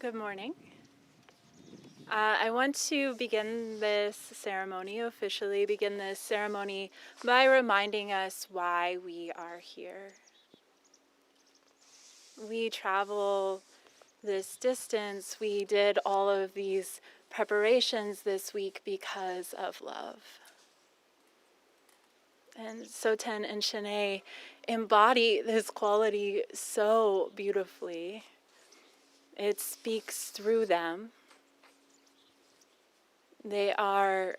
Good morning. I want to begin this ceremony, officially begin this ceremony, by reminding us why we are here. We travel this distance, we did all of these preparations this week because of love. And Soten and Shinei embody this quality so beautifully. It speaks through them. They are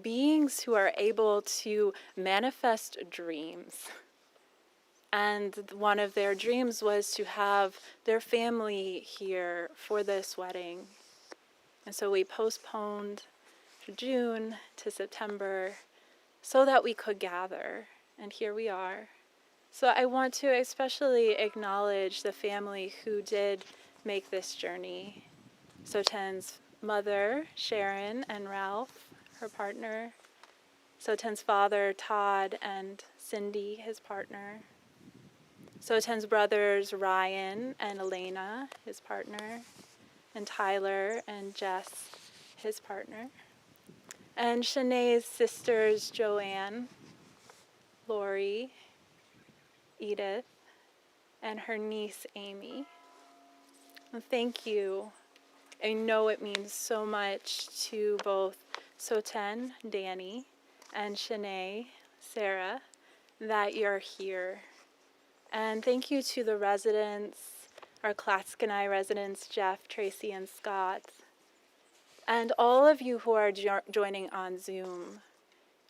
beings who are able to manifest dreams. And one of their dreams was to have their family here for this wedding. And so we postponed to June to September so that we could gather. And here we are. So I want to especially acknowledge the family who did make this journey. Soten's mother, Sharon, and Ralph, her partner. Soten's father, Todd, and Cindy, his partner. Soten's brothers, Ryan and Elena, his partner. And Tyler and Jess, his partner. And Shinei's sisters, Joanne, Lori, Edith, and her niece, Amy. And thank you. I know it means so much to both Soten, Danny, and Shinei, Sarah, that you're here. And thank you to the residents, our Clatskanie residents, Jeff, Tracy, and Scott, and all of you who are joining on Zoom,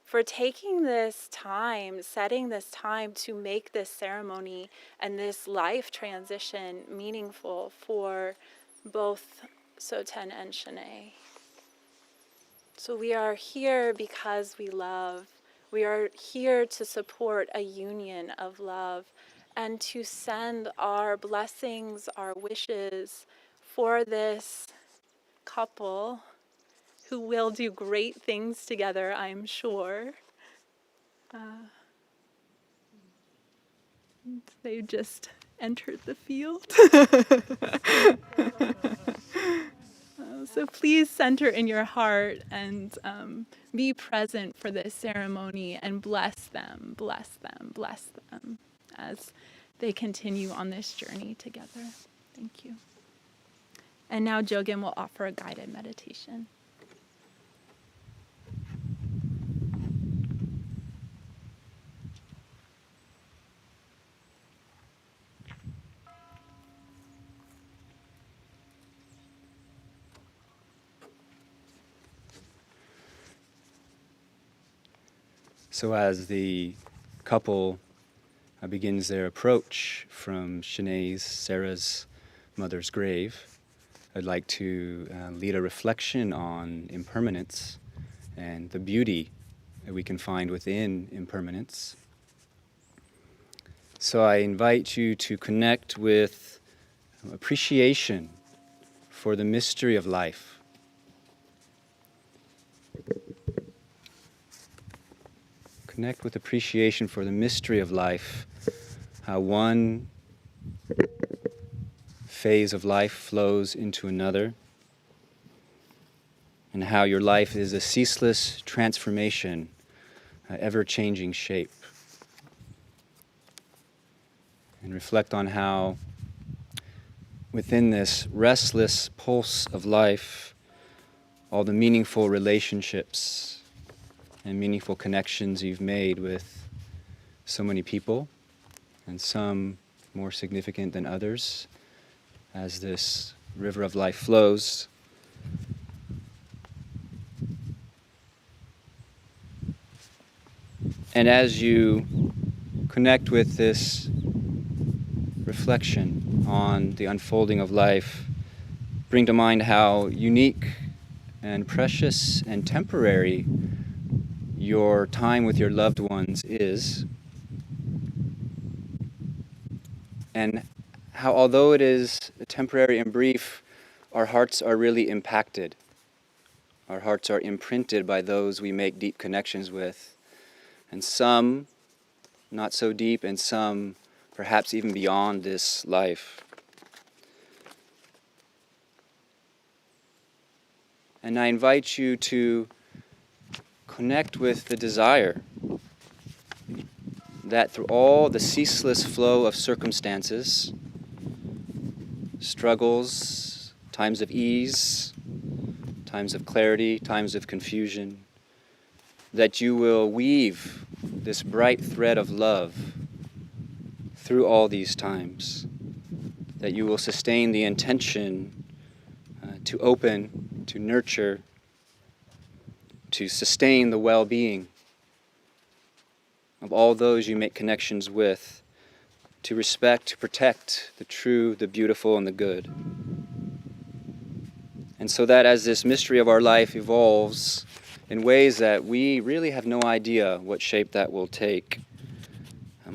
for taking this time, setting this time to make this ceremony and this life transition meaningful for both Soten and Shinei. So we are here because we love. We are here to support a union of love and to send our blessings, our wishes for this couple who will do great things together, I'm sure. They just entered the field. So please center in your heart and be present for this ceremony and bless them as they continue on this journey together. Thank you. And now Jogan will offer a guided meditation. So as the couple begins their approach from Shinei's, Sarah's mother's grave, I'd like to lead a reflection on impermanence and the beauty that we can find within impermanence. So I invite you to connect with appreciation for the mystery of life. Connect with appreciation for the mystery of life, how one phase of life flows into another, and how your life is a ceaseless transformation, ever-changing shape. And reflect on how within this restless pulse of life, all the meaningful relationships and meaningful connections you've made with so many people, and some more significant than others, as this river of life flows. And as you connect with this reflection on the unfolding of life, bring to mind how unique and precious and temporary your time with your loved ones is, and how, although it is temporary and brief, our hearts are really impacted. Our hearts are imprinted by those we make deep connections with, and some not so deep, and some perhaps even beyond this life. And I invite you to connect with the desire that through all the ceaseless flow of circumstances, struggles, times of ease, times of clarity, times of confusion, that you will weave this bright thread of love through all these times, that you will sustain the intention to open, to nurture, to sustain the well-being of all those you make connections with, to respect, to protect the true, the beautiful, and the good. And so that as this mystery of our life evolves in ways that we really have no idea what shape that will take,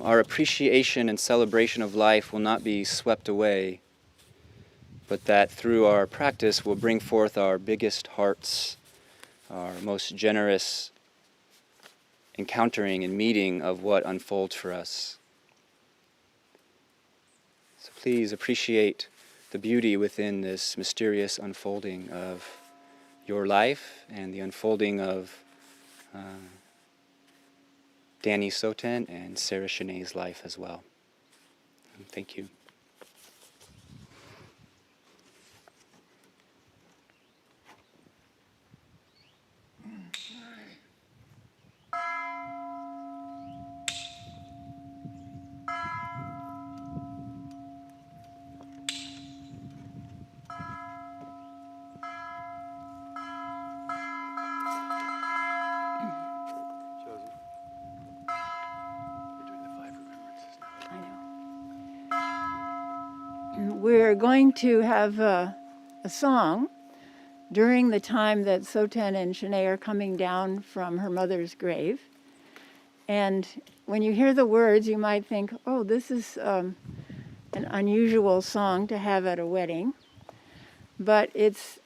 our appreciation and celebration of life will not be swept away, but that through our practice will bring forth our biggest hearts, our most generous encountering and meeting of what unfolds for us. So please appreciate the beauty within this mysterious unfolding of your life and the unfolding of Danny Soten and Sarah Shinei's life as well. Thank you. We're going to have a song during the time that Soten and Shinei are coming down from her mother's grave. And when you hear the words, you might think, oh, this is an unusual song to have at a wedding. But it's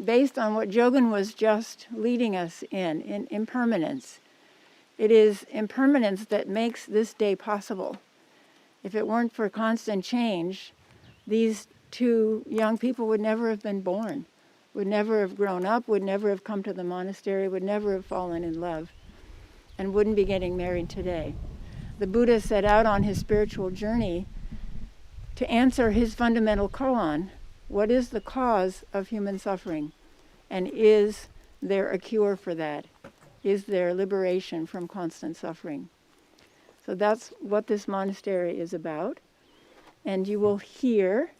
based on what Jogan was just leading us in impermanence. It is impermanence that makes this day possible. If it weren't for constant change, these two young people would never have been born, would never have grown up, would never have come to the monastery, would never have fallen in love, and wouldn't be getting married today. The Buddha set out on his spiritual journey to answer his fundamental koan. What is the cause of human suffering? And is there a cure for that? Is there liberation from constant suffering? So that's what this monastery is about. And you will hear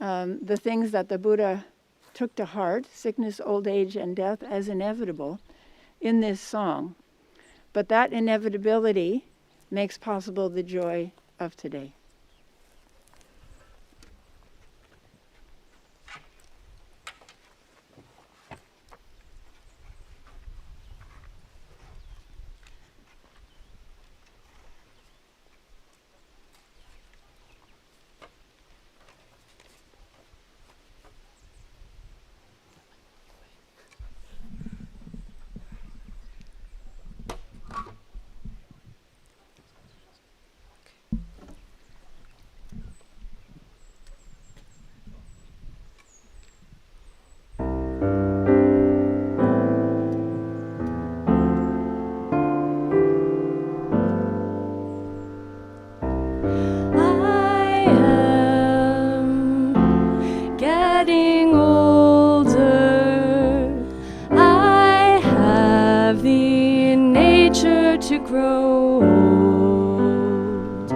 the things that the Buddha took to heart, sickness, old age, and death, as inevitable in this song. But that inevitability makes possible the joy of today. To grow old,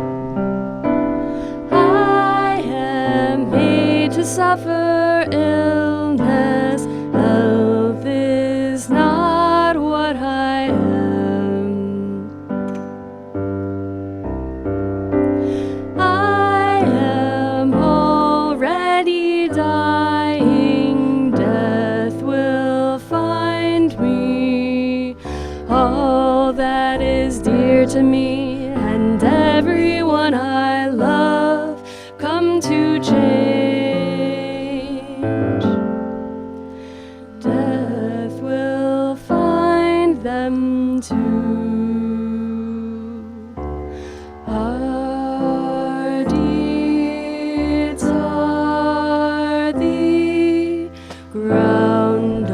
I am made to suffer illness. Health is not what I am. I am already dying. Death will find me. All that is dear to me and everyone I love come to change. Death will find them too. Our deeds are the ground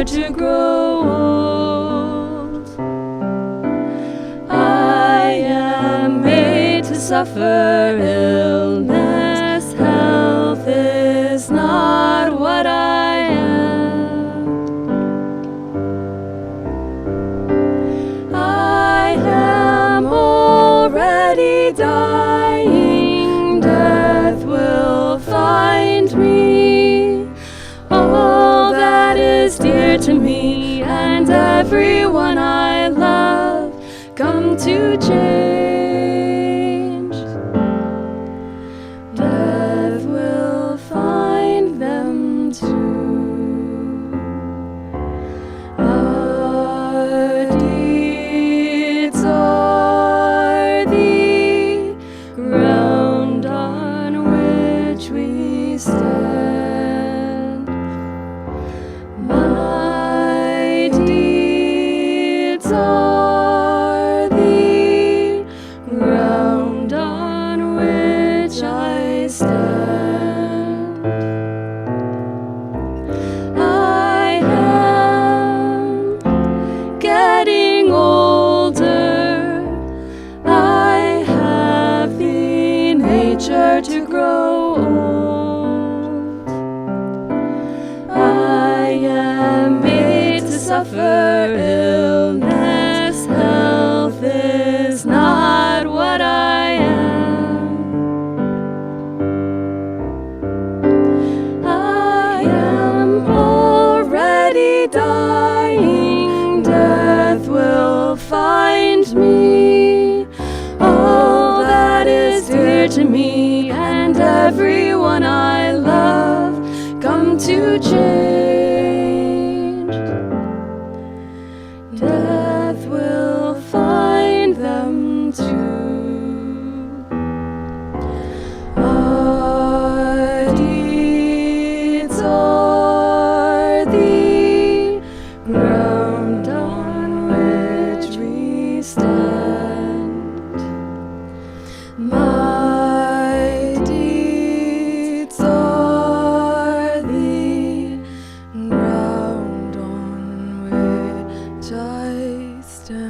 nature to grow old. I am made to suffer illness. Health is not what I am. I am already dying. Death will find me. All that is dear to me and everyone I love come to change. Death will find them too. Our deeds are the ground on which we stand. My deeds are the ground on which I stand. I am getting older. I have the nature to grow old. I am made to suffer illness. Health is not what I am. I am already dying. Death will find me. All that is dear to me and everyone I love come to change. Death will find them too. Our deeds are the ground on which we stand. My deeds are the ground on which I stand.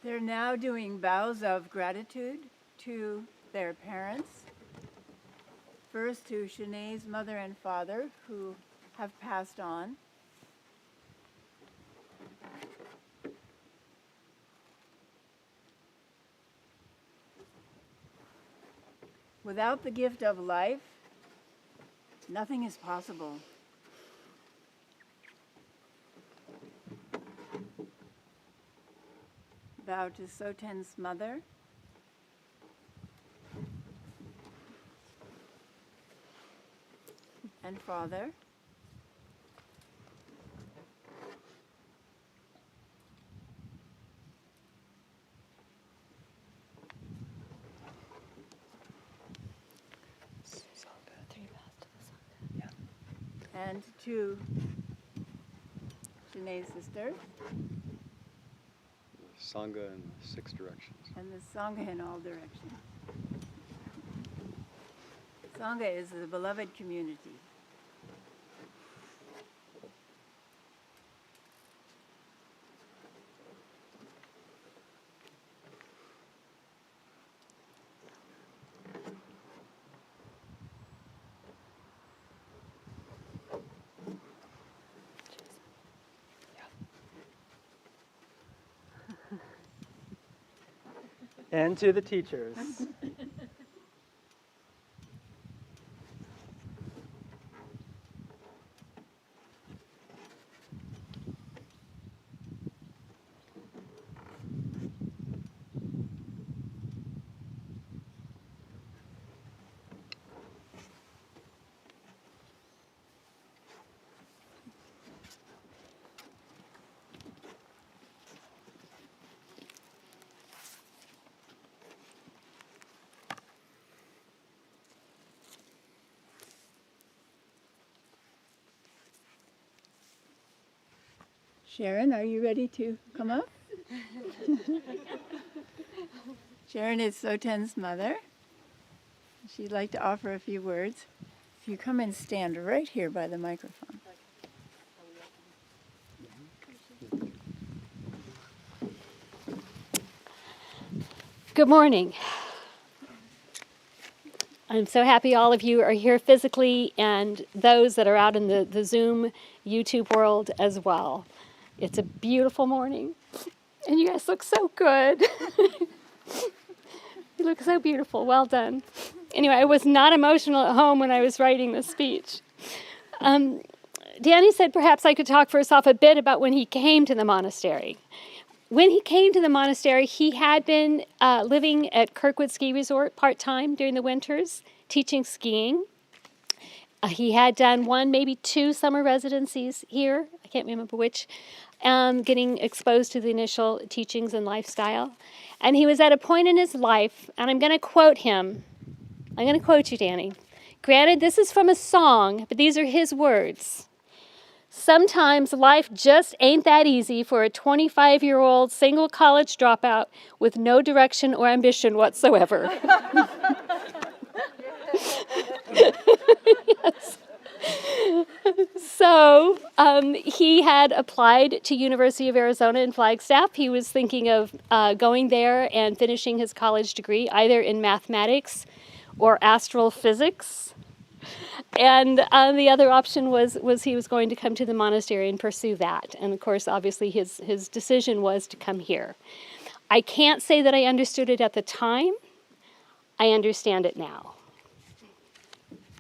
They're now doing vows of gratitude to their parents. First to Shinei's mother and father who have passed on. Without the gift of life, nothing is possible. Vow to Soten's mother. And father. and to Shinei's sister, Sangha in 6 directions. and the Sangha in all directions. Sangha is the beloved community. And to the teachers. Sharon, are you ready to come up? Sharon is Soten's mother. She'd like to offer a few words. If you come and stand right here by the microphone. Good morning. I'm so happy all of you are here physically and those that are out in the Zoom YouTube world as well. It's a beautiful morning and you guys look so good. You look so beautiful. Well done. Anyway, I was not emotional at home when I was writing this speech. Danny said perhaps I could talk first off a bit about when he came to the monastery. When he came to the monastery, he had been living at Kirkwood Ski Resort part-time during the winters, teaching skiing. He had done 1, maybe 2 summer residencies here. I can't remember which, getting exposed to the initial teachings and lifestyle. And he was at a point in his life, and I'm going to quote him. I'm going to quote you, Danny. Granted, this is from a song, but these are his words. Sometimes life just ain't that easy for a 25-year-old single college dropout with no direction or ambition whatsoever. Yes. So he had applied to University of Arizona in Flagstaff. He was thinking of going there and finishing his college degree either in mathematics or astrophysics. And the other option was he was going to come to the monastery and pursue that. And of course, obviously, his decision was to come here. I can't say that I understood it at the time. I understand it now.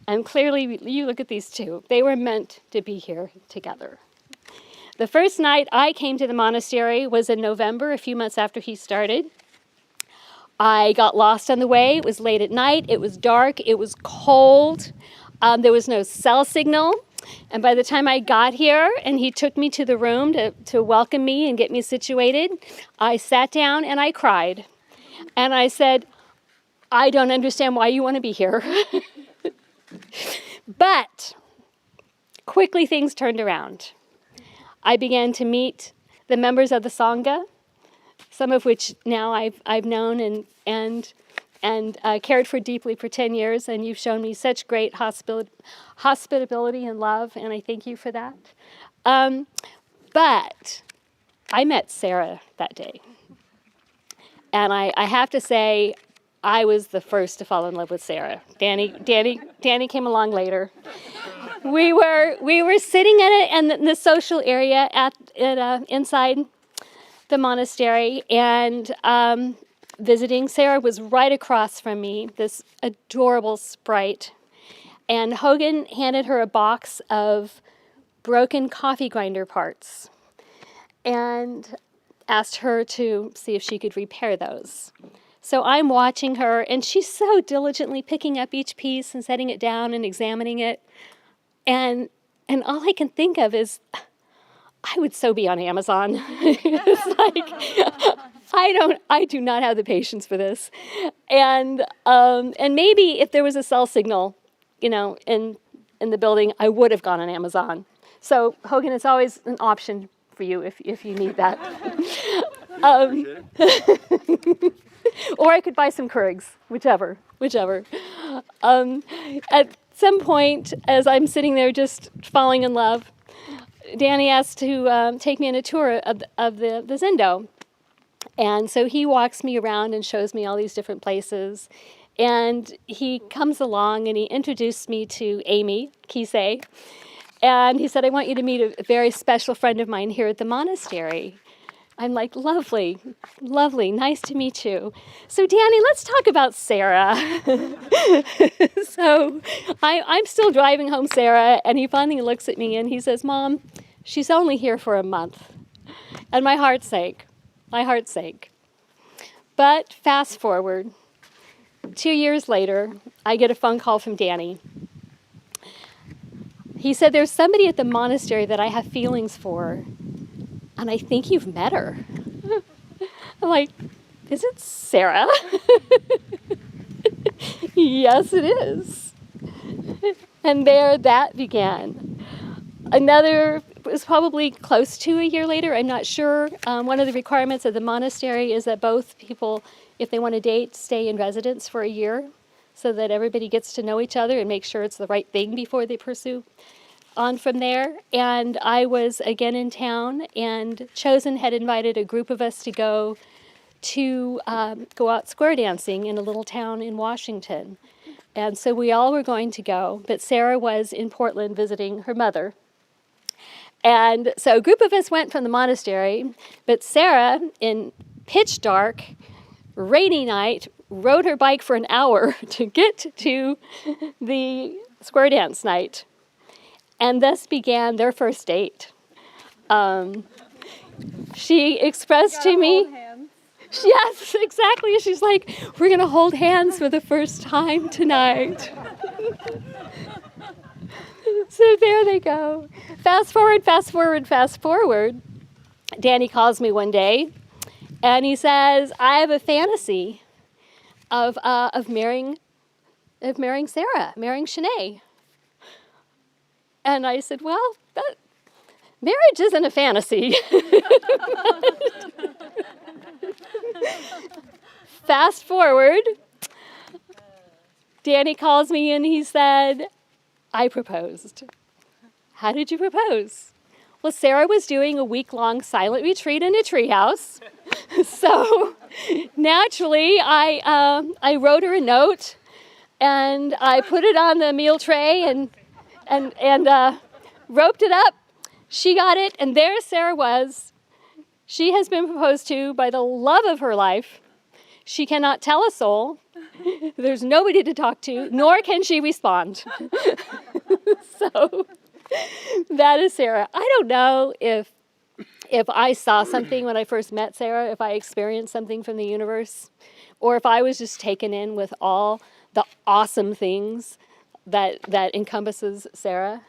And clearly, you look at these two. They were meant to be here together. The first night I came to the monastery was in November, a few months after he started. I got lost on the way. It was late at night. It was dark. It was cold. There was no cell signal. And by the time I got here and he took me to the room to welcome me and get me situated, I sat down and I cried. And I said, I don't understand why you want to be here. But quickly things turned around. I began to meet the members of the Sangha, some of which now I've known and cared for deeply for 10 years, and you've shown me such great hospitability and love, and I thank you for that. But I met Sarah that day, and I have to say, I was the first to fall in love with Sarah. Danny came along later. We were sitting in the social area inside the monastery, and visiting. Sarah was right across from me, this adorable sprite. And Hogan handed her a box of broken coffee grinder parts and asked her to see if she could repair those. So I'm watching her, and she's so diligently picking up each piece and setting it down and examining it. And all I can think of is, I would so be on Amazon. It's like, I do not have the patience for this. And maybe if there was a cell signal, in in the building, I would have gone on Amazon. So Hogan, it's always an option for you if you need that. Or I could buy some Keurigs, whichever. At some point, as I'm sitting there just falling in love, Danny asked to take me on a tour of the Zendo. And so he walks me around and shows me all these different places. And he comes along and he introduced me to Amy Kisei. And he said, I want you to meet a very special friend of mine here at the monastery. I'm like, lovely, nice to meet you. So Danny, let's talk about Sarah. So I'm still driving home Sarah, and he finally looks at me and he says, Mom, she's only here for a month. And my heart sank. But fast forward, 2 years later, I get a phone call from Danny. He said, there's somebody at the monastery that I have feelings for, and I think you've met her. I'm like, is it Sarah? Yes, it is. And there that began. Another was probably close to a year later. I'm not sure. One of the requirements of the monastery is that both people, if they want to date, stay in residence for a year so that everybody gets to know each other and make sure it's the right thing before they pursue on from there. And I was again in town, and Chosen had invited a group of us to go out square dancing in a little town in Washington. And so we all were going to go, but Sarah was in Portland visiting her mother. And so a group of us went from the monastery, but Sarah, in pitch dark, rainy night, rode her bike for an hour to get to the square dance night. And thus began their first date. She expressed to me, yes, exactly. She's like, we're going to hold hands for the first time tonight. So there they go. Fast forward. Danny calls me one day, and he says, I have a fantasy of marrying Sarah, marrying Shinei. And I said, well, marriage isn't a fantasy. Fast forward, Danny calls me and he said, I proposed. How did you propose? Well, Sarah was doing a week-long silent retreat in a treehouse. So naturally, I wrote her a note, and I put it on the meal tray and roped it up. She got it, and there Sarah was. She has been proposed to by the love of her life. She cannot tell a soul. There's nobody to talk to, nor can she respond. So that is Sarah. I don't know if I saw something when I first met Sarah, if I experienced something from the universe, or if I was just taken in with all the awesome things that encompasses Sarah.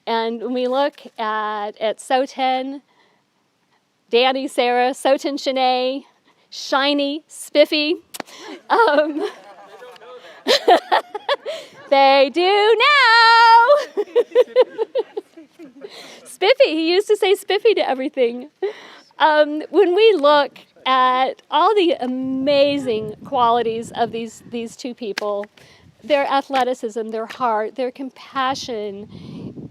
And when we look at Soten, Danny, Sarah, Soten, Shinei, Shiny, Spiffy, they do now. Spiffy, he used to say Spiffy to everything. When we look at all the amazing qualities of these two people, their athleticism, their heart, their compassion,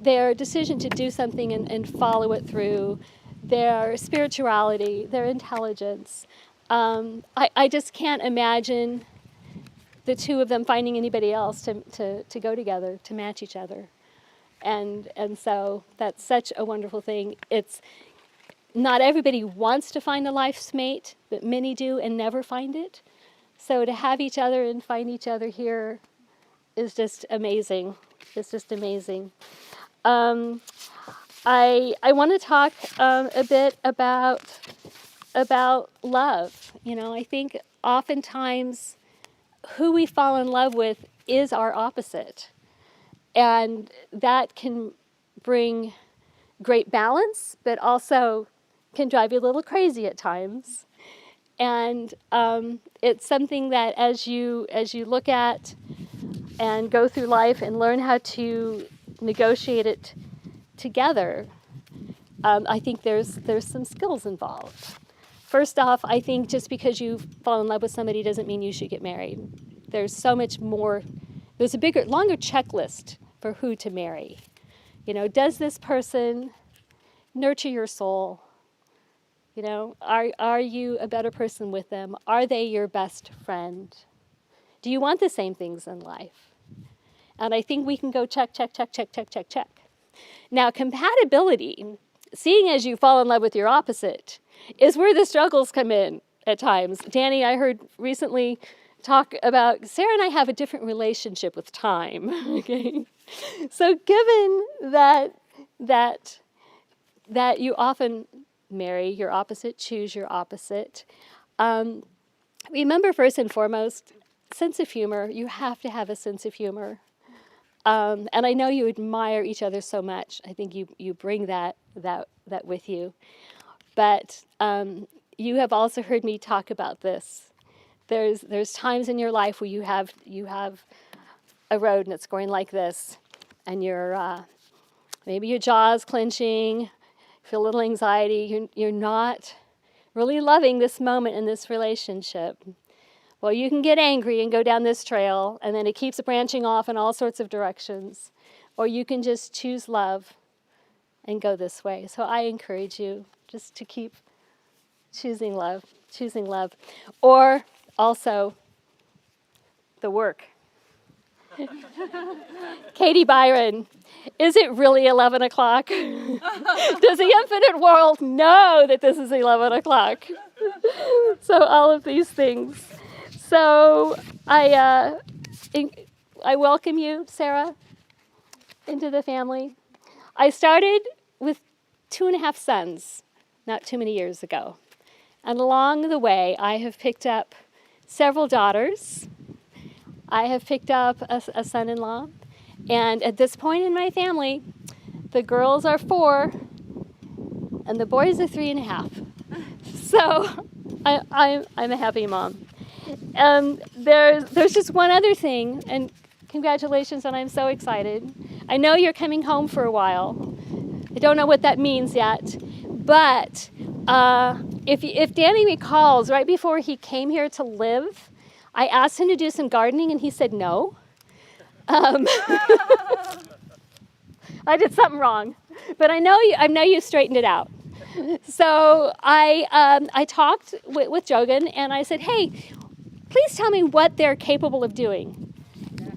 their decision to do something and follow it through, their spirituality, their intelligence, I just can't imagine the two of them finding anybody else to go together, to match each other. And so that's such a wonderful thing. It's not everybody wants to find a life's mate, but many do and never find it. So to have each other and find each other here is just amazing. It's just amazing. I want to talk a bit about love. You know, I think oftentimes who we fall in love with is our opposite. And that can bring great balance, but also can drive you a little crazy at times. And it's something that as you look at and go through life and learn how to negotiate it together, I think there's some skills involved. First off, I think just because you fall in love with somebody doesn't mean you should get married. There's so much more. There's a bigger, longer checklist for who to marry. You know, does this person nurture your soul? You know, are you a better person with them? Are they your best friend? Do you want the same things in life? And I think we can go check, check, check, check, check, check, check. Now, compatibility, seeing as you fall in love with your opposite, is where the struggles come in at times. Danny, I heard recently talk about Sarah and I have a different relationship with time. Okay, so given that you often marry your opposite, choose your opposite, remember first and foremost, sense of humor. You have to have a sense of humor. And I know you admire each other so much. I think you bring that with you. But you have also heard me talk about this. There's times in your life where you have a road and it's going like this, and you're maybe your jaw's clenching, feel a little anxiety. You're not really loving this moment in this relationship. Well, you can get angry and go down this trail, and then it keeps branching off in all sorts of directions. Or you can just choose love and go this way. So I encourage you just to keep choosing love. Or also the work. Katie Byron, is it really 11 o'clock? Does the infinite world know that this is 11 o'clock? So all of these things. So I welcome you, Sarah, into the family. I started with 2.5 sons not too many years ago. And along the way, I have picked up several daughters. I have picked up a son-in-law. And at this point in my family, the girls are 4 and the boys are 3.5. So I'm a happy mom. There's just one other thing, and congratulations, and I'm so excited. I know you're coming home for a while. I don't know what that means yet, but if Danny recalls, right before he came here to live, I asked him to do some gardening, and he said no. I did something wrong, but I know you straightened it out. So I talked with Jogan, and I said, hey, please tell me what they're capable of doing.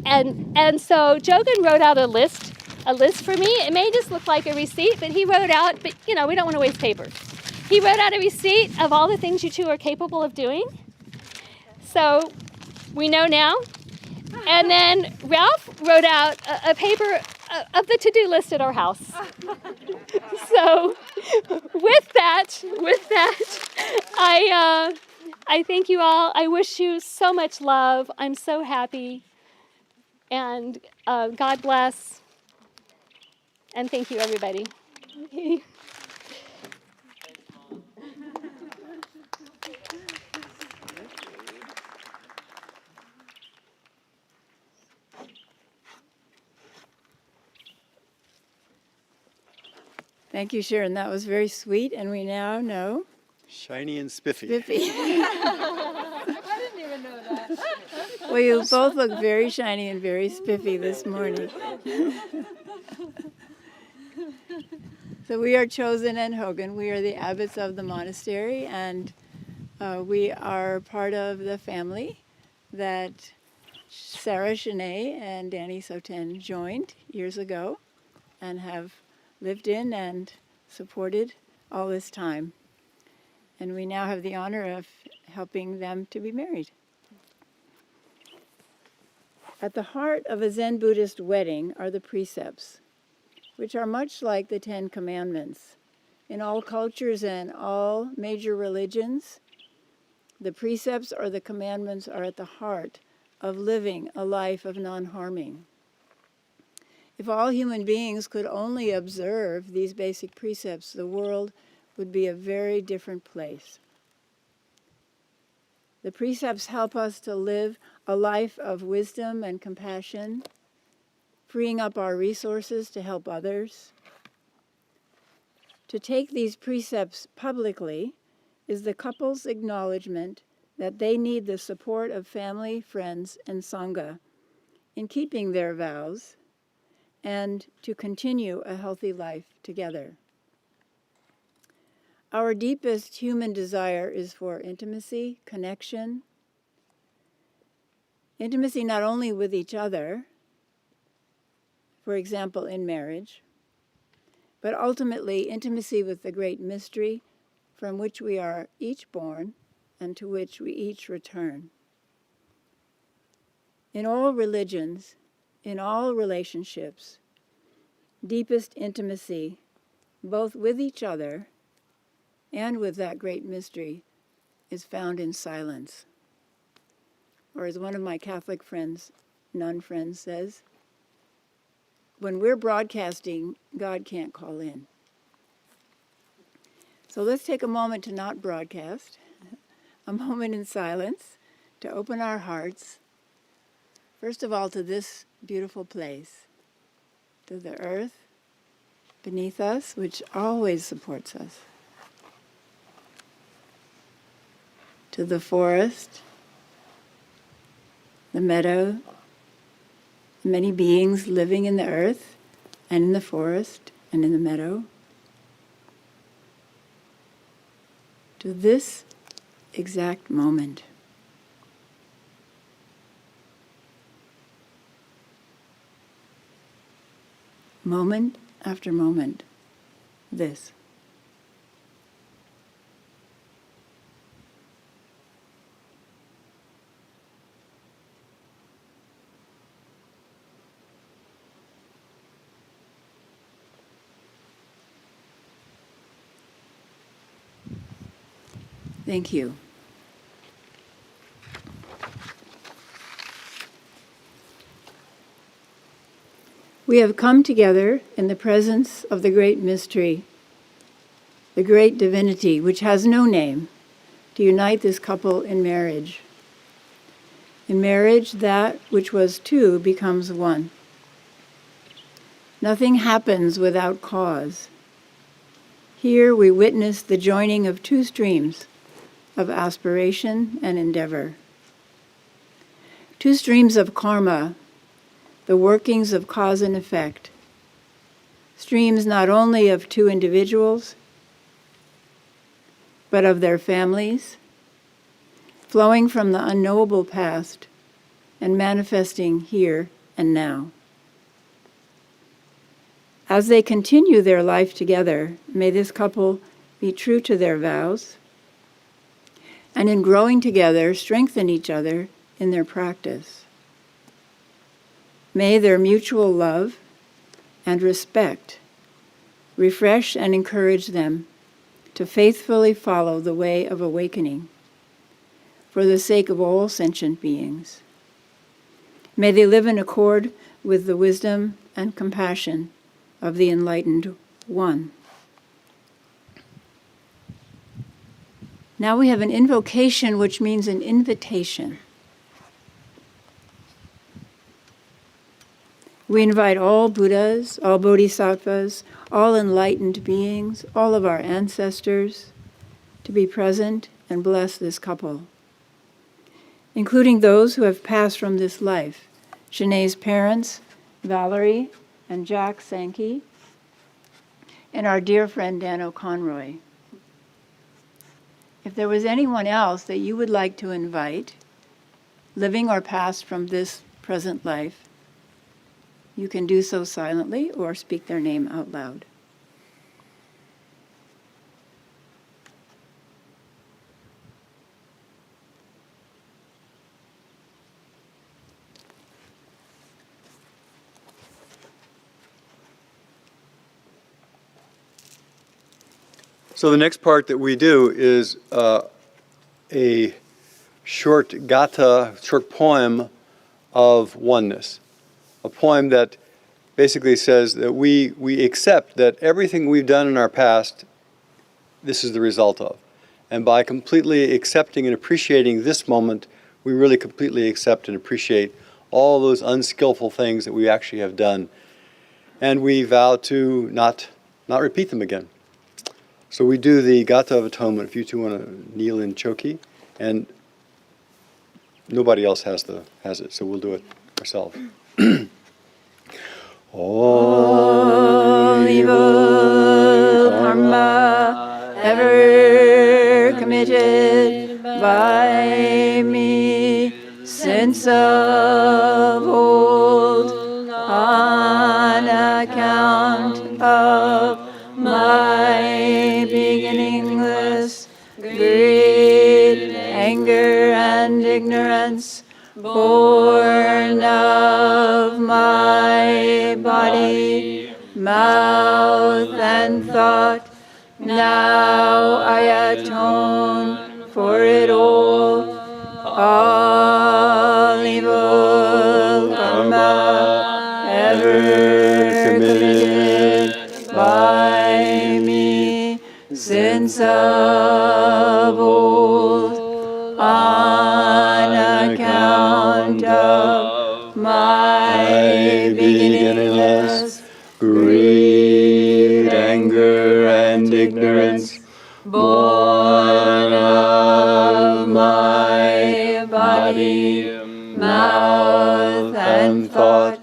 And so Jogan wrote out a list for me. It may just look like a receipt, but he wrote out, but we don't want to waste paper. He wrote out a receipt of all the things you two are capable of doing. So we know now. And then Ralph wrote out a paper of the to-do list at our house. So with that, I thank you all. I wish you so much love. I'm so happy. And God bless. And thank you, everybody. Thank you, Sharon. That was very sweet, and we now know. Shiny and spiffy. Spiffy. I didn't even know that. Well, you both look very shiny and very spiffy this morning. So we are Chosen and Hogan. We are the abbots of the monastery, and we are part of the family that Sarah Shinei and Danny Soten joined years ago and have lived in and supported all this time. And we now have the honor of helping them to be married. At the heart of a Zen Buddhist wedding are the precepts, which are much like the 10 Commandments. In all cultures and all major religions, the precepts or the commandments are at the heart of living a life of non-harming. If all human beings could only observe these basic precepts, the world would be a very different place. The precepts help us to live a life of wisdom and compassion, freeing up our resources to help others. To take these precepts publicly is the couple's acknowledgement that they need the support of family, friends, and Sangha in keeping their vows and to continue a healthy life together. Our deepest human desire is for intimacy, connection, intimacy not only with each other, for example, in marriage, but ultimately intimacy with the great mystery from which we are each born and to which we each return. In all religions, in all relationships, deepest intimacy, both with each other and with that great mystery, is found in silence. Or as one of my Catholic friends, nun friends, says, when we're broadcasting, God can't call in. So let's take a moment to not broadcast, a moment in silence, to open our hearts, first of all to this beautiful place, to the earth beneath us, which always supports us, to the forest, the meadow, the many beings living in the earth and in the forest and in the meadow, to this exact moment. Moment after moment, this. Thank you. We have come together in the presence of the great mystery, the great divinity, which has no name, to unite this couple in marriage. In marriage, that which was two becomes one. Nothing happens without cause. Here we witness the joining of two streams of aspiration and endeavor. Two streams of karma, the workings of cause and effect, streams not only of two individuals, but of their families, flowing from the unknowable past and manifesting here and now. As they continue their life together, may this couple be true to their vows, and in growing together, strengthen each other in their practice. May their mutual love and respect refresh and encourage them to faithfully follow the way of awakening for the sake of all sentient beings. May they live in accord with the wisdom and compassion of the enlightened one. Now we have an invocation, which means an invitation. We invite all Buddhas, all Bodhisattvas, all enlightened beings, all of our ancestors, to be present and bless this couple, including those who have passed from this life, Shinei's parents, Valerie and Jack Sankey, and our dear friend Dan O'Conroy. If there was anyone else that you would like to invite, living or passed from this present life, you can do so silently or speak their name out loud. So the next part that we do is a short gatha, short poem of oneness. A poem that basically says that we accept that everything we've done in our past, this is the result of. And by completely accepting and appreciating this moment, we really completely accept and appreciate all those unskillful things that we actually have done. And we vow to not repeat them again. So we do the Gata of Atonement, if you two want to kneel in Choki, and nobody else has it, so we'll do it ourselves. All evil karma ever committed by me since of old on account of my beginningless greed, anger, and ignorance, born of my body, mouth, and thought, now I atone for it all. All evil karma ever committed by me since of old on account of my beginningless greed, anger, and ignorance, born of my body, mouth, and thought,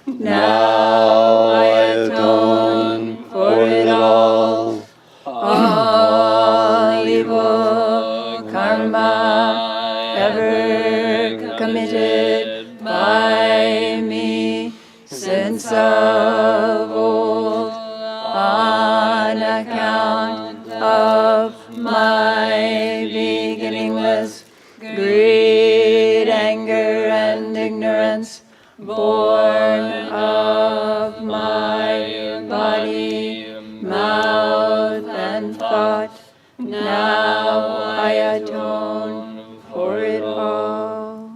now I atone for it all. All evil karma ever committed by me since of old on account of my beginningless greed, anger, and ignorance, born of my body, mouth, and thought, now I atone for it all.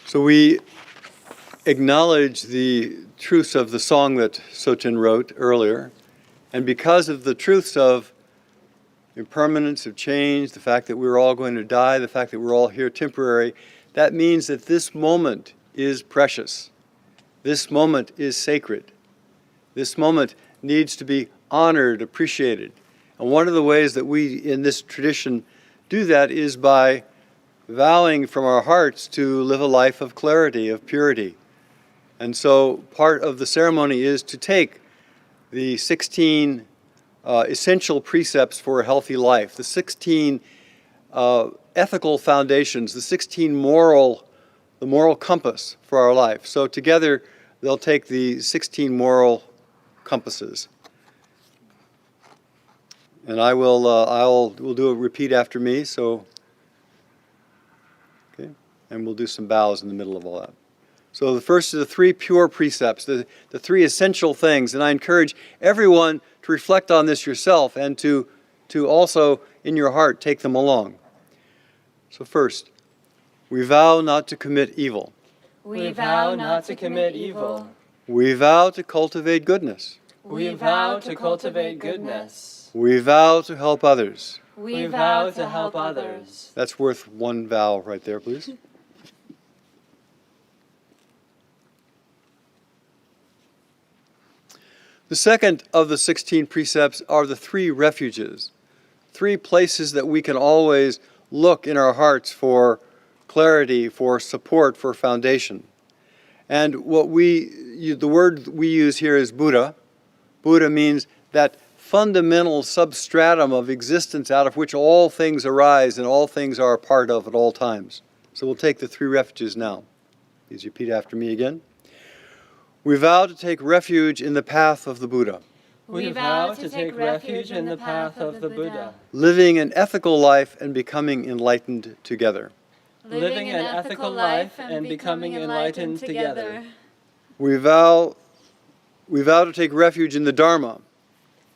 So we acknowledge the truths of the song that Soten wrote earlier, and because of the truths of impermanence, of change, the fact that we're all going to die, the fact that we're all here temporary, that means that this moment is precious. This moment is sacred. This moment needs to be honored, appreciated. And one of the ways that we in this tradition do that is by vowing from our hearts to live a life of clarity, of purity. And so part of the ceremony is to take the 16 essential precepts for a healthy life, the 16 ethical foundations, the 16 the moral compass for our life. So together they'll take the 16 moral compasses. And we'll do a repeat after me, so, okay, and we'll do some bows in the middle of all that. So the first is the 3 pure precepts, the 3 essential things, and I encourage everyone to reflect on this yourself and to also, in your heart, take them along. So first, we vow not to commit evil. We vow not to commit evil. We vow to cultivate goodness. We vow to cultivate goodness. We vow to help others. We vow to help others. That's worth one vow right there, please. The second of the 16 precepts are the 3 refuges, 3 places that we can always look in our hearts for clarity, for support, for foundation. And the word we use here is Buddha. Buddha means that fundamental substratum of existence out of which all things arise and all things are a part of at all times. So we'll take the 3 refuges now. Please repeat after me again. We vow to take refuge in the path of the Buddha. We vow to take refuge in the path of the Buddha. Living an ethical life and becoming enlightened together. Living an ethical life and becoming enlightened together. We vow to take refuge in the Dharma.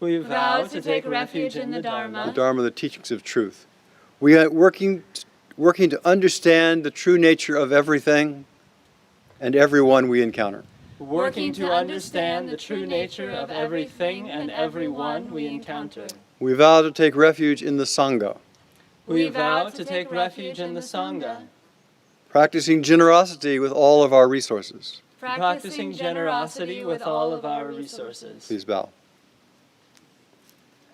We vow to take refuge in the The Dharma. Dharma, the teachings of truth. We are working working to understand the true nature of everything and everyone we encounter. Working to understand the true nature of everything and everyone we encounter. We vow to take refuge in the Sangha, We vow to take refuge in the Sangha, practicing generosity with all of our resources. practicing generosity with all of our resources. Please bow.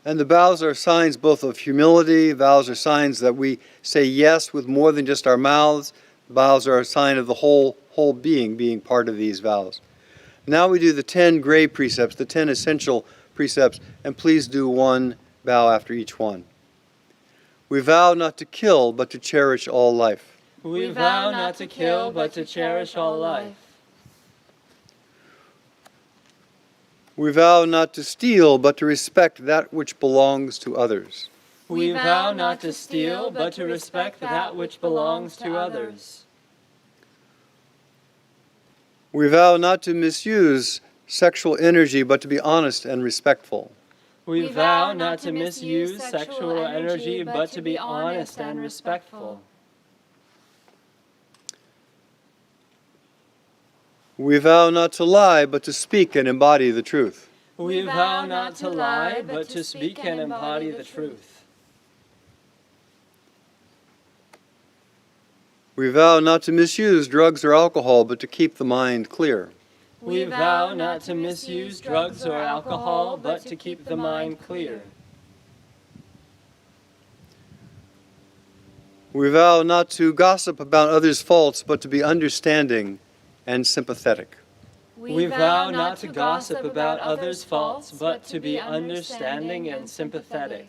And the vows are signs both of humility. Vows are signs that we say yes with more than just our mouths. Vows are a sign of the whole being part of these vows. Now we do the 10 gray precepts, the 10 essential precepts, and please do one vow after each one. We vow not to kill, but to cherish all life. We vow not to kill, but to cherish all life. We vow not to steal, but to respect that which belongs to others. We vow not to steal, but to respect that which belongs to others. We vow not to misuse sexual energy, but to be honest and respectful. We vow not to misuse sexual energy, but to be honest and respectful. We vow not to lie, but to speak and embody the truth. We vow not to lie, but to speak and embody the truth. We vow not to misuse drugs or alcohol, but to keep the mind clear. We vow not to misuse drugs or alcohol, but to keep the mind clear. We vow not to gossip about others' faults, but to be understanding and sympathetic. We vow not to gossip about others' faults, but to be understanding and sympathetic.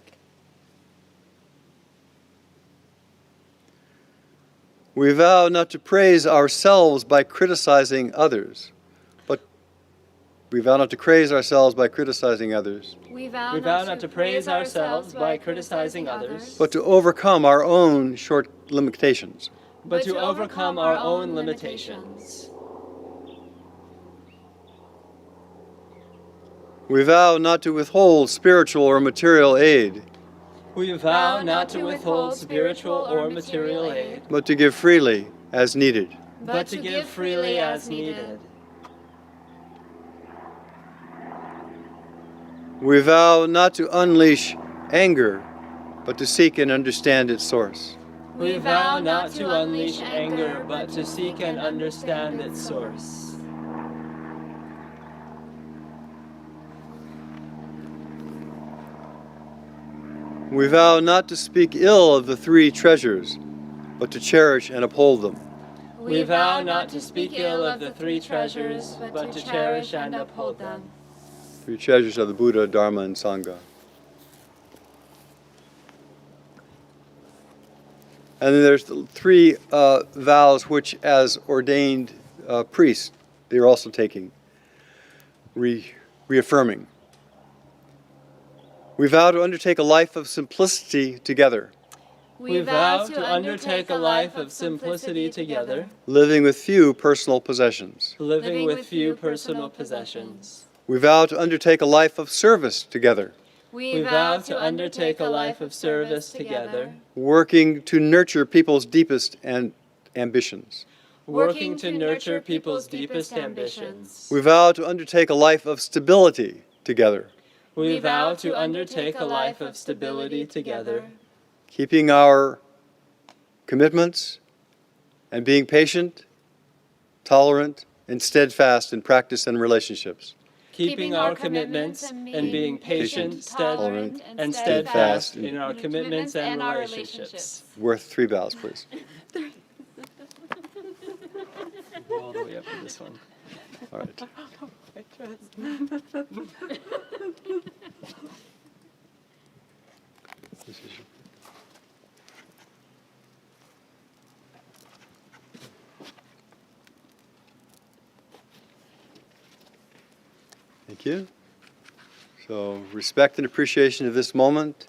We vow not to praise ourselves by criticizing others, but we vow not to praise ourselves by criticizing others, We vow not to praise ourselves by criticizing others, but to overcome our own short limitations. but to overcome our own limitations. We vow not to withhold spiritual or material aid, We vow not to withhold spiritual or material aid, but to give freely as needed. but to give freely as needed. We vow not to unleash anger, but to seek and understand its source. We vow not to unleash anger, but to seek and understand its source. We vow not to speak ill of the three treasures, but to cherish and uphold them. We vow not to speak ill of the three treasures, but to cherish and uphold them. Three treasures of the Buddha, Dharma, and Sangha. And then there's the three vows which, as ordained priests, they are also taking, reaffirming. We vow to undertake a life of simplicity together, We vow to undertake a life of simplicity together, living with few personal possessions. living with few personal possessions. We vow to undertake a life of service together, We vow to undertake a life of service together, working to nurture people's deepest ambitions. working to nurture people's deepest ambitions. We vow to undertake a life of stability together, We vow to undertake a life of stability together, keeping our commitments and being patient, tolerant, and steadfast in practice and relationships. keeping our commitments and being patient, tolerant, and steadfast in our commitments and relationships. Worth 3 vows, please. All the way up to this one. All right. This is your- Thank you. So, respect and appreciation of this moment,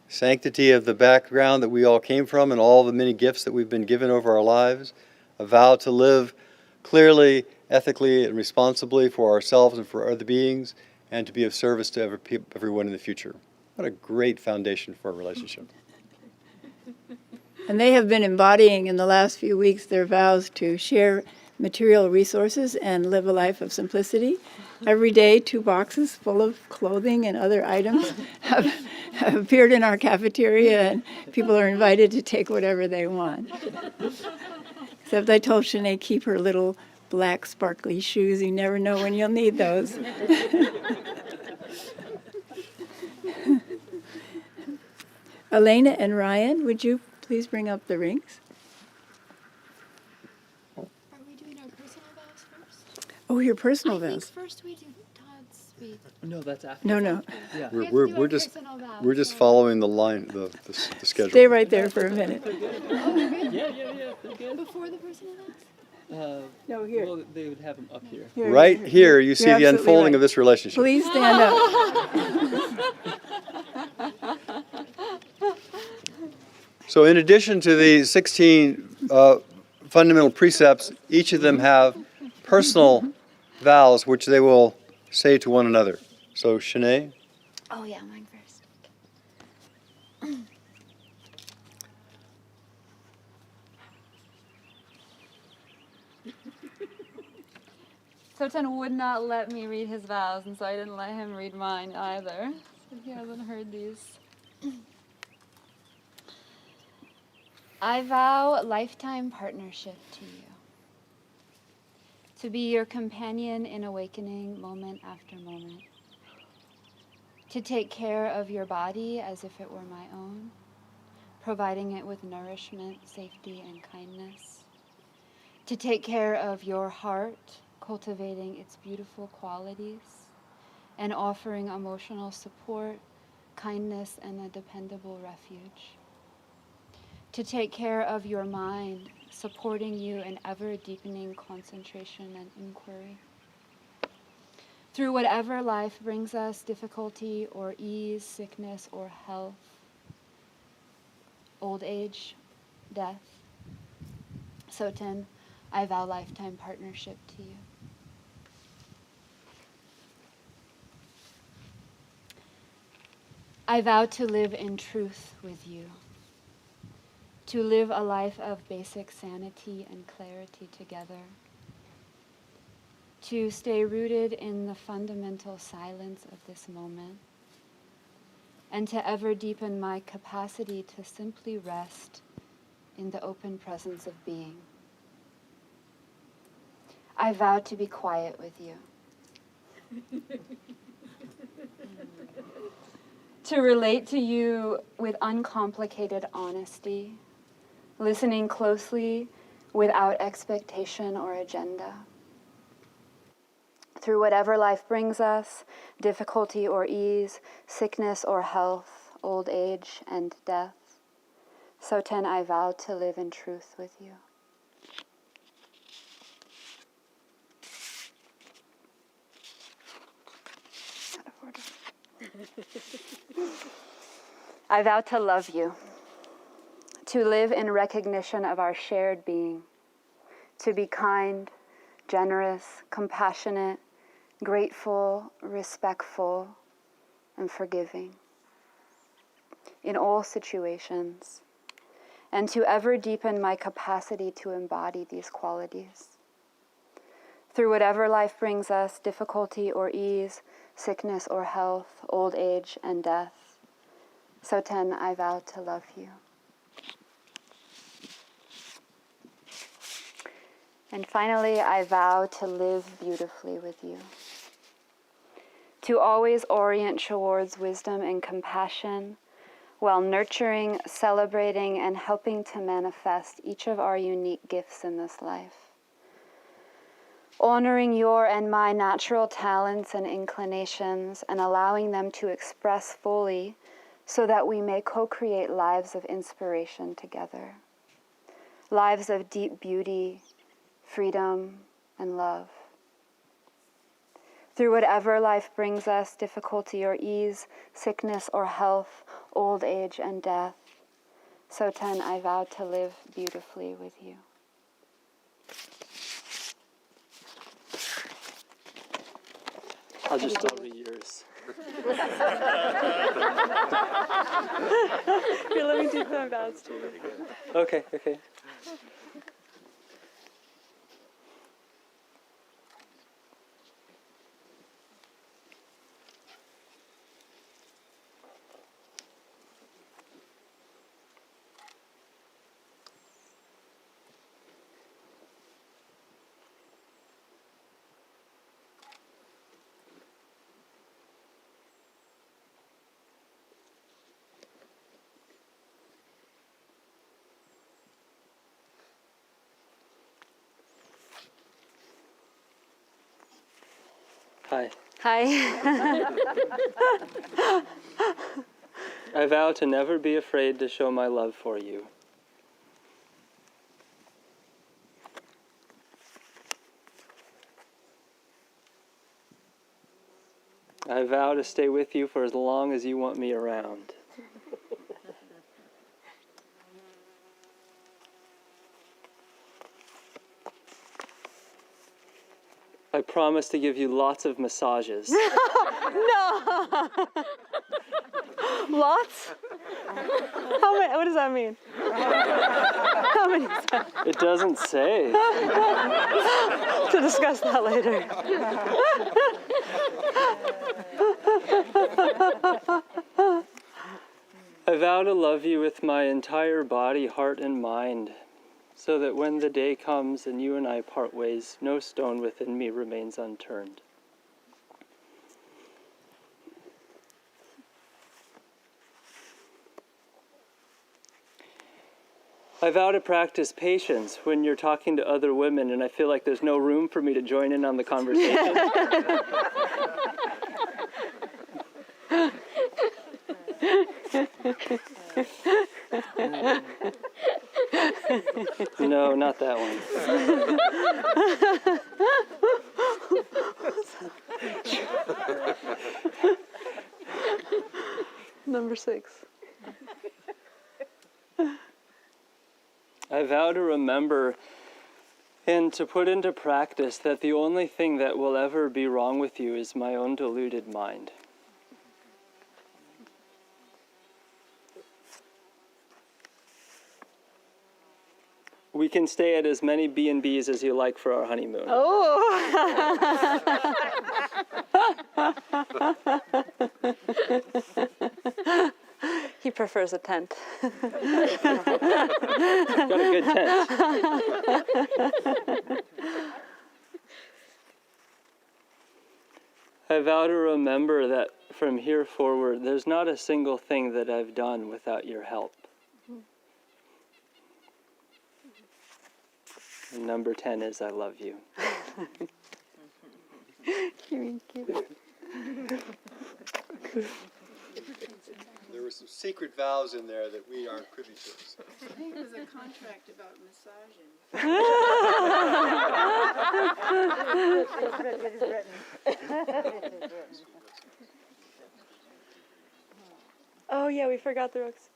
sanctity of the background that we all came from and all the many gifts that we've been given over our lives, a vow to live clearly, ethically, and responsibly for ourselves and for other beings, and to be of service to everyone in the future. What a great foundation for a relationship. And they have been embodying in the last few weeks their vows to share material resources and live a life of simplicity. Every day, 2 boxes full of clothing and other items have appeared in our cafeteria, and people are invited to take whatever they want. Except I told Shinei, keep her little black sparkly shoes. You never know when you'll need those. Elena and Ryan, would you please bring up the rings? Are we doing our personal vows first? Oh, your personal I think vows. first we do Todd's speech. No, that's after. No. Yeah. We have to We're, do we're our just personal vows, we're just so- following the line, the schedule. Stay right there for a minute. Yeah, they're good. Before the personal vows? No, here. Well, they would have them up here. Right here, you see the absolutely unfolding right. of this relationship. Please stand up. So in addition to the 16 fundamental precepts, each of them have personal vows which they will say to one another. So Shinei, Oh yeah, mine first. Soten would not let me read his vows, and so I didn't let him read mine either. So he hasn't heard these. I vow lifetime partnership to you. To be your companion in awakening moment after moment. To take care of your body as if it were my own, providing it with nourishment, safety, and kindness. To take care of your heart, cultivating its beautiful qualities, and offering emotional support, kindness, and a dependable refuge. To take care of your mind, supporting you in ever-deepening concentration and inquiry. Through whatever life brings us difficulty or ease, sickness or health, old age, death. Soten, I vow lifetime partnership to you. I vow to live in truth with you. To live a life of basic sanity and clarity together. To stay rooted in the fundamental silence of this moment. And to ever deepen my capacity to simply rest in the open presence of being. I vow to be quiet with you. To relate to you with uncomplicated honesty, listening closely without expectation or agenda. Through whatever life brings us, difficulty or ease, sickness or health, old age and death. Soten, I vow to live in truth with you. Out of order. I vow to love you, to live in recognition of our shared being, to be kind, generous, compassionate, grateful, respectful, and forgiving in all situations, and to ever deepen my capacity to embody these qualities. Through whatever life brings us, difficulty or ease, sickness or health, old age and death. Soten, I vow to love you. And finally, I vow to live beautifully with you. To always orient towards wisdom and compassion, while nurturing, celebrating, and helping to manifest each of our unique gifts in this life. Honoring your and my natural talents and inclinations and allowing them to express fully so that we may co-create lives of inspiration together. Lives of deep beauty, freedom, and love. Through whatever life brings us, difficulty or ease, sickness or health, old age and death. Soten, I vow to live beautifully with you. I'll just still read yours. Here, let me do some vows too. Okay, okay. Hi. Hi. I vow to never be afraid to show my love for you. I vow to stay with you for as long as you want me around. I promise to give you lots of massages. No. Lots? How many? What does that mean? How many? It doesn't say. To discuss that later. I vow to love you with my entire body, heart, and mind, so that when the day comes and you and I part ways, no stone within me remains unturned. I vow to practice patience when you're talking to other women and I feel like there's no room for me to join in on the conversation. No, not that one. Number 6. I vow to remember and to put into practice that the only thing that will ever be wrong with you is my own deluded mind. We can stay at as many B&Bs as you like for our honeymoon. Oh. He prefers a tent. Got a good tent. I vow to remember that from here forward, there's not a single thing that I've done without your help. And number 10 is I love you. There were some secret vows in there that we aren't privy to. So. I think it was a contract about massaging. Oh yeah, we forgot the rocks.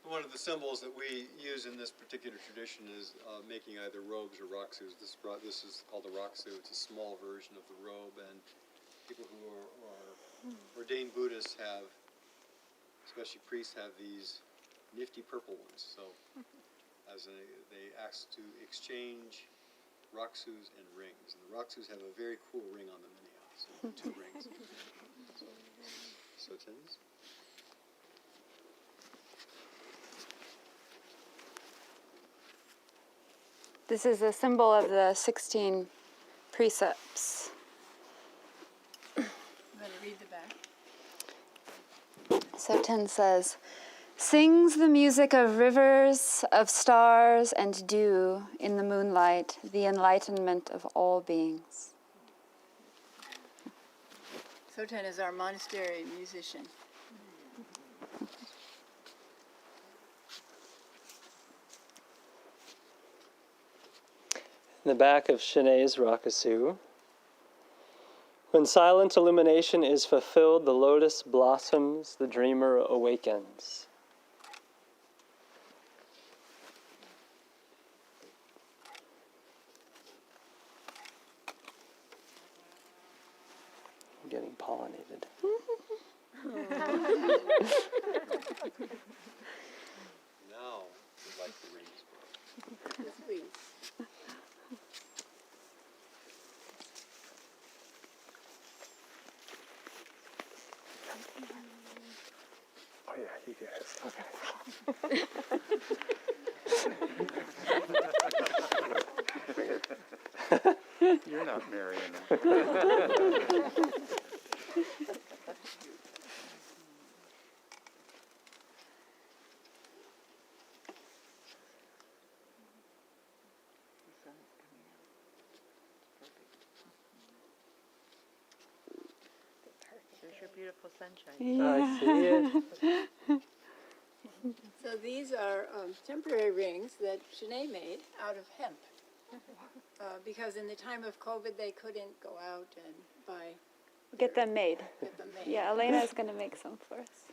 One of the symbols that we use in this particular tradition is making either robes or Rasus. This is called a Rasu. It's a small version of the robe, and people who are ordained Buddhists have, especially priests, have these nifty purple ones. So they ask to exchange Rasus and rings. And the Rasus have a very cool ring on them anyhow, so 2 rings. Sotens. This is a symbol of the 16 precepts. I'm going to read the back. Soten says, sings the music of rivers, of stars and dew in the moonlight, the enlightenment of all beings. Soten is our monastery musician. in the back of Shinei's Rasu. When silent illumination is fulfilled, the lotus blossoms, the dreamer awakens. I'm getting pollinated. Now, we'd like to read. Yes, please. Oh yeah, you get it. Okay. You're not marrying him. There's your beautiful sunshine. I see it. So these are temporary rings that Shinei made out of hemp. Because in the time of COVID, they couldn't go out and buy, Get them made. get them made. Yeah, Elena's going to make some for us.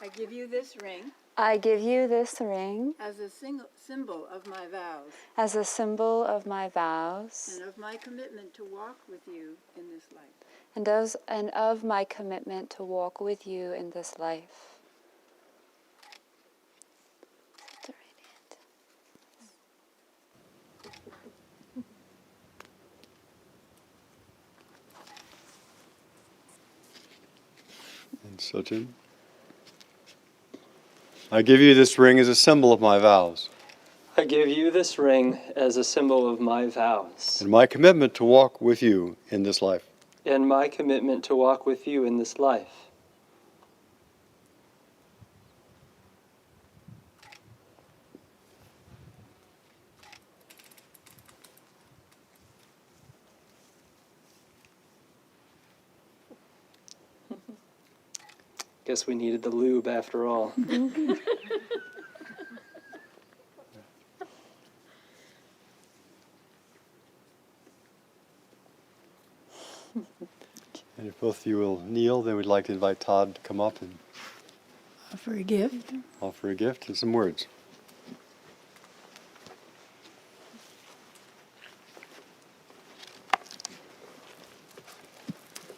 I give you this ring I give you this ring as a symbol of my vows as a symbol of my vows and of my commitment to walk with you in this life. and of my commitment to walk with you in this life. And Soten. I give you this ring as a symbol of my vows I give you this ring as a symbol of my vows and my commitment to walk with you in this life. and my commitment to walk with you in this life. Guess we needed the lube after all. And if both of you will kneel, then we'd like to invite Todd to come up and For a gift. offer a gift and some words.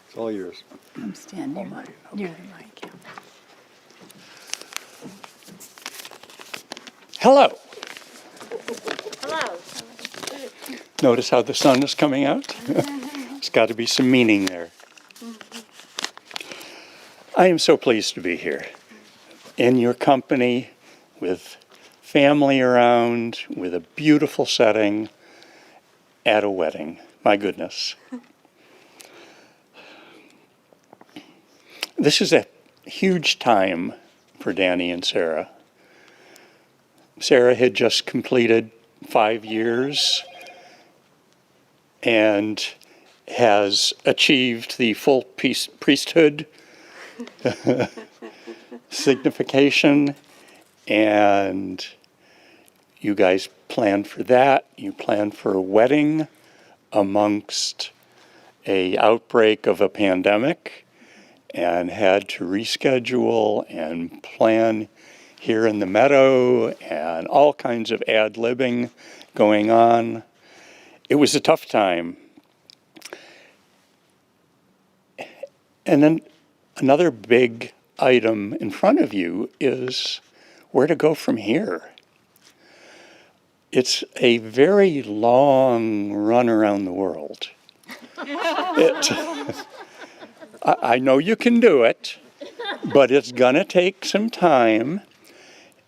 It's all yours. I'm standing near the mic. Yeah. Hello. Hello. Notice how the sun is coming out? There's got to be some meaning there. I am so pleased to be here in your company with family around, with a beautiful setting at a wedding. My goodness. This is a huge time for Danny and Sarah. Sarah had just completed 5 years and has achieved the full priesthood signification, and you guys planned for that. You planned for a wedding amongst a outbreak of a pandemic and had to reschedule and plan here in the meadow and all kinds of ad-libbing going on. It was a tough time. And then another big item in front of you is where to go from here. It's a very long run around the world. I know you can do it, but it's going to take some time.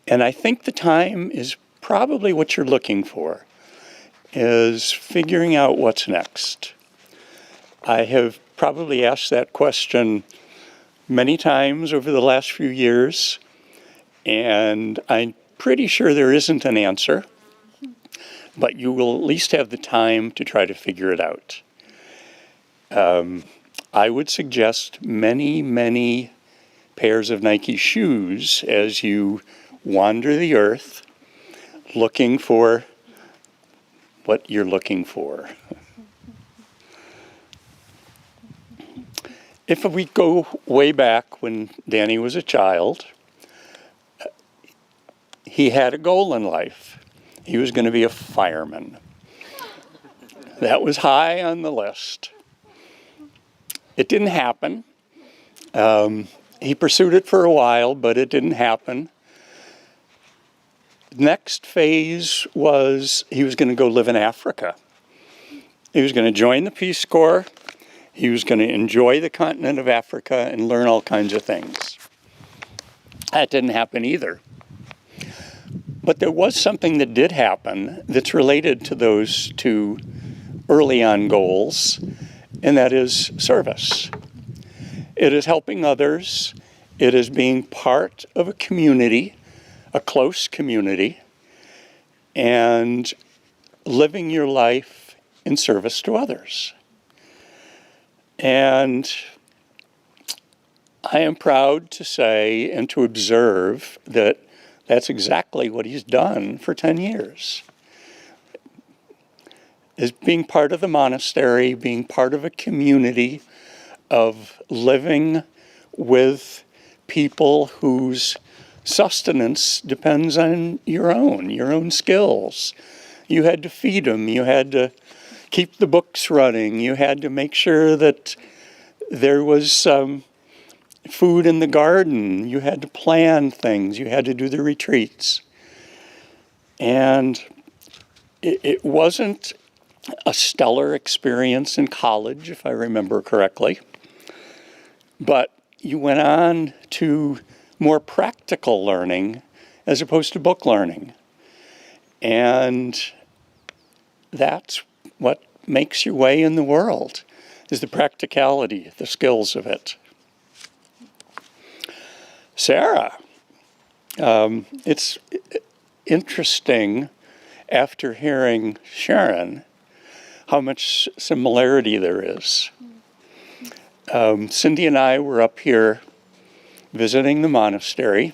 And I think the time is probably what you're looking for, is figuring out what's next. I have probably asked that question many times over the last few years, and I'm pretty sure there isn't an answer, but you will at least have the time to try to figure it out. I would suggest many pairs of Nike shoes as you wander the earth looking for what you're looking for. If we go way back when Danny was a child, he had a goal in life. He was going to be a fireman. That was high on the list. It didn't happen. He pursued it for a while, but it didn't happen. Next phase was he was going to go live in Africa. He was going to join the Peace Corps. He was going to enjoy the continent of Africa and learn all kinds of things. That didn't happen either. But there was something that did happen that's related to those two early on goals, and that is service. It is helping others. It is being part of a community, a close community, and living your life in service to others. And I am proud to say and to observe that that's exactly what he's done for 10 years. Is being part of the monastery, being part of a community, of living with people whose sustenance depends on your own skills. You had to feed them, you had to keep the books running, you had to make sure that there was food in the garden, you had to plan things, you had to do the retreats. And it wasn't a stellar experience in college, if I remember correctly. But you went on to more practical learning as opposed to book learning. And that's what makes your way in the world, is the practicality, the skills of it. Sarah, it's interesting after hearing Sharon how much similarity there is. Cindy and I were up here visiting the monastery,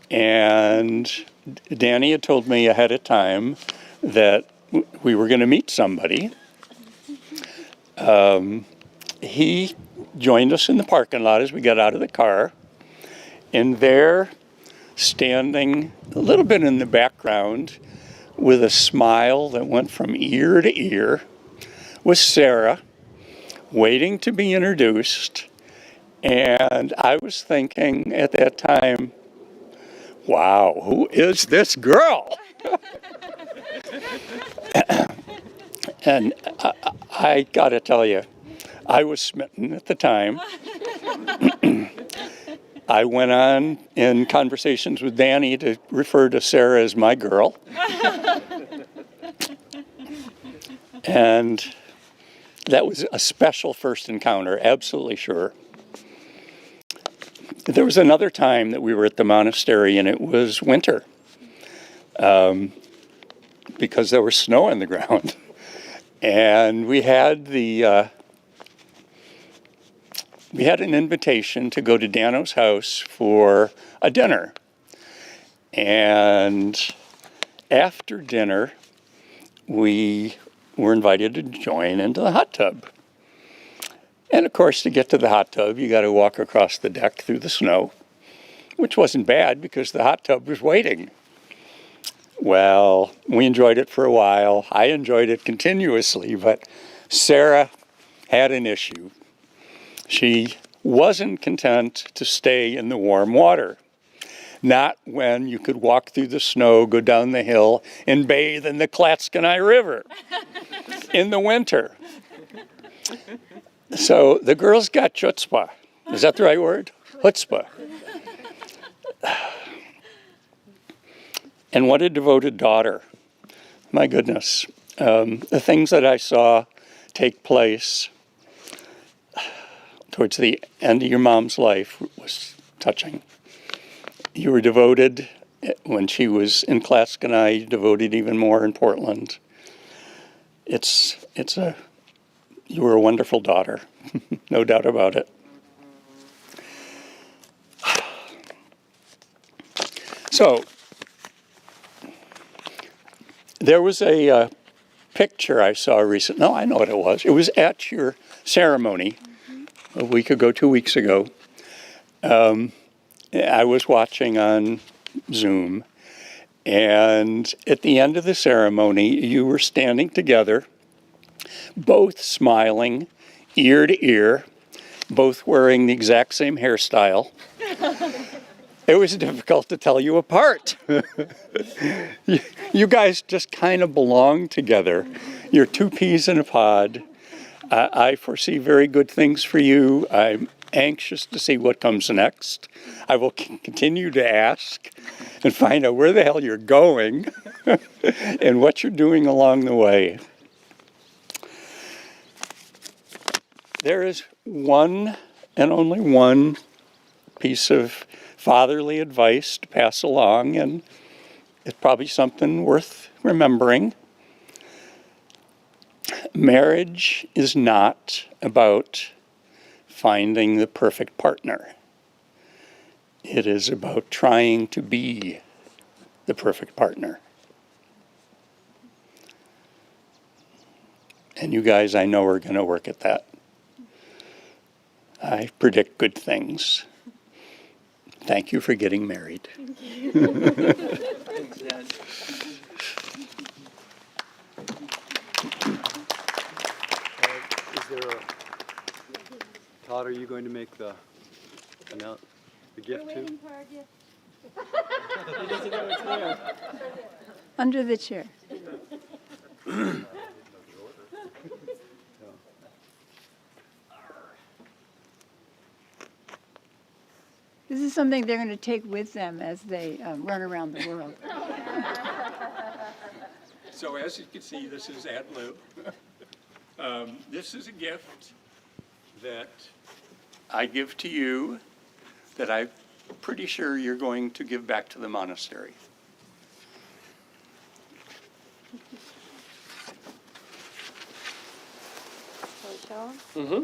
and Danny had told me ahead of time that we were going to meet somebody. He joined us in the parking lot as we got out of the car, and there, standing a little bit in the background with a smile that went from ear to ear, was Sarah, waiting to be introduced. And I was thinking at that time, wow, who is this girl? And I gotta tell you, I was smitten at the time. I went on in conversations with Danny to refer to Sarah as my girl. And that was a special first encounter, absolutely sure. There was another time that we were at the monastery, and it was winter, because there was snow on the ground. And we had an invitation to go to Dano's house for a dinner. And after dinner, we were invited to join into the hot tub. And of course, to get to the hot tub, you got to walk across the deck through the snow, which wasn't bad because the hot tub was waiting. Well, we enjoyed it for a while. I enjoyed it continuously, but Sarah had an issue. She wasn't content to stay in the warm water. Not when you could walk through the snow, go down the hill, and bathe in the Klatskanai River in the winter. So the girls got chutzpah. Is that the right word? Chutzpah. And what a devoted daughter. My goodness. The things that I saw take place towards the end of your mom's life was touching. You were devoted when she was in Klatskanai, devoted even more in Portland. You were a wonderful daughter, no doubt about it. So, there was a picture I saw recently. No, I know what it was. It was at your ceremony a week ago, 2 weeks ago. I was watching on Zoom, and at the end of the ceremony, you were standing together, both smiling, ear to ear, both wearing the exact same hairstyle. It was difficult to tell you apart. You guys just kind of belong together. You're two peas in a pod. I foresee very good things for you. I'm anxious to see what comes next. I will continue to ask and find out where the hell you're going and what you're doing along the way. There is one and only one piece of fatherly advice to pass along, and it's probably something worth remembering. Marriage is not about finding the perfect partner. It is about trying to be the perfect partner. And you guys, I know, are going to work at that. I predict good things. Thank you for getting married. Thanks, Dad. Is there a, Todd, are you going to make the gift too? for our gift. Under the chair. This is something they're going to take with them as they run around the world. So as you can see, this is ad lib. This is a gift that I give to you that I'm pretty sure you're going to give back to the monastery. Mm-hmm.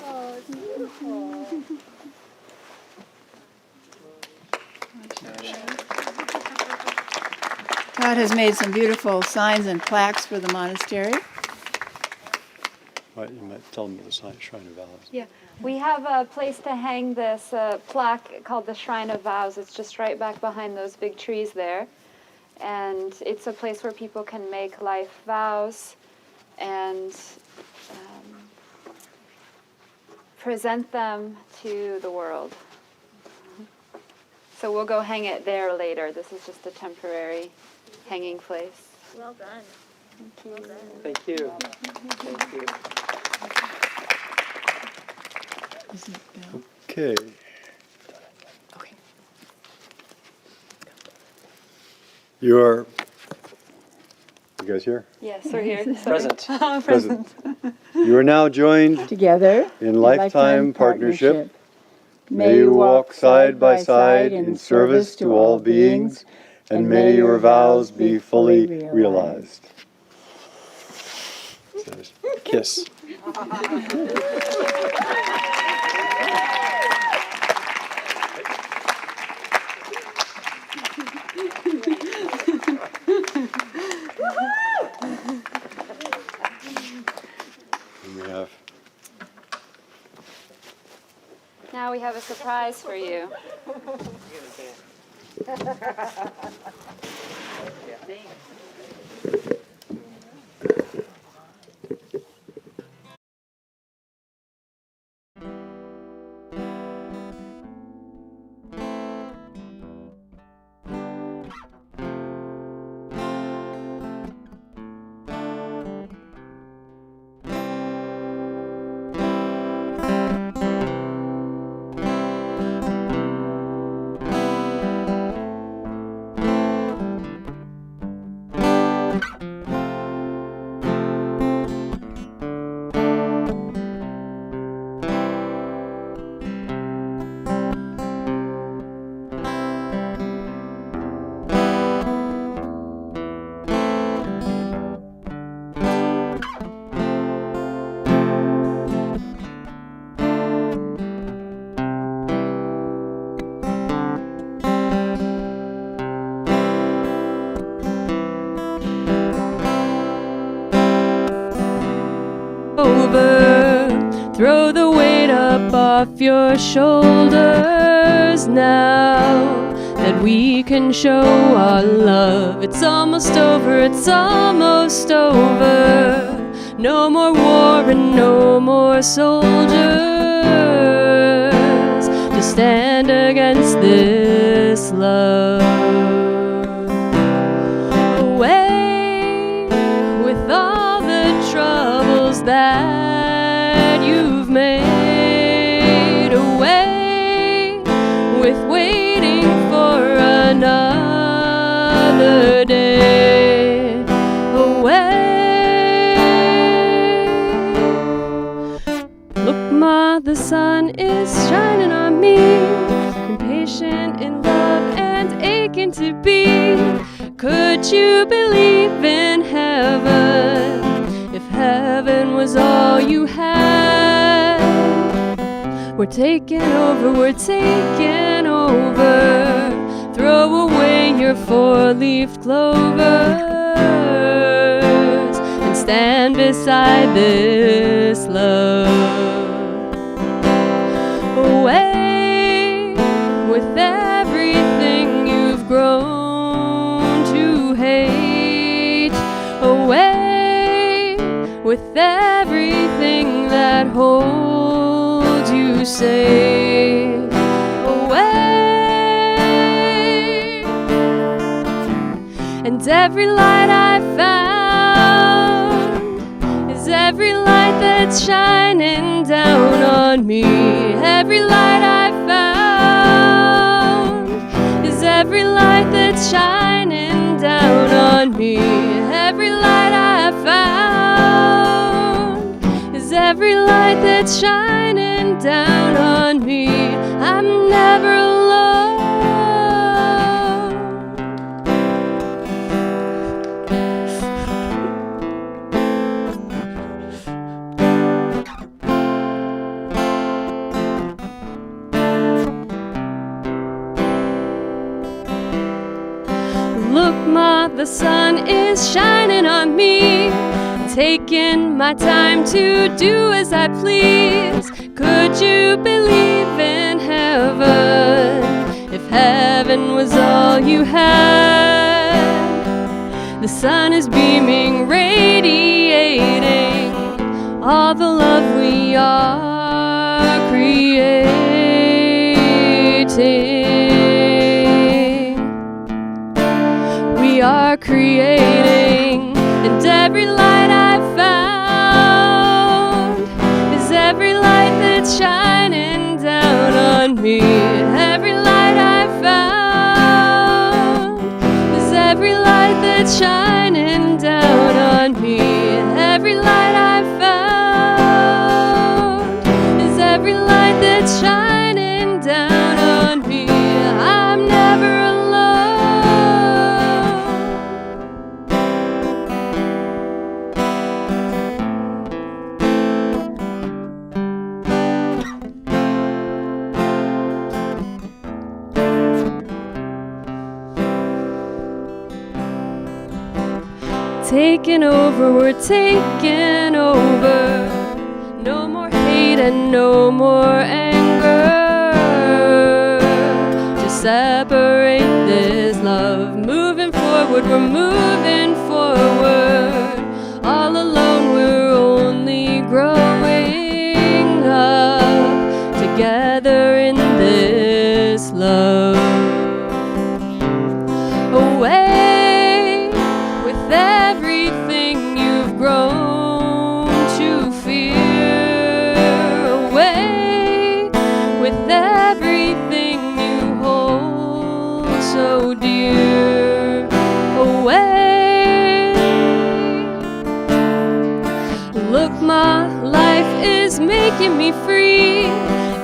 Oh, it's beautiful. Todd has made some beautiful signs and plaques for the monastery. Right, you might tell them the Shrine of Vows. Yeah, we have a place to hang this plaque called the Shrine of Vows. It's just right back behind those big trees there. And it's a place where people can make life vows and present them to the world. So we'll go hang it there later. This is just a temporary hanging place. Well done. Thank you. Thank you. This is Bill. Okay. Okay. You guys here? Yes, we're here. Present. Present. You are now joined Together in lifetime partnership. May you walk side by side in service to all beings, and may your vows be fully realized. Kiss. Now we have a surprise for you. off your shoulders now that we can show our love. It's almost over, it's almost over. No more war and no more soldiers to stand against this love. Away with all the troubles that you've made. Away with waiting for another day. Away. Look, Ma, the sun is shining on me, impatient in love and aching to be. Could you believe in heaven if heaven was all you had? We're taking over, we're taking over. Throw away your four-leaf clovers and stand beside this love. Away with everything you've grown to hate. Away with everything that holds you safe. Away. And every light I found is every light that's shining down on me. Every light I found is every light that's shining down on me. Every light I found is every light that's shining down on me. I'm never alone. Look, Ma, the sun is shining on me, taking my time to do as I please. Could you believe in heaven if heaven was all you had? The sun is beaming, radiating all the love we are creating. We are creating, and every light I found is every light that's shining down on me. Every light I found is every light that's shining down on me. Every light I found is every light that's shining down on me. I'm never alone. Taking over, we're taking over. No more hate and no more anger to separate this love. Moving forward, we're moving forward. All alone, we're only growing up together in this love. Away with everything you've grown to fear. Away with everything you hold so dear. Away. Look, my life is making me free,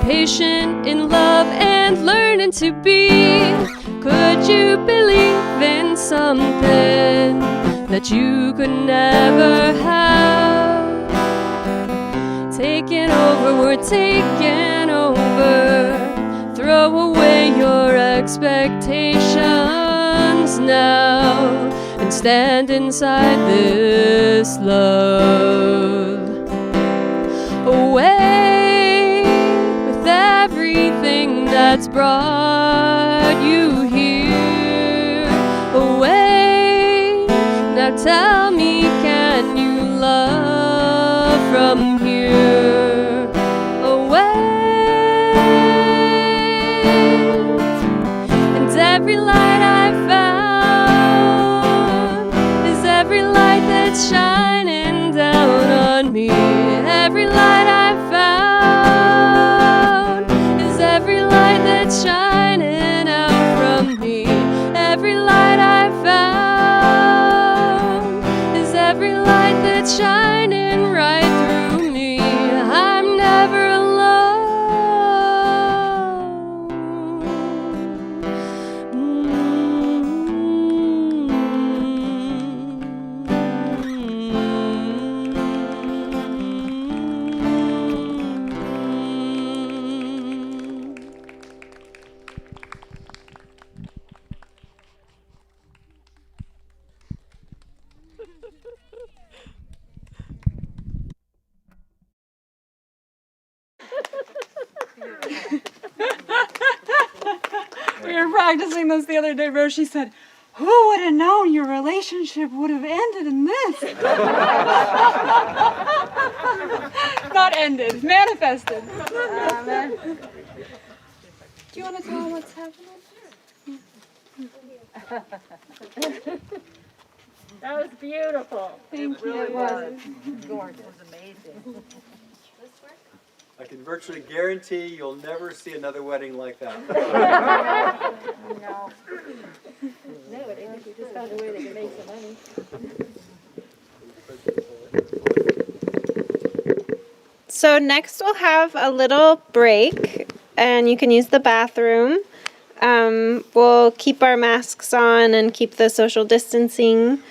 patient in love and learning to be. Could you believe in something that you could never have? Taking over, we're taking over. Throw away your expectations now and stand inside this love. Away with has brought you here. Away, now tell me, can you love from here? Away, and every light I found is every light that's shining down on me. Every light I found is every light that's shining out from me. Every light I found is every light that's shining right through me. I'm never alone. We were practicing this the other day. Roshi said, "Who would have known your relationship would have ended in this?" Not ended, manifested. Do you want to tell them what's happening? That was beautiful. Thank you. It was. I can virtually guarantee you'll never see another wedding like that. No, I think we just found a way they can make some money. So next we'll have a little break, and you can use the bathroom. We'll keep our masks on and keep the social distancing.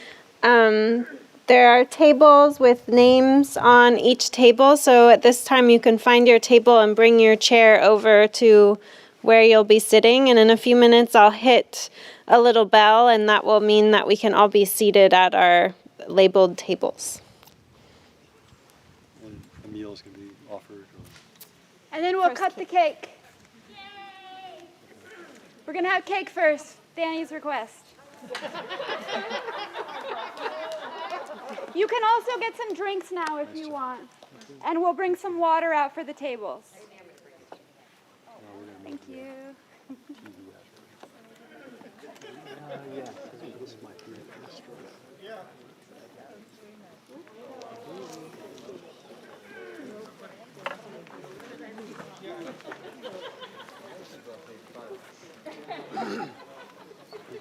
There are tables with names on each table, so at this time you can find your table and bring your chair over to where you'll be sitting, and in a few minutes I'll hit a little bell, and that will mean that we can all be seated at our labeled tables. And a meal's going to be offered. And then we'll cut the cake. We're going to have cake first, Danny's request. You can also get some drinks now if you want. And we'll bring some water out for the tables. Thank you.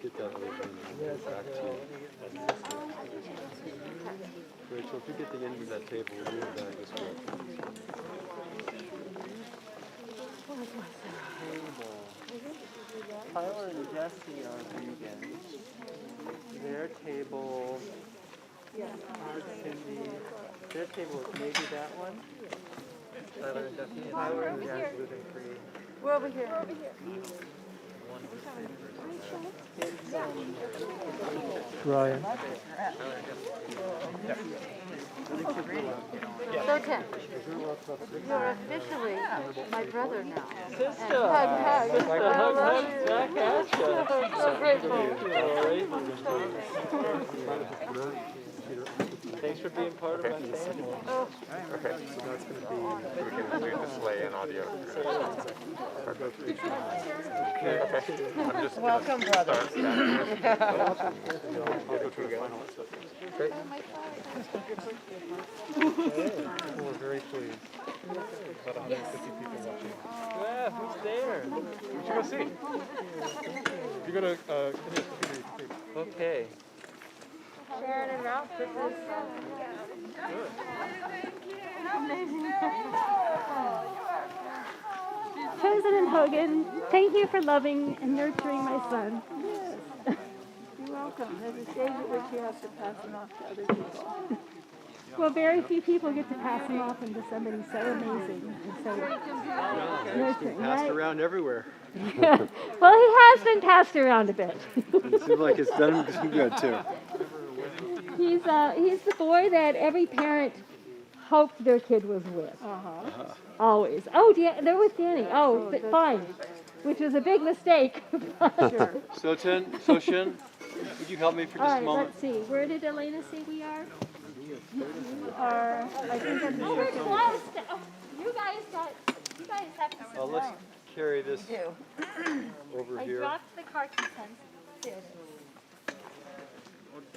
Get that other thing back to you. Rachel, if you get the end of that table, we'll move that this way. Tyler and Jesse are vegans. Their table, Cindy, their table is maybe that one. Tyler and Jesse. Tyler and Jesse gluten free. We're over here. Ryan. Soten, you're officially my brother now. Sister! Hug, hug. Sister, hug, hug, back at you. So grateful. Thanks for being part of my family. Oh. Okay, so that's going to be, we can do display and audio. Okay, I'm just welcome, brother. Great. We're very pleased. About 150 people watching. Yeah, who's there? We should go see. You go to, Okay. Sharon and Ralph, this is President Hogan, thank you for loving and nurturing my son. You're welcome. There's a stage at which you have to pass them off to other people. Well, very few people get to pass him off into somebody so amazing and so nurturing, Passed right? around everywhere. Well, he has been passed around a bit. It seems like it's done him some good, too. He's the boy that every parent hoped their kid was with. Always. Oh, they're with Danny. Oh, fine. which is a big mistake. Soten, Soshin, would you help me for All just a right, moment? let's see. Where did Elena say we are? We are, I think, on the Oh, we're second. close. Oh, you guys have to sit Let's down. carry this over I here. dropped the car keys. There.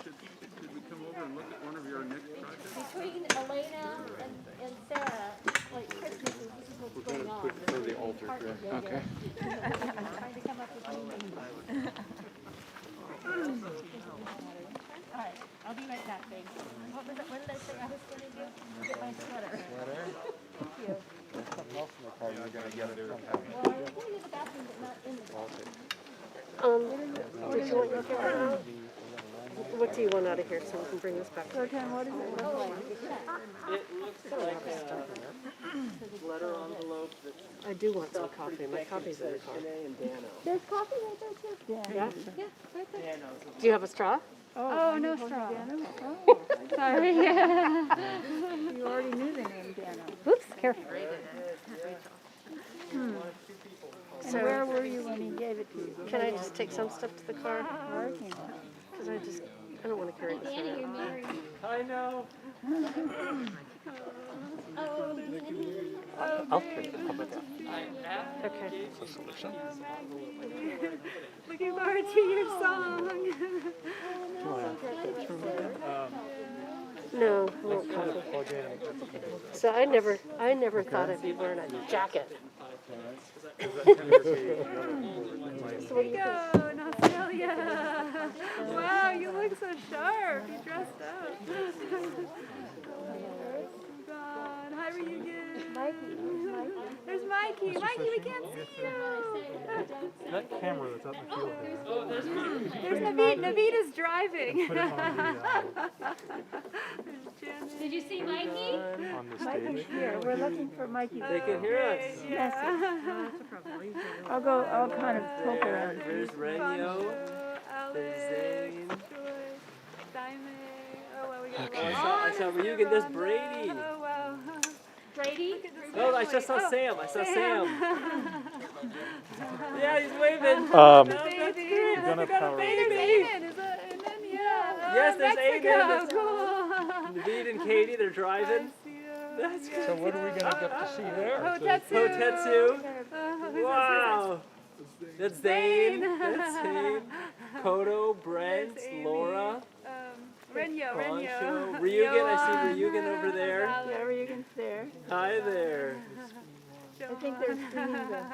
Should we come over and look at one of your next projects? Between Elena and Sarah, like Christmas, this is what's going on. Put it for the altar here. Okay. I'm trying to come up with new names. All right, I'll be right back, thanks. What did I say I was going to do? Get my sweater. Thank you. There's something else in the car you're going to get it somehow. Well, I'm going to use the bathroom, but not in the bathroom. Did you want your camera out? What do you want out of here so we can bring this back? So, Tim, what does it look like? It looks like a letter envelope that's I do want some coffee. My coffee's in the car. Shinei and Dano. There's coffee right there, too. Yeah? Yeah, right there. Do you have a straw? Oh, no straw. Oh, Sorry. you already knew the name Dano. Oops, careful. So where were you when he gave it to you? Can I just take some stuff to the car? Parking lot. Because I don't want to carry this Danny, you're around. married. I know. Oh, I'll take it. How about that? Okay. That's a solution. Looking forward to your song. No, I won't coffee. So I never thought I'd be wearing a jacket. So what do you think? Go, Australia. Wow, you look so sharp. You dressed up. Oh, God. Hi, Reunion. There's Mikey. Mikey, we can't see you. That camera that's out in the field there. There's Naveed. Naveed is driving. Put it on did you see Mikey? on the Mikey's stage. here. We're looking for Mikey. They can hear us. Yes. I'll kind of poke around. There's Renyo. Alex, Zane. Joy, Simon. Oh, wow, we got Oh, I saw Ryugen. There's Brady. Oh, wow. Brady? No, I just saw Sam. I saw Sam. Yeah, he's waving. Baby. You're gonna power. There's Aiden. Is that Aiden? Yeah. Yes, there's Mexico. Aiden. Cool. Naveed and Katie, they're driving. That's good. So what are we going to get to see there? Hotetsu. Hotetsu. Wow. That's Zane. That's Zane. Kodo, Brent, Laura, Renyo. Rancho, Ryugen. I see Ryugen over there. Yeah, Regan's there. Hi there. I think they're singing the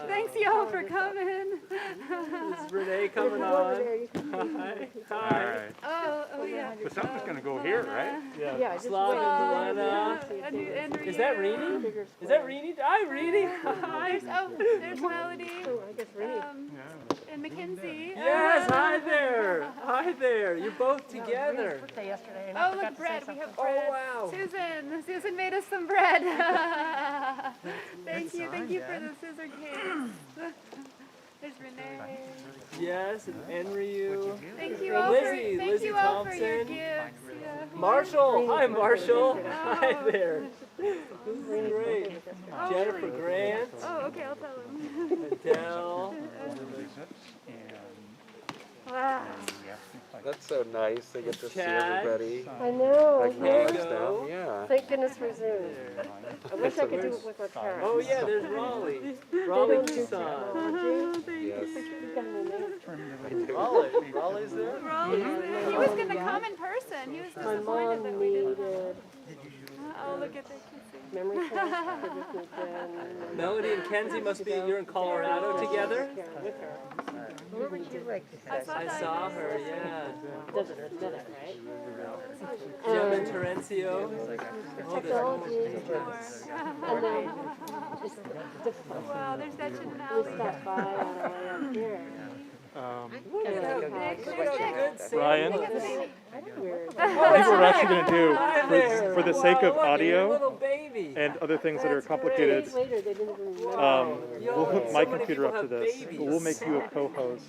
Thanks, y'all, for coming. Is Renee coming on? Hi. Hi. All right. Oh, yeah. But something's going to go here, right? Yeah, just Slav wait. and Helena. Is that Rini? Is that Rini? Hi, Rini. Hi. There's Melody. Oh, I guess Rennie. And Mackenzie. Yes, hi there. Hi there. You're both together. Yesterday. Oh, look, bread. We have bread. Oh, wow. Susan made us some bread. Thank you for the scissor cakes. There's Renee. Yes, and Enryu. Thank you all Lizzie, for, Lizzie for your Thompson. gifts. Yeah. Marshall. Hi, Marshall. Hi there. This is great. Oh, Jennifer really? Grant. Oh, okay, I'll tell him. Adele. Wow. That's so nice. They get to see Chad. everybody. I know. Acknowledge Diego. them. Yeah. Thank goodness for Zoom. I wish I could do it with our parents. Oh yeah, there's Raleigh. Raleigh Tucson. Yes. Raleigh's there? He was going to come in person. He was My disappointed mom that we didn't. needed Oh, look at the kissing. memory foam. Melody and Kenzie must be, you're in Colorado together? With her. Where would you like to I saw her, yeah. Does it, right? Jim and Terencio. Oh, Technology. And then just the Wow, there's that we Valley. stopped by on our way up here. Ryan, Weird. what we're actually going to do Hi there. for the sake of Wow, look, you're a audio little baby. and other things that are That's complicated, great. Later, they didn't even remember. we'll hook So my many computer people up to have this, babies. but we'll make you a co-host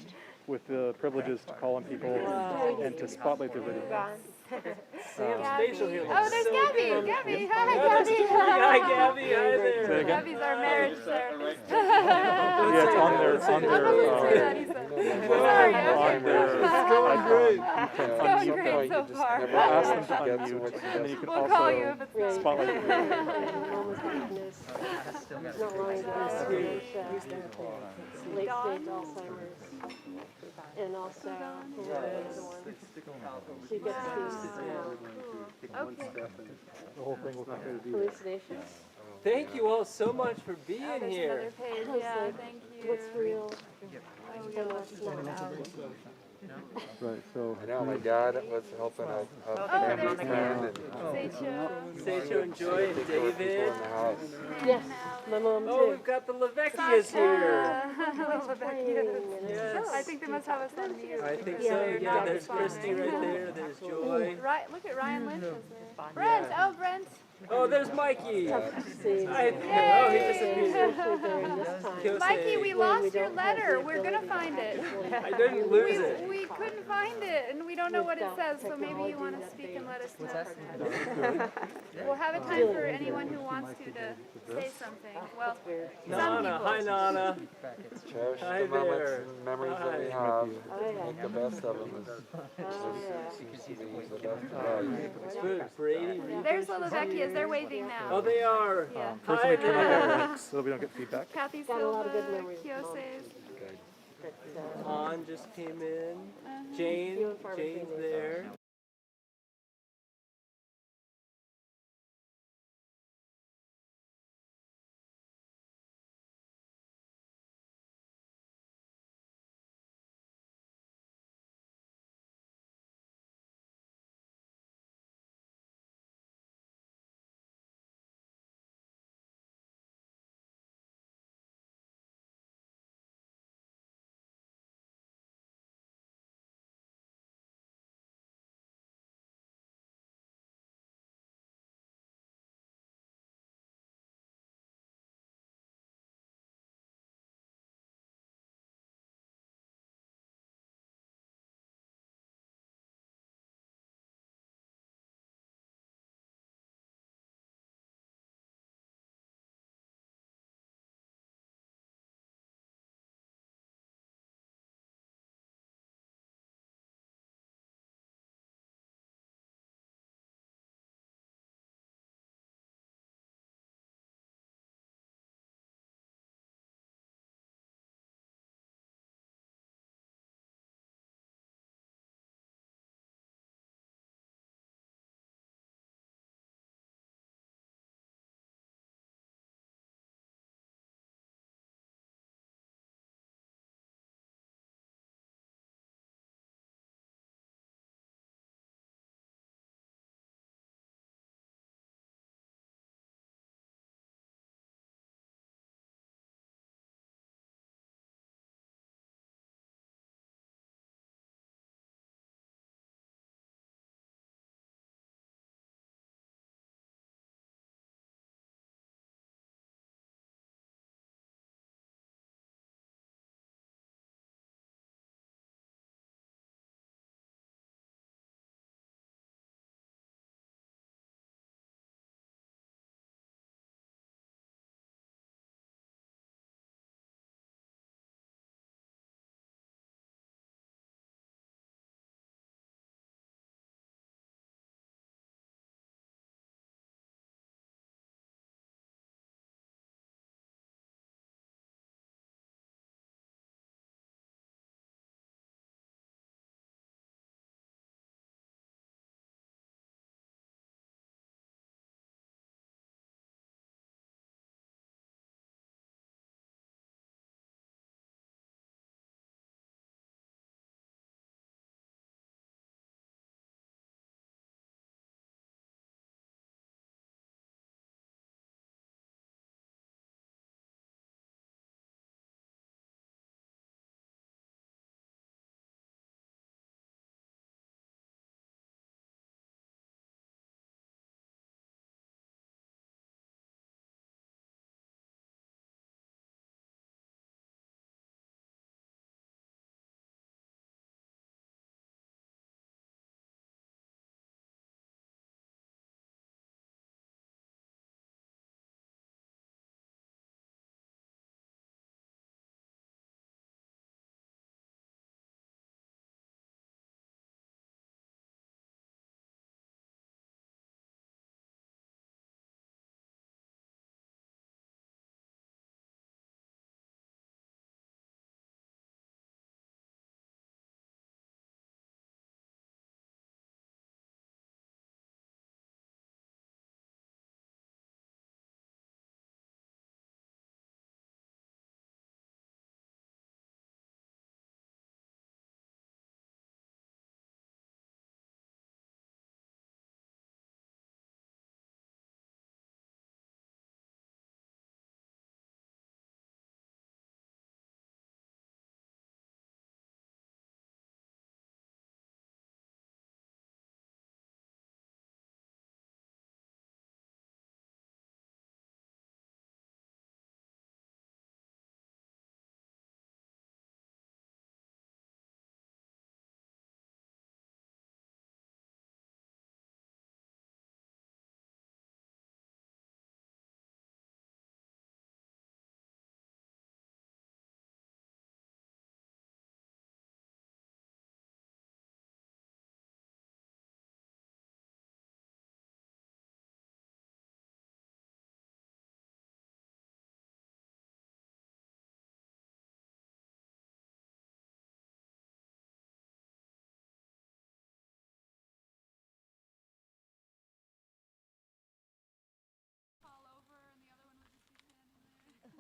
with the privileges to call on people and to spotlight their video. Sam's facial here looks Oh, there's so Gabby. good. Gabby. Yeah, Hi, that's Gabby. Julie. Hi, Gabby. Hi Say there. again? Gabby's our marriage therapist. Yeah, it's on their, I'm not gonna say that, he said. Sorry, on their it's going great. icon. It's going great so far. Ask them to unmute, and then you can We'll call you if also it's not. spotlight. Mama's goodness. Not long ago, dementia, late stage Alzheimer's, and also the other one. She gets The whole thing will come through. hallucinations. Thank you all so much for being There's here. another page, yeah, thank you. What's real Oh, yeah, and what's not. Right, so. I know my dad was helping a family friend and Seicho and Joy and David. in the house. Yes, my mom too. Oh, we've got the Lavecchias here. Yes. I think they must have us on mute. I think because so. they're Yeah, not there's Christy right responding. there. There's Joy. Right, look at Ryan Lynch is there. Brent, oh Brent. Oh, there's Mikey. Tough to see. Oh, he disappeared. Especially during this time. Kyosei. Mikey, we lost your letter. We're gonna find it. I didn't lose it. We couldn't find it, and we don't know what it says, so maybe you want to speak and let us know. We'll have a time for anyone who wants to say something. Well, some Nana, people. hi Nana. Cherish Hi the moments there. and memories that we have. Make the best of them. This seems to be the best of life. Brady. There's the Lavecchias. They're waving now. Oh, they are. Yeah. First, Hi let me turn off our there. mics so that we don't get feedback. Kathy Got a lot of good Silva, memories. Kyose's. Han just came in. Jane's there.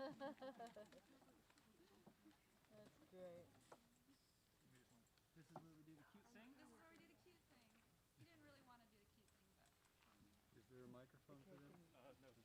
great. This is where we do the cute thing? This is where we do the cute thing. He didn't really want to do the cute thing, but. Is there a microphone for them? No, there's not.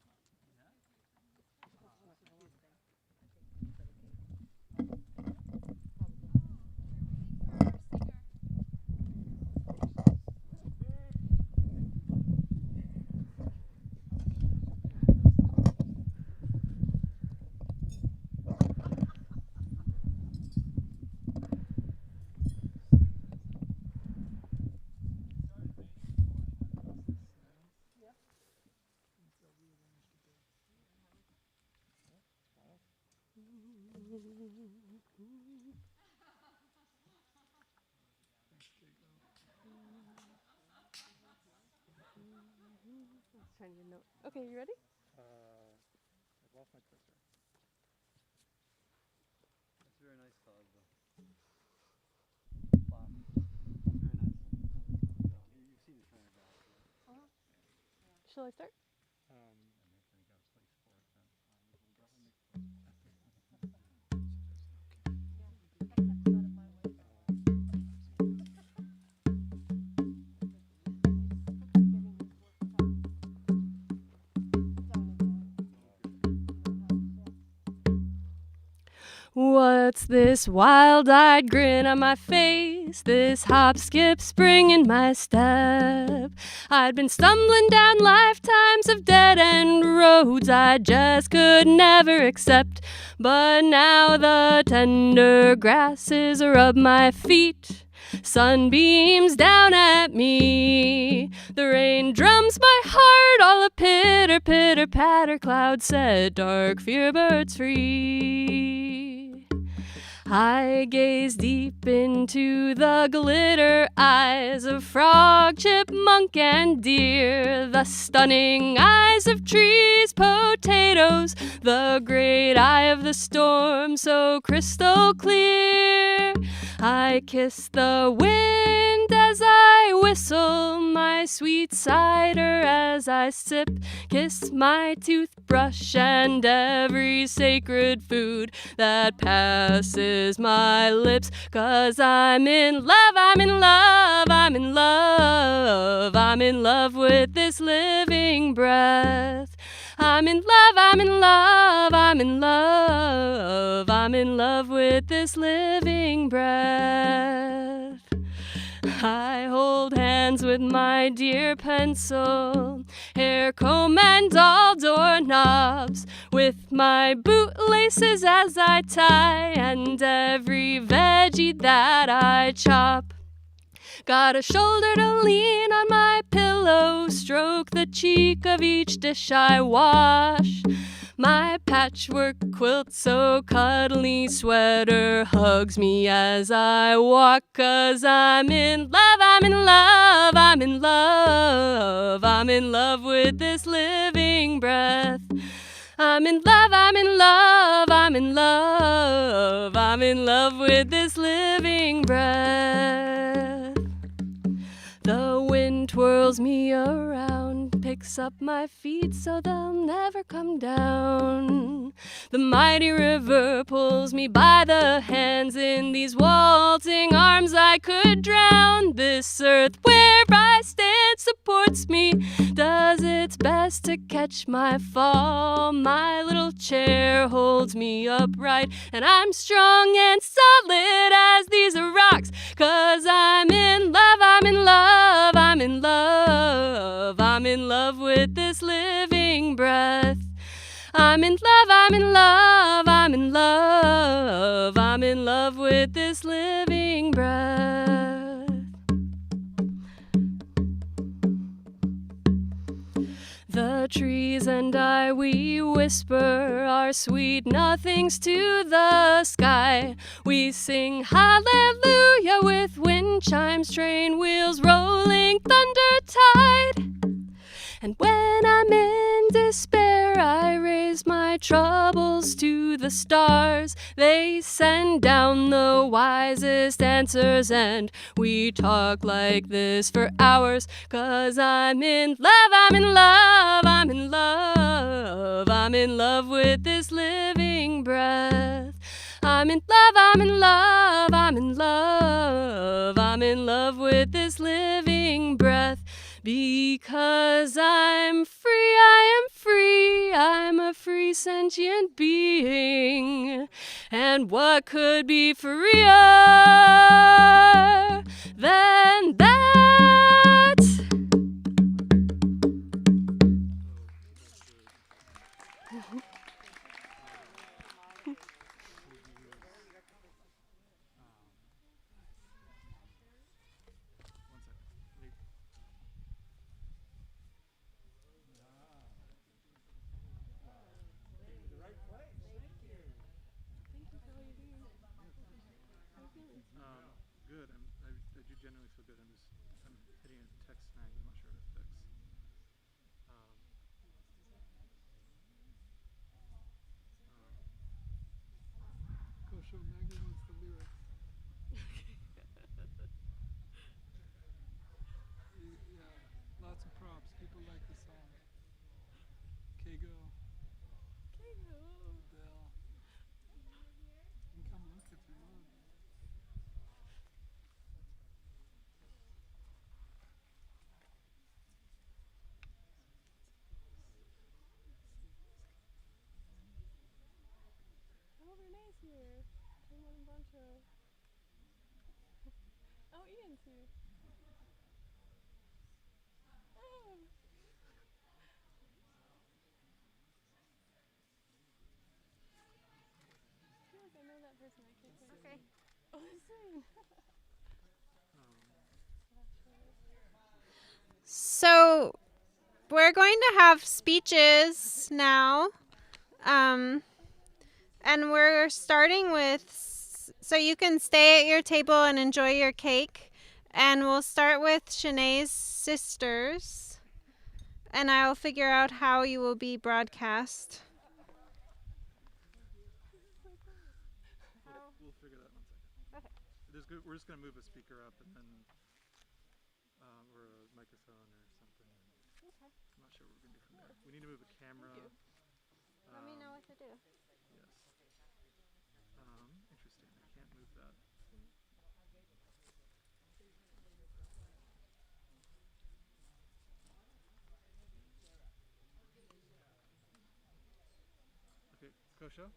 Trying to note. Okay, you ready? I've lost my cursor. That's very nice, Todd, though. Wow. Very nice. You've seen the trainer Vows, right? Shall I start? What's this wild-eyed grin on my face? This hop, skip, spring in my step. I'd been stumbling down lifetimes of dead-end roads I just could never accept. But now the tender grasses rub my feet. Sunbeams down at me. The rain drums my heart, all a pitter, pitter, patter. Clouds set dark, fear birds free. I gaze deep into the glitter eyes of frog, chipmunk, and deer. The stunning eyes of trees, potatoes. The great eye of the storm, so crystal clear. I kiss the wind as I whistle my sweet cider as I sip. Kiss my toothbrush and every sacred food that passes my lips. 'Cause I'm in love, I'm in love, I'm in love. I'm in love with this living breath. I'm in love, I'm in love, I'm in love. I'm in love with this living breath. I hold hands with my dear pencil, hair comb and all doorknobs, with my bootlaces as I tie, and every veggie that I chop. Got a shoulder to lean on my pillow, stroke the cheek of each dish I wash. My patchwork quilt so cuddly sweater hugs me as I walk. 'Cause I'm in love, I'm in love, I'm in love. I'm in love with this living breath. I'm in love, I'm in love, I'm in love. I'm in love with this living breath. The wind twirls me around, picks up my feet so they'll never come down. The mighty river pulls me by the hands, in these waltzing arms I could drown. This earth where I stand supports me, does its best to catch my fall. My little chair holds me upright, and I'm strong and solid as these rocks. 'Cause I'm in love, I'm in love, I'm in love. I'm in love with this living breath. I'm in love, I'm in love, I'm in love. I'm in love with this living breath. The trees and I, we whisper our sweet nothings to the sky. We sing hallelujah with wind chimes, train wheels rolling, thunder tide. And when I'm in despair, I raise my troubles to the stars. They send down the wisest answers, and we talk like this for hours. 'Cause I'm in love, I'm in love, I'm in love. I'm in love with this living breath. I'm in love, I'm in love, I'm in love. I'm in love with this living breath. Because I'm free, I am free. I'm a free sentient being. And what could be freer than that? Good. I do genuinely feel good. I'm hitting a text snag. I'm not sure how to fix. Kosho Maggie wants the lyrics. Yeah, lots of props. People like the song. Kago. Bell. You can come look if you want. Oh, Renee's here. Come on, Bancho. Oh, Ian's here. Oh. I feel like I know that person. I can't quite Okay. Oh, same. So we're going to have speeches now. And we're starting with, so you can stay at your table and enjoy your cake. And we'll start with Shinei's sisters. And I'll figure out how you will be broadcast. We'll figure that one second. Okay. We're just going to move a speaker up and then, or a microphone or something. Okay. I'm not sure what we're going to do from there. We need to move a camera. Let me know what to do. Yes. Interesting. I can't move that. Okay, Kosho,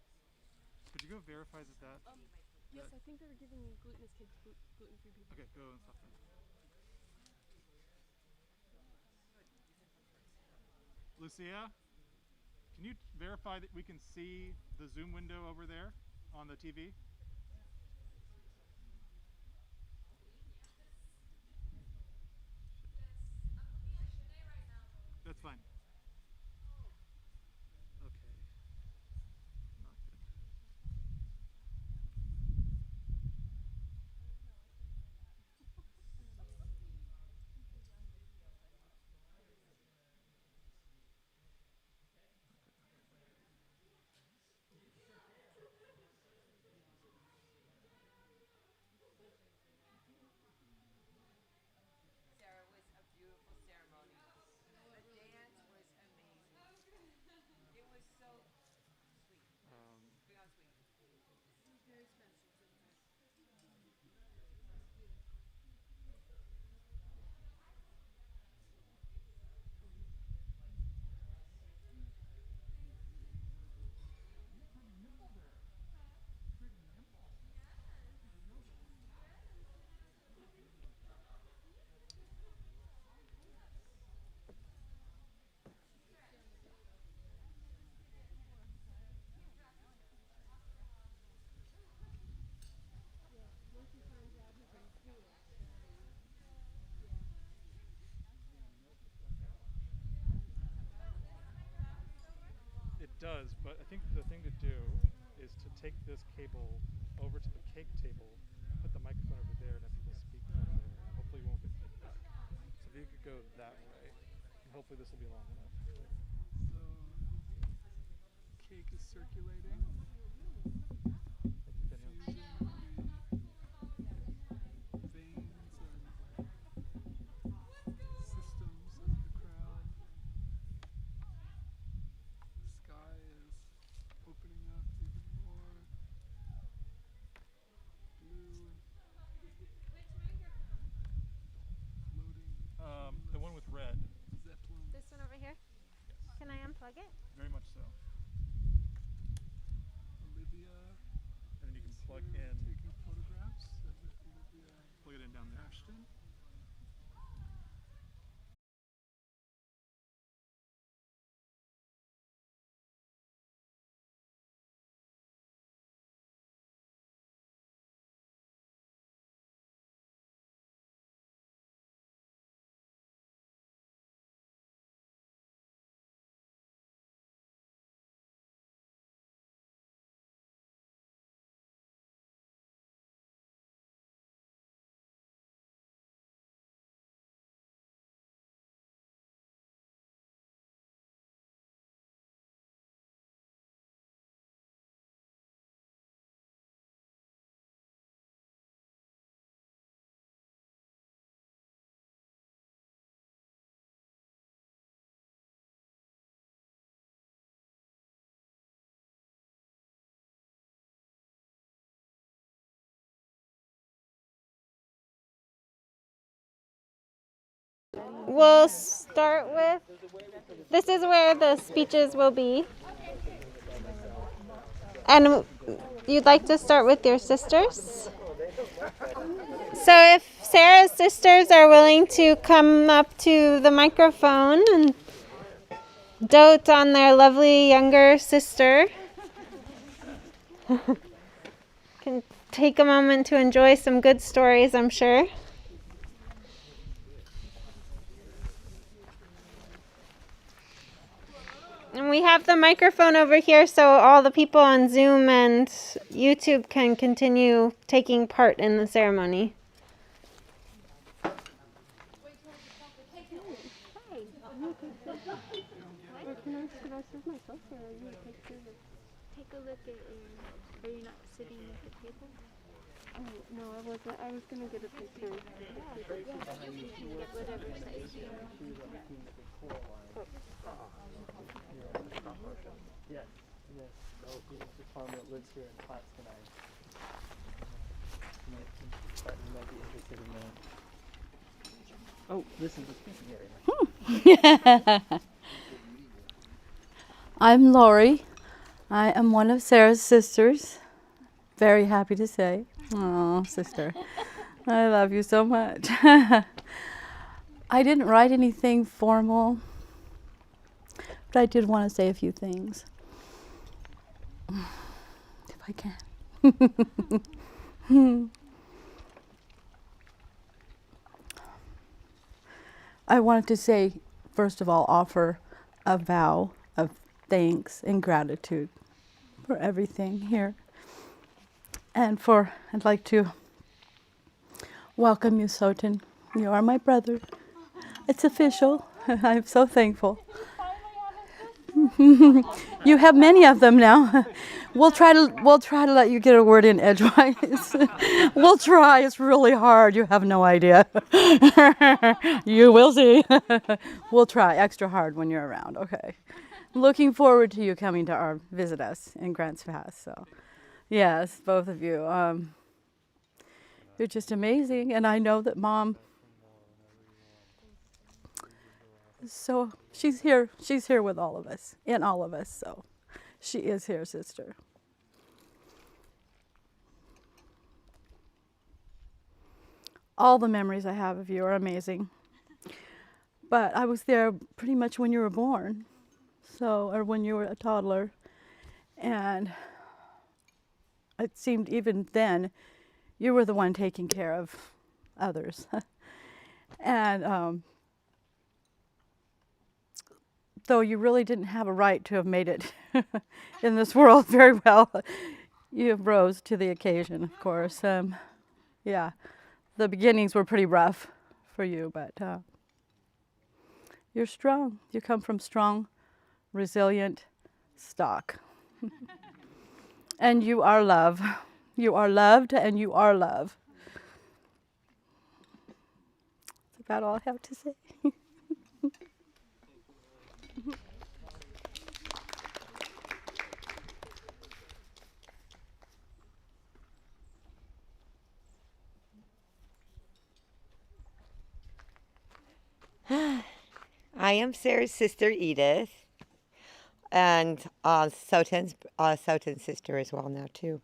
could you go verify that? Yes, I think they're giving glutinous cake to gluten-free people. Okay, go and stop that. Lucia, can you verify that we can see the Zoom window over there on the TV? That's fine. Okay. Not good. It does, but I think the thing to do is to take this cable over to the cake table, put the microphone over there, and have people speak from there. Hopefully, you won't get feedback. So if you could go that way, and hopefully this will be long enough. So cake is circulating. Veins and systems of the crowd. The sky is opening up even more. Blue and floating. The one with red. Zeppelin. This one over here? Yes. Can I unplug it? Very much so. Olivia. And then you can plug in. Taking photographs. Olivia. Plug it in down there. Ashton. We'll start with, this is where the speeches will be. And you'd like to start with your sisters? So if Sarah's sisters are willing to come up to the microphone and dote on their lovely younger sister, can take a moment to enjoy some good stories, I'm sure. And we have the microphone over here so all the people on Zoom and YouTube can continue taking part in the ceremony. Take a look at are you not sitting at the table? Oh, no, I wasn't. I was going to get a picture. Yeah, you can get whatever size you want. Yes, yes. Oh, the farm that lives here in Platts and thought you might be interested in that. Oh, this is the speaking area. I'm Lori. I am one of Sarah's sisters. Very happy to say. Oh, sister. I love you so much. I didn't write anything formal, but I did want to say a few things. If I can. I wanted to say, first of all, offer a vow of thanks and gratitude for everything here. And I'd like to welcome you, Soten. You are my brother. It's official. I'm so thankful. You have many of them now. We'll try to let you get a word in edgewise. We'll try. It's really hard. You have no idea. You will see. We'll try extra hard when you're around. Okay. Looking forward to you coming to visit us in Grants Pass. So, yes, both of you. You're just amazing, and I know that Mom. So she's here. She's here with all of us, in all of us. So, she is here, sister. All the memories I have of you are amazing. But I was there pretty much when you were born. Or when you were a toddler, and it seemed even then you were the one taking care of others. And though you really didn't have a right to have made it in this world very well, you rose to the occasion, of course. Yeah, the beginnings were pretty rough for you, but you're strong. You come from strong, resilient stock. And you are love. You are loved and you are love. That's about all I have to say. I am Sarah's sister, Edith, and Soten's sister as well now, too.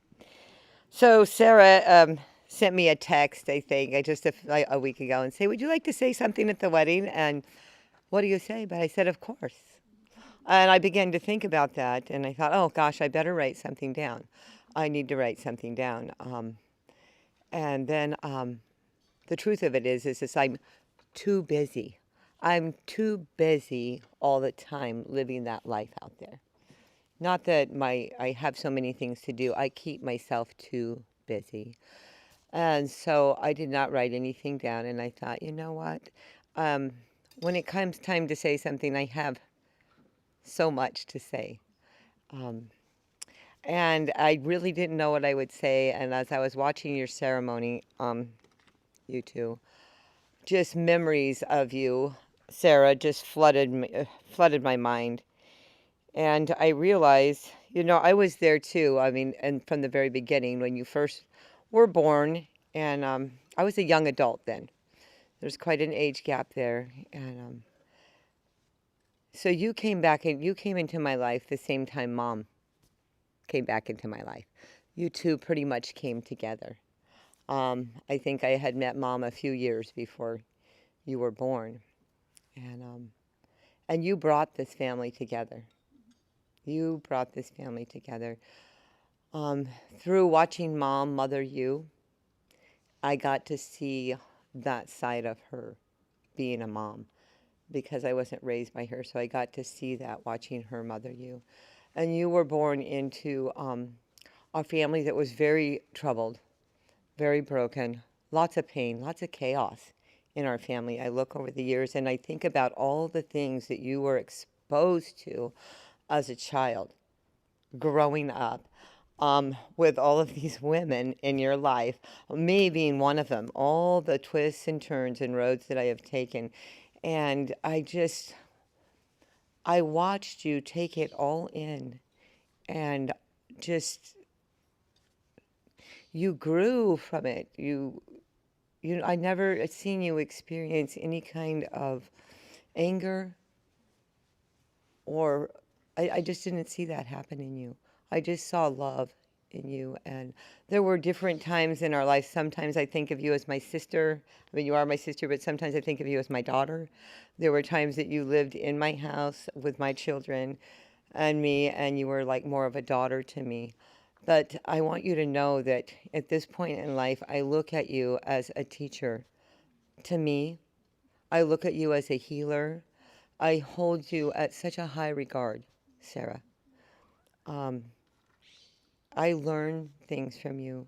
So Sarah sent me a text, I think, just a week ago and say, would you like to say something at the wedding? And what do you say? But I said, of course. And I began to think about that, and I thought, oh, gosh, I better write something down. I need to write something down. And then the truth of it is I'm too busy. I'm too busy all the time living that life out there. Not that I have so many things to do. I keep myself too busy. And so I did not write anything down. And I thought, you know what? When it comes time to say something, I have so much to say. And I really didn't know what I would say. And as I was watching your ceremony, you two, just memories of you, Sarah, just flooded my mind. And I realized, I was there too. I mean, and from the very beginning, when you first were born, and I was a young adult then. There's quite an age gap there. And so you came into my life the same time Mom came back into my life. You two pretty much came together. I think I had met Mom a few years before you were born. And you brought this family together. You brought this family together. Through watching Mom mother you, I got to see that side of her being a mom because I wasn't raised by her. So I got to see that watching her mother you. And you were born into a family that was very troubled, very broken, lots of pain, lots of chaos in our family. I look over the years and I think about all the things that you were exposed to as a child growing up with all of these women in your life, me being one of them, all the twists and turns and roads that I have taken. And I watched you take it all in and just, you grew from it. I never seen you experience any kind of anger or I just didn't see that happen in you. I just saw love in you. And there were different times in our life. Sometimes I think of you as my sister. I mean, you are my sister, but sometimes I think of you as my daughter. There were times that you lived in my house with my children and me, and you were like more of a daughter to me. But I want you to know that at this point in life, I look at you as a teacher to me. I look at you as a healer. I hold you at such a high regard, Sarah. I learn things from you.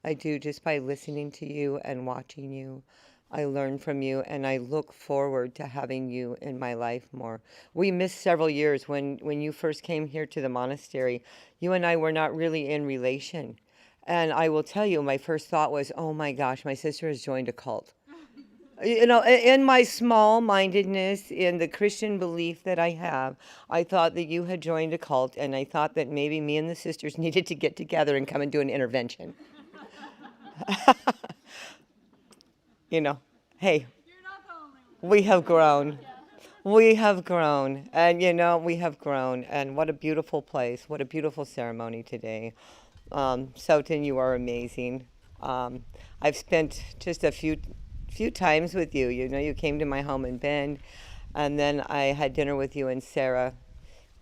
I do just by listening to you and watching you. I learn from you, and I look forward to having you in my life more. We missed several years when you first came here to the monastery. You and I were not really in relation. And I will tell you, my first thought was, oh my gosh, my sister has joined a cult. In my small-mindedness, in the Christian belief that I have, I thought that you had joined a cult, and I thought that maybe me and the sisters needed to get together and come and do an intervention. Hey, we have grown. We have grown, and we have grown, and what a beautiful place, what a beautiful ceremony today. Soten, you are amazing. I've spent just a few times with you. You came to my home in Bend, and then I had dinner with you and Sarah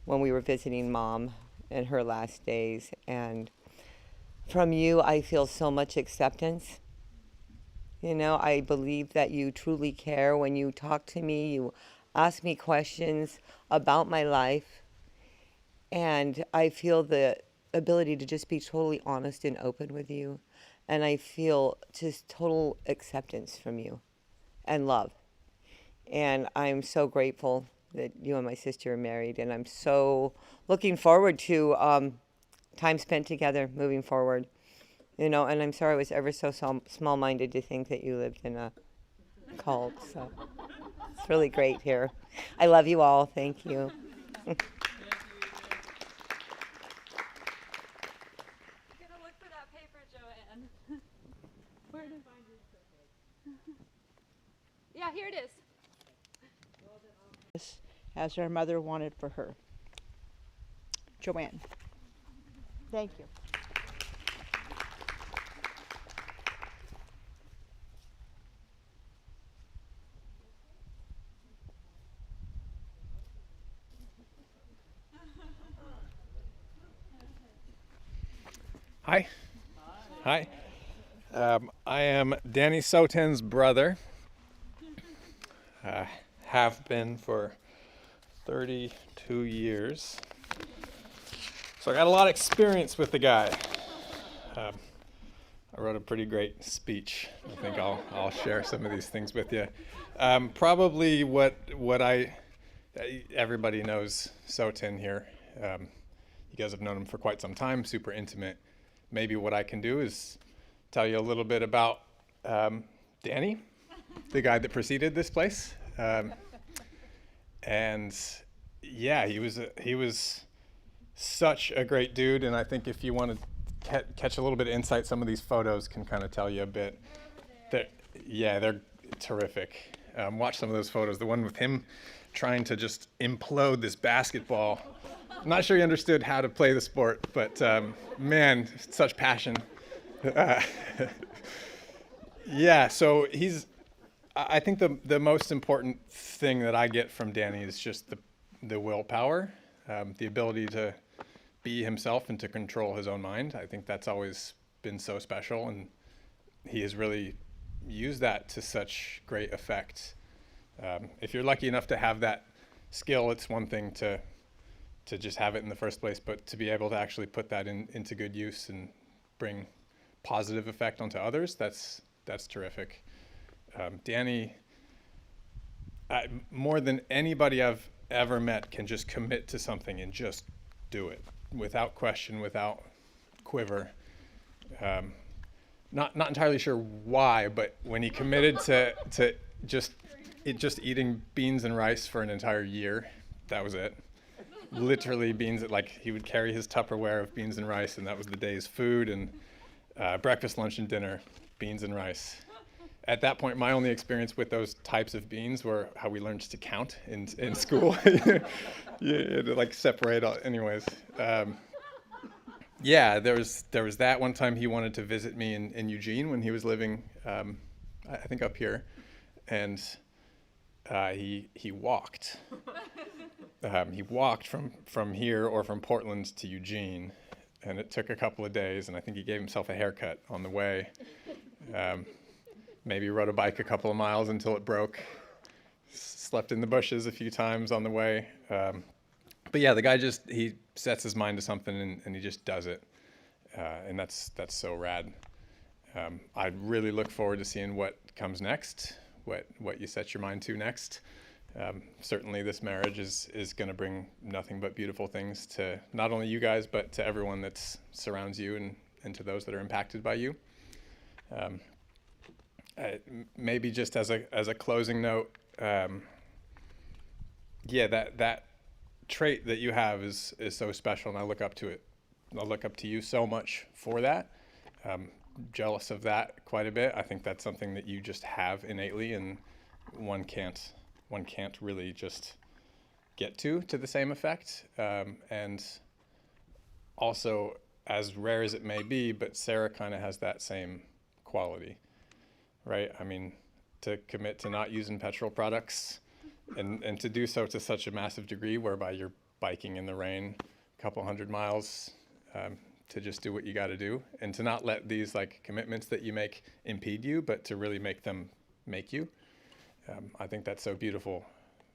when we were visiting Mom in her last days. And from you, I feel so much acceptance. I believe that you truly care. When you talk to me, you ask me questions about my life, and I feel the ability to just be totally honest and open with you. And I feel just total acceptance from you and love. And I'm so grateful that you and my sister are married, and I'm so looking forward to time spent together moving forward. And I'm sorry I was ever so small-minded to think that you lived in a cult. So it's really great here. I love you all. Thank you. Yeah, here it is. As her mother wanted for her. Joanne. Thank you. Hi. Hi. I am Danny Soten's brother. Have been for 32 years. So I got a lot of experience with the guy. I wrote a pretty great speech. I think I'll share some of these things with you. Probably everybody knows Soten here. You guys have known him for quite some time, super intimate. Maybe what I can do is tell you a little bit about Danny, the guy that preceded this place. And yeah, he was such a great dude, and I think if you want to catch a little bit of insight, some of these photos can kind of tell you a bit. They're terrific. Watch some of those photos. The one with him trying to just implode this basketball. I'm not sure he understood how to play the sport, but man, such passion. Yeah, so I think the most important thing that I get from Danny is just the willpower, the ability to be himself and to control his own mind. I think that's always been so special, and he has really used that to such great effect. If you're lucky enough to have that skill, it's one thing to just have it in the first place, but to be able to actually put that into good use and bring positive effect onto others, that's terrific. Danny, more than anybody I've ever met, can just commit to something and just do it without question, without quiver. Not entirely sure why, but when he committed to just eating beans and rice for an entire year, that was it. Literally beans, like he would carry his Tupperware of beans and rice, and that was the day's food, and breakfast, lunch, and dinner, beans and rice. At that point, my only experience with those types of beans were how we learned to count in school. Yeah, to like separate all, anyways. Yeah, there was that one time he wanted to visit me in Eugene when he was living, I think up here, and he walked. He walked from here or from Portland to Eugene, and it took a couple of days, and I think he gave himself a haircut on the way. Maybe rode a bike a couple of miles until it broke. Slept in the bushes a few times on the way. But yeah, the guy he sets his mind to something and he just does it. And that's so rad. I really look forward to seeing what comes next, what you set your mind to next. Certainly this marriage is going to bring nothing but beautiful things to not only you guys, but to everyone that surrounds you and to those that are impacted by you. Maybe just as a closing note, yeah, that trait that you have is so special, and I look up to it. I look up to you so much for that. Jealous of that quite a bit. I think that's something that you just have innately, and one can't really just get to the same effect. And also, as rare as it may be, but Sarah kind of has that same quality. Right? I mean, to commit to not using petrol products and to do so to such a massive degree whereby you're biking in the rain a couple hundred miles to just do what you got to do, and to not let these like commitments that you make impede you, but to really make them make you. I think that's so beautiful.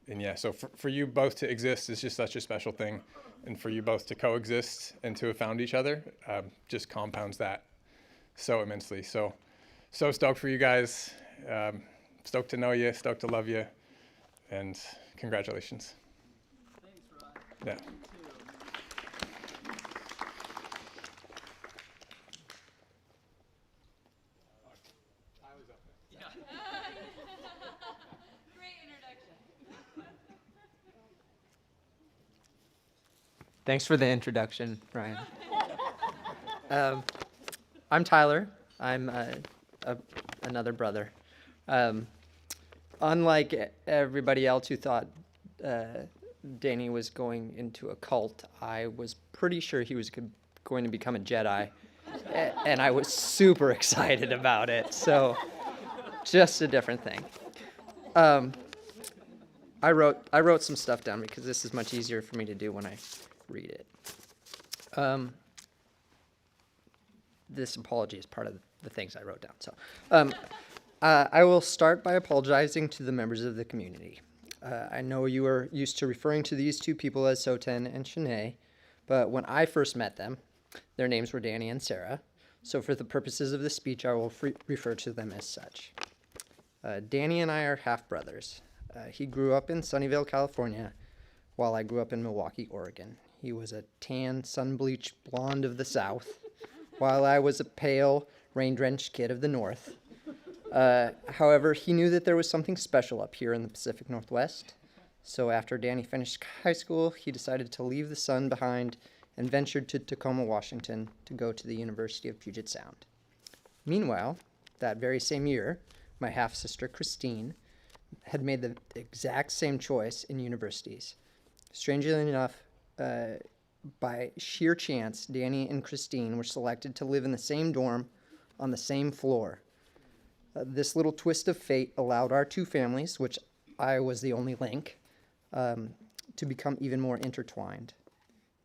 And yeah, so for you both to exist is just such a special thing, and for you both to coexist and to have found each other just compounds that so immensely. So stoked for you guys, stoked to know you, stoked to love you, and congratulations. Yeah. Thanks for the introduction, Ryan. I'm Tyler. I'm another brother. Unlike everybody else who thought Danny was going into a cult, I was pretty sure he was going to become a Jedi, and I was super excited about it. So, just a different thing. I wrote some stuff down because this is much easier for me to do when I read it. This apology is part of the things I wrote down. So, I will start by apologizing to the members of the community. I know you are used to referring to these two people as Soten and Shinei, but when I first met them, their names were Danny and Sarah. So for the purposes of this speech, I will refer to them as such. Danny and I are half-brothers. He grew up in Sunnyvale, California, while I grew up in Milwaukee, Oregon. He was a tan, sun-bleached blonde of the South, while I was a pale, rain-drenched kid of the North. However, he knew that there was something special up here in the Pacific Northwest. So after Danny finished high school, he decided to leave the sun behind and ventured to Tacoma, Washington to go to the University of Puget Sound. Meanwhile, that very same year, my half-sister Christine had made the exact same choice in universities. Strangely enough, by sheer chance, Danny and Christine were selected to live in the same dorm on the same floor. This little twist of fate allowed our two families, which I was the only link, to become even more intertwined.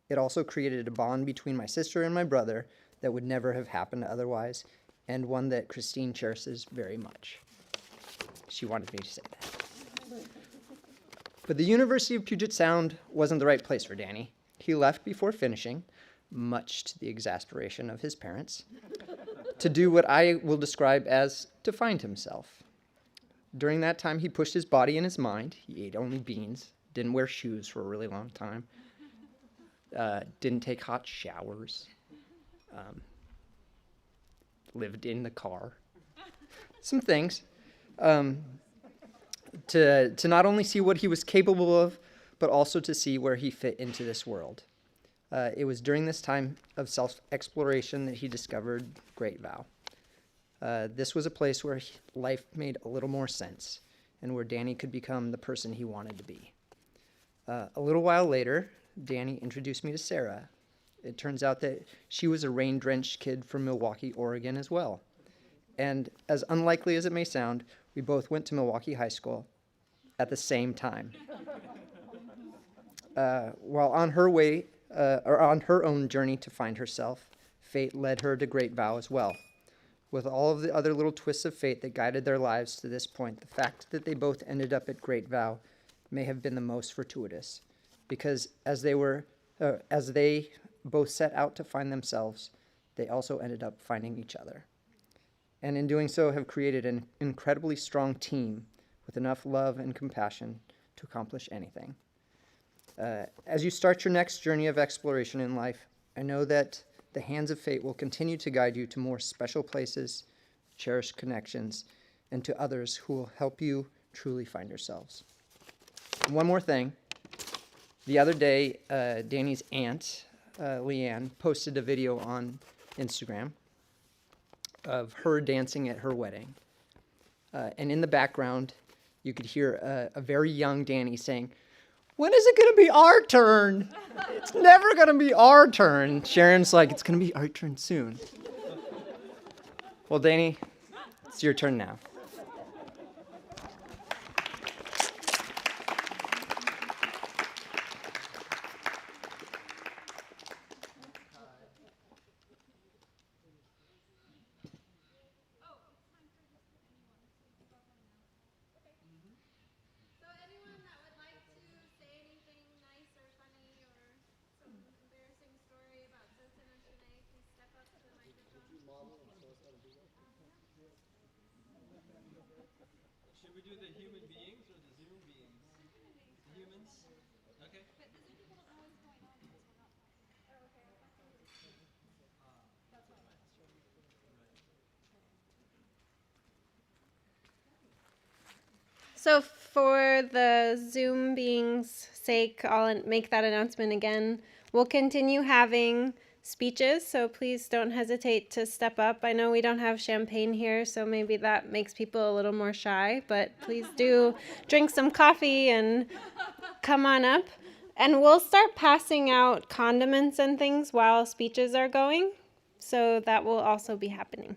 It also created a bond between my sister and my brother that would never have happened otherwise, and one that Christine cherishes very much. She wanted me to say that. But the University of Puget Sound wasn't the right place for Danny. He left before finishing, much to the exasperation of his parents, to do what I will describe as to find himself. During that time, he pushed his body and his mind. He ate only beans, didn't wear shoes for a really long time, didn't take hot showers, lived in the car. Some things. To not only see what he was capable of, but also to see where he fit into this world. It was during this time of self-exploration that he discovered Great Vow. This was a place where life made a little more sense, and where Danny could become the person he wanted to be. A little while later, Danny introduced me to Sarah. It turns out that she was a rain-drenched kid from Milwaukee, Oregon as well. And as unlikely as it may sound, we both went to Milwaukee High School at the same time. While on her way, or on her own journey to find herself, fate led her to Great Vow as well. With all of the other little twists of fate that guided their lives to this point, the fact that they both ended up at Great Vow may have been the most fortuitous, because as they both set out to find themselves, they also ended up finding each other. And in doing so have created an incredibly strong team with enough love and compassion to accomplish anything. As you start your next journey of exploration in life, I know that the hands of fate will continue to guide you to more special places, cherished connections, and to others who will help you truly find yourselves. And one more thing. The other day, Danny's aunt, Leanne, posted a video on Instagram of her dancing at her wedding. And in the background, you could hear a very young Danny saying, "When is it going to be our turn? It's never going to be our turn." Sharon's like, "It's going to be our turn soon." Well, Danny, it's your turn now. Should we do the human beings or the Zoom beings? The humans? Okay. But doesn't people always So for the Zoom beings' sake, I'll make that announcement again. We'll continue having speeches, so please don't hesitate to step up. I know we don't have champagne here, so maybe that makes people a little more shy, but please do drink some coffee and come on up. And we'll start passing out condiments and things while speeches are going, so that will also be happening.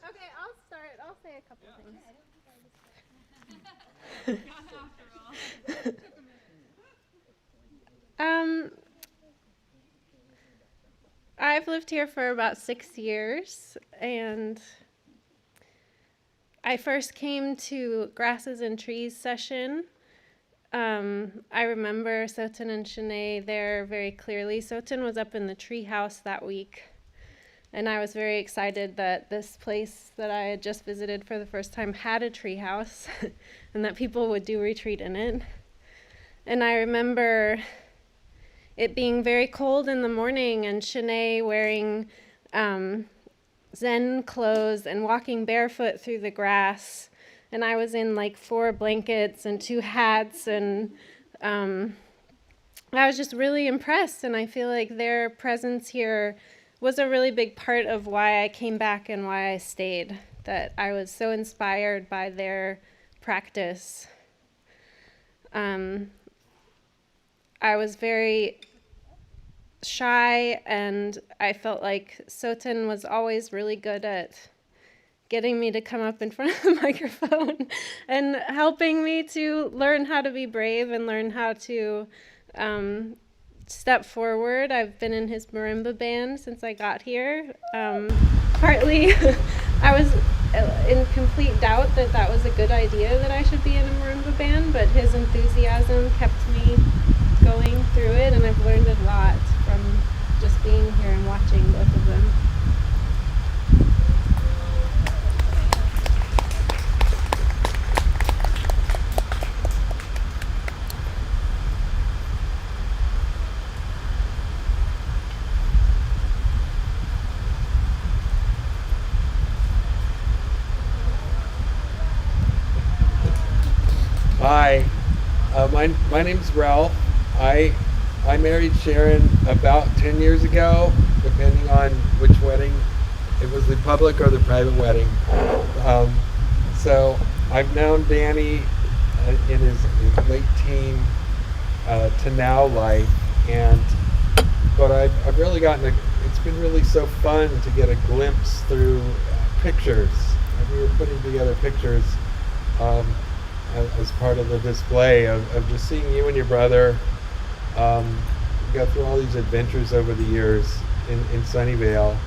Okay, I'll start. I'll say a couple things. I've lived here for about 6 years, and I first came to Grasses and Trees session. I remember Soten and Shinei there very clearly. Soten was up in the tree house that week, and I was very excited that this place that I had just visited for the first time had a tree house and that people would do retreat in it. And I remember it being very cold in the morning and Shinei wearing Zen clothes and walking barefoot through the grass. And I was in like 4 blankets and 2 hats, and I was just really impressed. And I feel like their presence here was a really big part of why I came back and why I stayed, that I was so inspired by their practice. I was very shy, and I felt like Soten was always really good at getting me to come up in front of the microphone and helping me to learn how to be brave and learn how to step forward. I've been in his marimba band since I got here. Partly I was in complete doubt that that was a good idea, that I should be in a marimba band, but his enthusiasm kept me going through it, and I've learned a lot from just being here and watching both of them. Hi, my name's Ralph. I married Sharon about 10 years ago, depending on which wedding. It was the public or the private wedding. So I've known Danny in his late teen to now life, but I've really it's been really so fun to get a glimpse through pictures. We were putting together pictures as part of the display of just seeing you and your brother go through all these adventures over the years in Sunnyvale,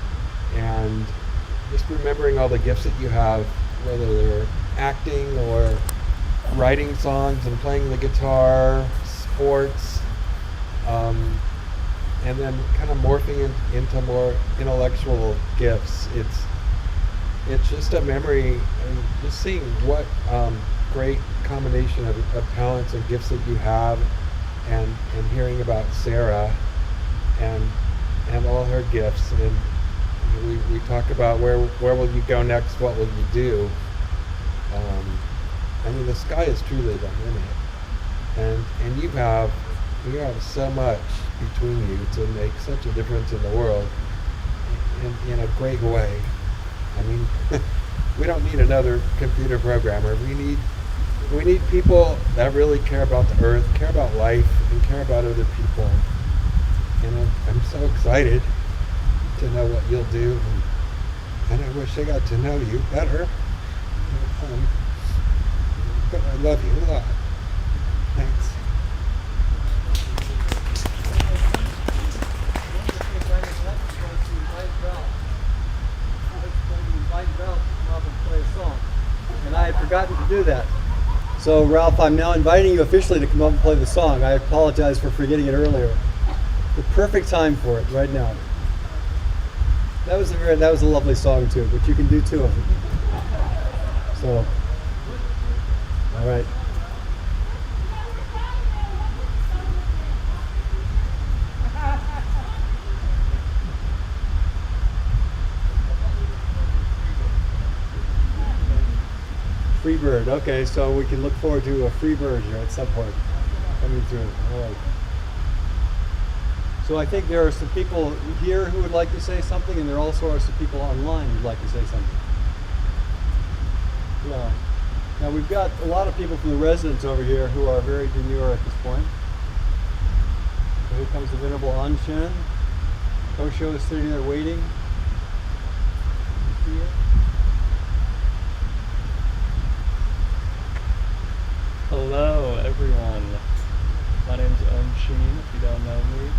and just remembering all the gifts that you have, whether they're acting or writing songs and playing the guitar, sports, and then kind of morphing into more intellectual gifts. It's just a memory, and just seeing what great combination of talents and gifts that you have, and hearing about Sarah and all her gifts, and we talk about where will you go next, what will you do. I mean, the sky is truly the limit, and you have so much between you to make such a difference in the world in a great way. I mean, we don't need another computer programmer. We need people that really care about the earth, care about life, and care about other people. And I'm so excited to know what you'll do and I wish I got to know you better. But I love you a lot. Thanks. And I had forgotten to do that. So Ralph, I'm now inviting you officially to come up and play the song. I apologize for forgetting it earlier. The perfect time for it right now. That was a lovely song too, but you can do two of them. So, all right. Free bird. Okay, so we can look forward to a free bird here at some point coming through. All right. So I think there are some people here who would like to say something, and there also are some people online who'd like to say something. Yeah. Now we've got a lot of people from the residents over here who are very demure at this point. So here comes the Venerable Anshin. Kosho is sitting there waiting. Here. Hello, everyone. My name's Sheen, if you don't know me.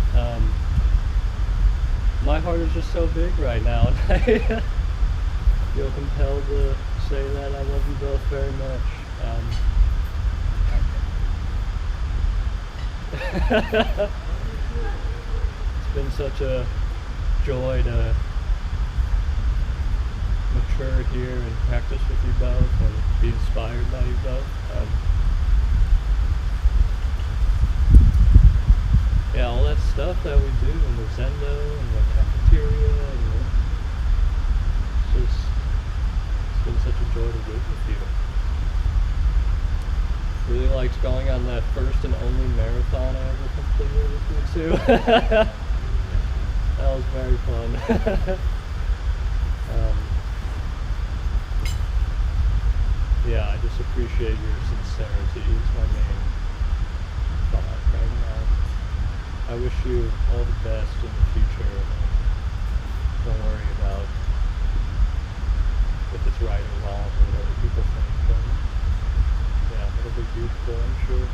My heart is just so big right now, and I feel compelled to say that I love you both very much. It's been such a joy to mature here and practice with you both and be inspired by you both. Yeah, all that stuff that we do in the Zendo and the cafeteria, and it's been such a joy to live with you. Really liked going on that first and only marathon I ever completed with you too. That was very fun. Yeah, I just appreciate your sincerity. It's my main thought right now. I wish you all the best in the future. Don't worry about if it's right or wrong or what other people think. Yeah, it'll be beautiful, I'm sure.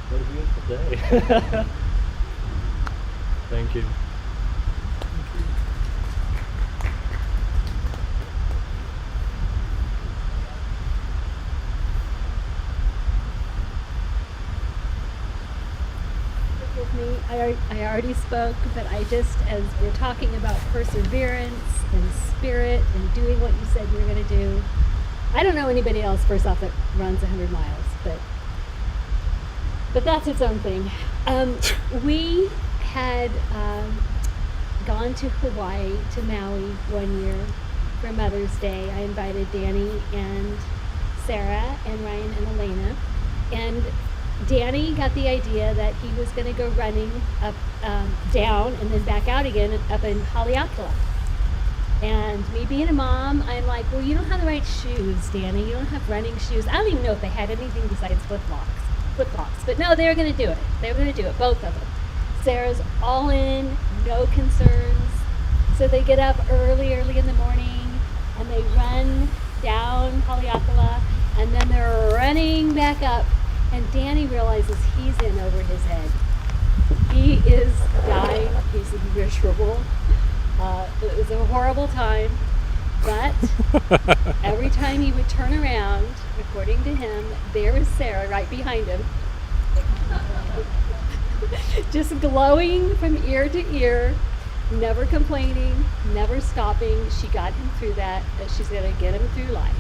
What a beautiful day. Thank you. I already spoke, but I just, as we're talking about perseverance and spirit and doing what you said you were going to do, I don't know anybody else, first off, that runs 100 miles, but that's its own thing. We had gone to Hawaii, to Maui, one year for Mother's Day. I invited Danny and Sarah and Ryan and Elena, and Danny got the idea that he was going to go running up, down, and then back out again up in Haleakala. And me being a mom, I'm like, well, you don't have the right shoes, Danny. You don't have running shoes. I don't even know if they had anything besides flip-flops. But no, they were going to do it. They were going to do it, both of them. Sarah's all in, no concerns. So they get up early in the morning, and they run down Haleakala, and then they're running back up. And Danny realizes he's in over his head. He is dying. He's miserable. It was a horrible time. But every time he would turn around, according to him, there was Sarah right behind him. Just glowing from ear to ear, never complaining, never stopping. She got him through that. She's going to get him through life.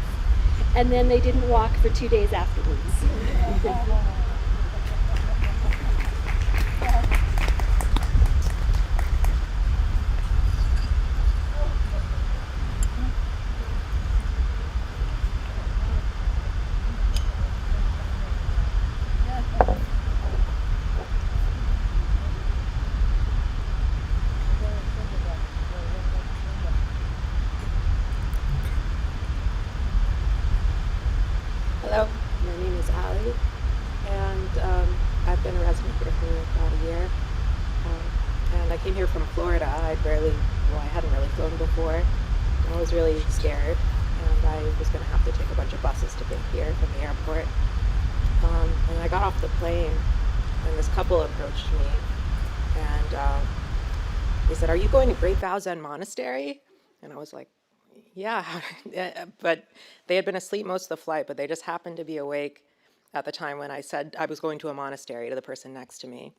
And then they didn't walk for 2 days afterwards. Hello, my name is Allie, and I've been a resident here for about a year. And I came here from Florida. I hadn't really flown before. I was really scared, and I was going to have to take a bunch of buses to get here from the airport. And I got off the plane, and this couple approached me, and they said, "Are you going to Great Vows Zen Monastery?" And I was like, "Yeah." But they had been asleep most of the flight, but they just happened to be awake at the time when I said I was going to a monastery to the person next to me.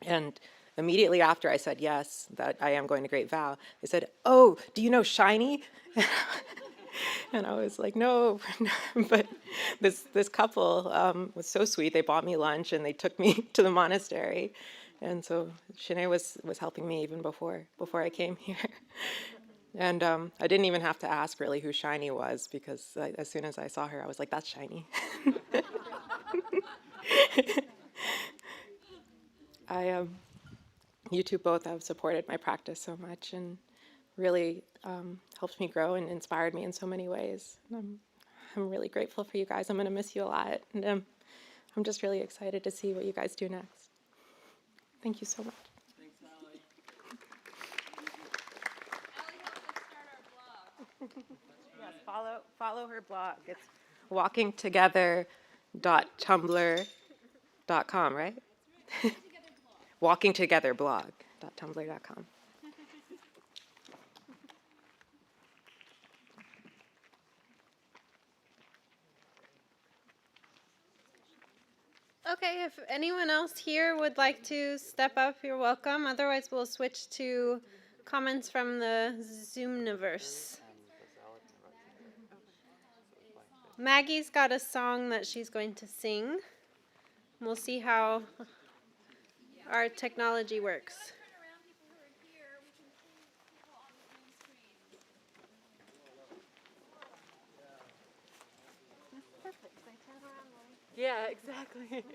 And immediately after I said yes, that I am going to Great Vow, they said, "Oh, do you know Shinei?" And I was like, "No." But this couple was so sweet. They bought me lunch and they took me to the monastery. And so Shinei was helping me even before I came here. And I didn't even have to ask really who Shinei was, because as soon as I saw her, I was like, "That's Shinei." You two both have supported my practice so much and really helped me grow and inspired me in so many ways. And I'm really grateful for you guys. I'm going to miss you a lot. And I'm just really excited to see what you guys do next. Thank you so much. Yes, follow her blog. It's walkingtogether.tumblr.com, right? walkingtogetherblog.tumblr.com. Okay, if anyone else here would like to step up, you're welcome. Otherwise, we'll switch to comments from the Zoomniverse. Maggie's got a song that she's going to sing. We'll see how our technology works. Yeah, exactly.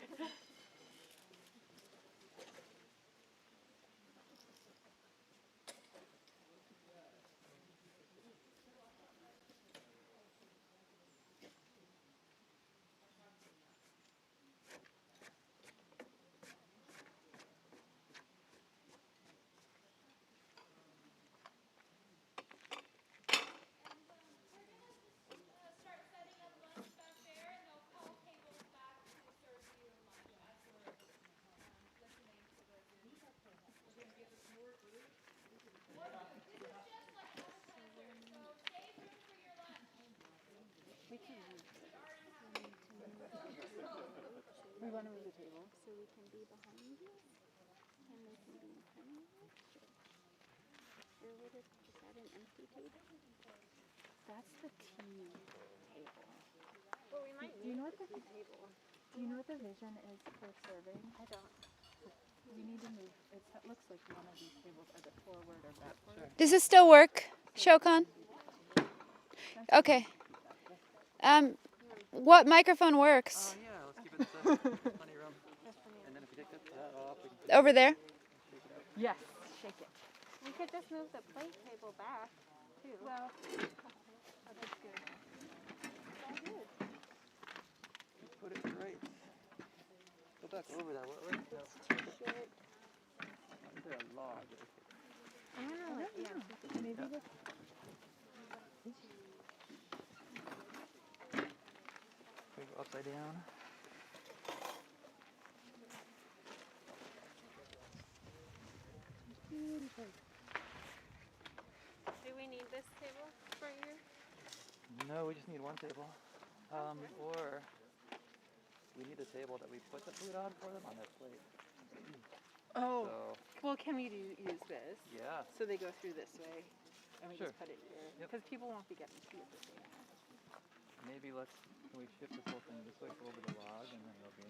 We want to move the table so we can be behind you, and they can be in front of you. Or what is that, an empty table? That's the tea table. Well, we might Do you know what the table. Do you know what the vision is for serving? I don't. We need to move. It looks like one of these tables, either forward or backward. Does this still work, Shokan? Okay. What microphone works? Yeah, let's keep it plenty of room. And then if you take that off, we can Over there? Yes, shake it. We could just move the plate table back, too. Well, that's good. That's good. put it right. Go back over that. Right there. Is there a log? I'm gonna let maybe the We go upside down. Do we need this table for you? No, we just need one table. Or we need a table that we put the food on for them on their plate. Oh, So, well, can we use this? yeah. So they go through this way, and we Sure. just put it here, because people won't be getting tea at the same time. Maybe can we shift this whole thing this way over the log and then they'll be.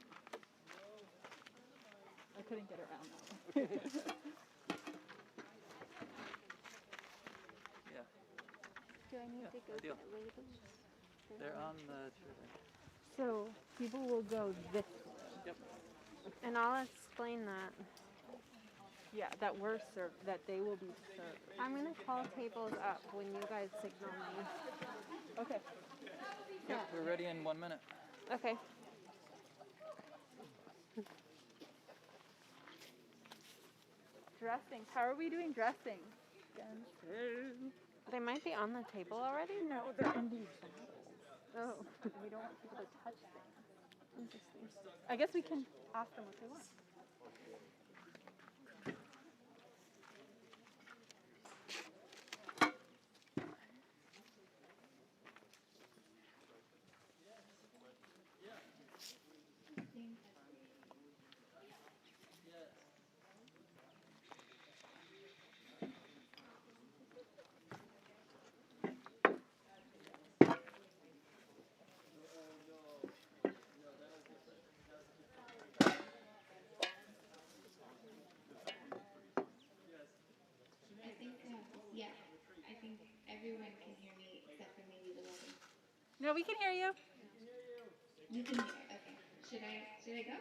I couldn't get around that one. Yeah. Do I need to go deal. get labels? They're on the chair. So people will go this way. Yep. And I'll explain that. Yeah, that we're served, that they will be served. I'm going to call tables up when you guys signal me. Okay. Yep, we're ready in 1 minute. Okay. Dressing. How are we doing dressing? They might be on the table already. No, they're ending vows. Oh. We don't want people to touch things. Interesting. I guess we can ask them what they want. I think everyone can hear me except for maybe the woman. No, we can hear you. You can hear. Okay. Should I go?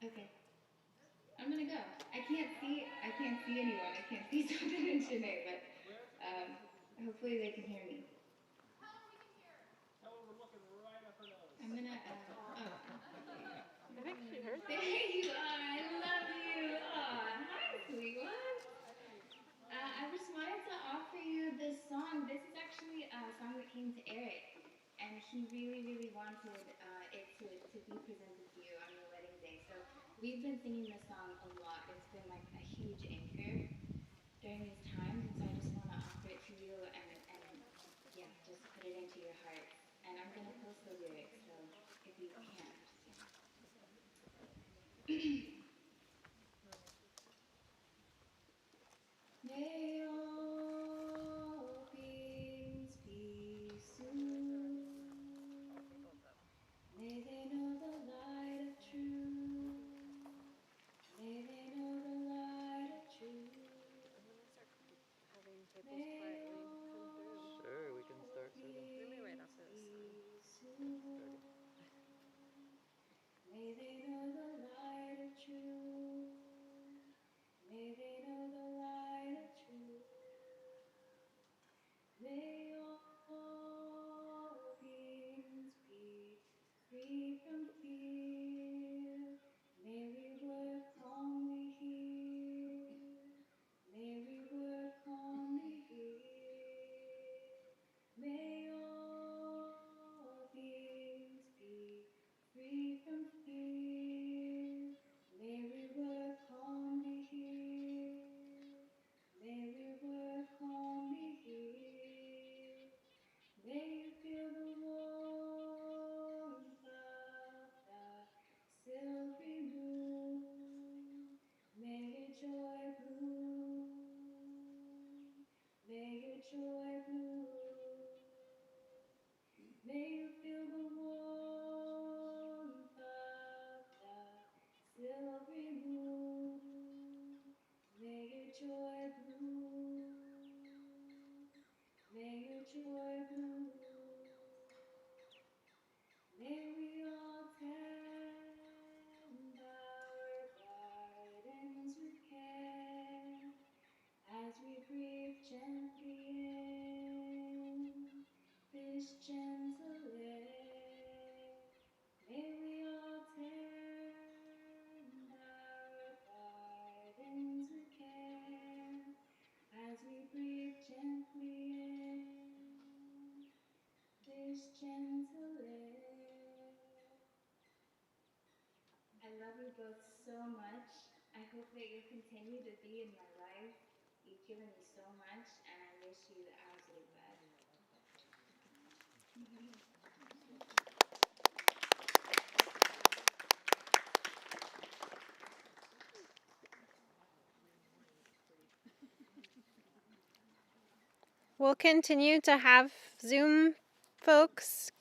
Okay. I'm gonna go. I can't see anyone. I can't see Soten and Shinei, but hopefully they can hear me. I'm gonna I think she heard there you are. I love you. Aw, hi, sweet one. I just wanted to offer you this song. This is actually a song that came to Eric, and he really, really wanted it to be presented to you on your wedding day. So we've been singing this song a lot. It's been like a huge anchor during these times, and so I just want to offer it to you and yeah, just put it into your heart. And I'm gonna post the lyrics, so if you can, May all beings be soothed. May they know the light of truth. May they know the light of truth. Having tables May quietly come through. Sure, we can start serving. Maybe right after this. May they know the light of truth. May they know the light of truth. May all beings be free from fear. May we work calmly here. May we work calmly here. May all beings be free from fear. May we work calmly here. May we work calmly here. May you feel the warmth of the silvery moon. May your joy bloom. May your joy bloom. May you feel the warmth of the silvery moon. May your joy bloom. May your joy bloom. May we all tend our gardens with care as we breathe gently in this gentle air. May we all tend our gardens with care as we breathe gently in this gentle air. I love you both so much. I hope that you'll continue to be in my life. You've given me so much, and I wish you the absolute best. We'll continue to have Zoom folks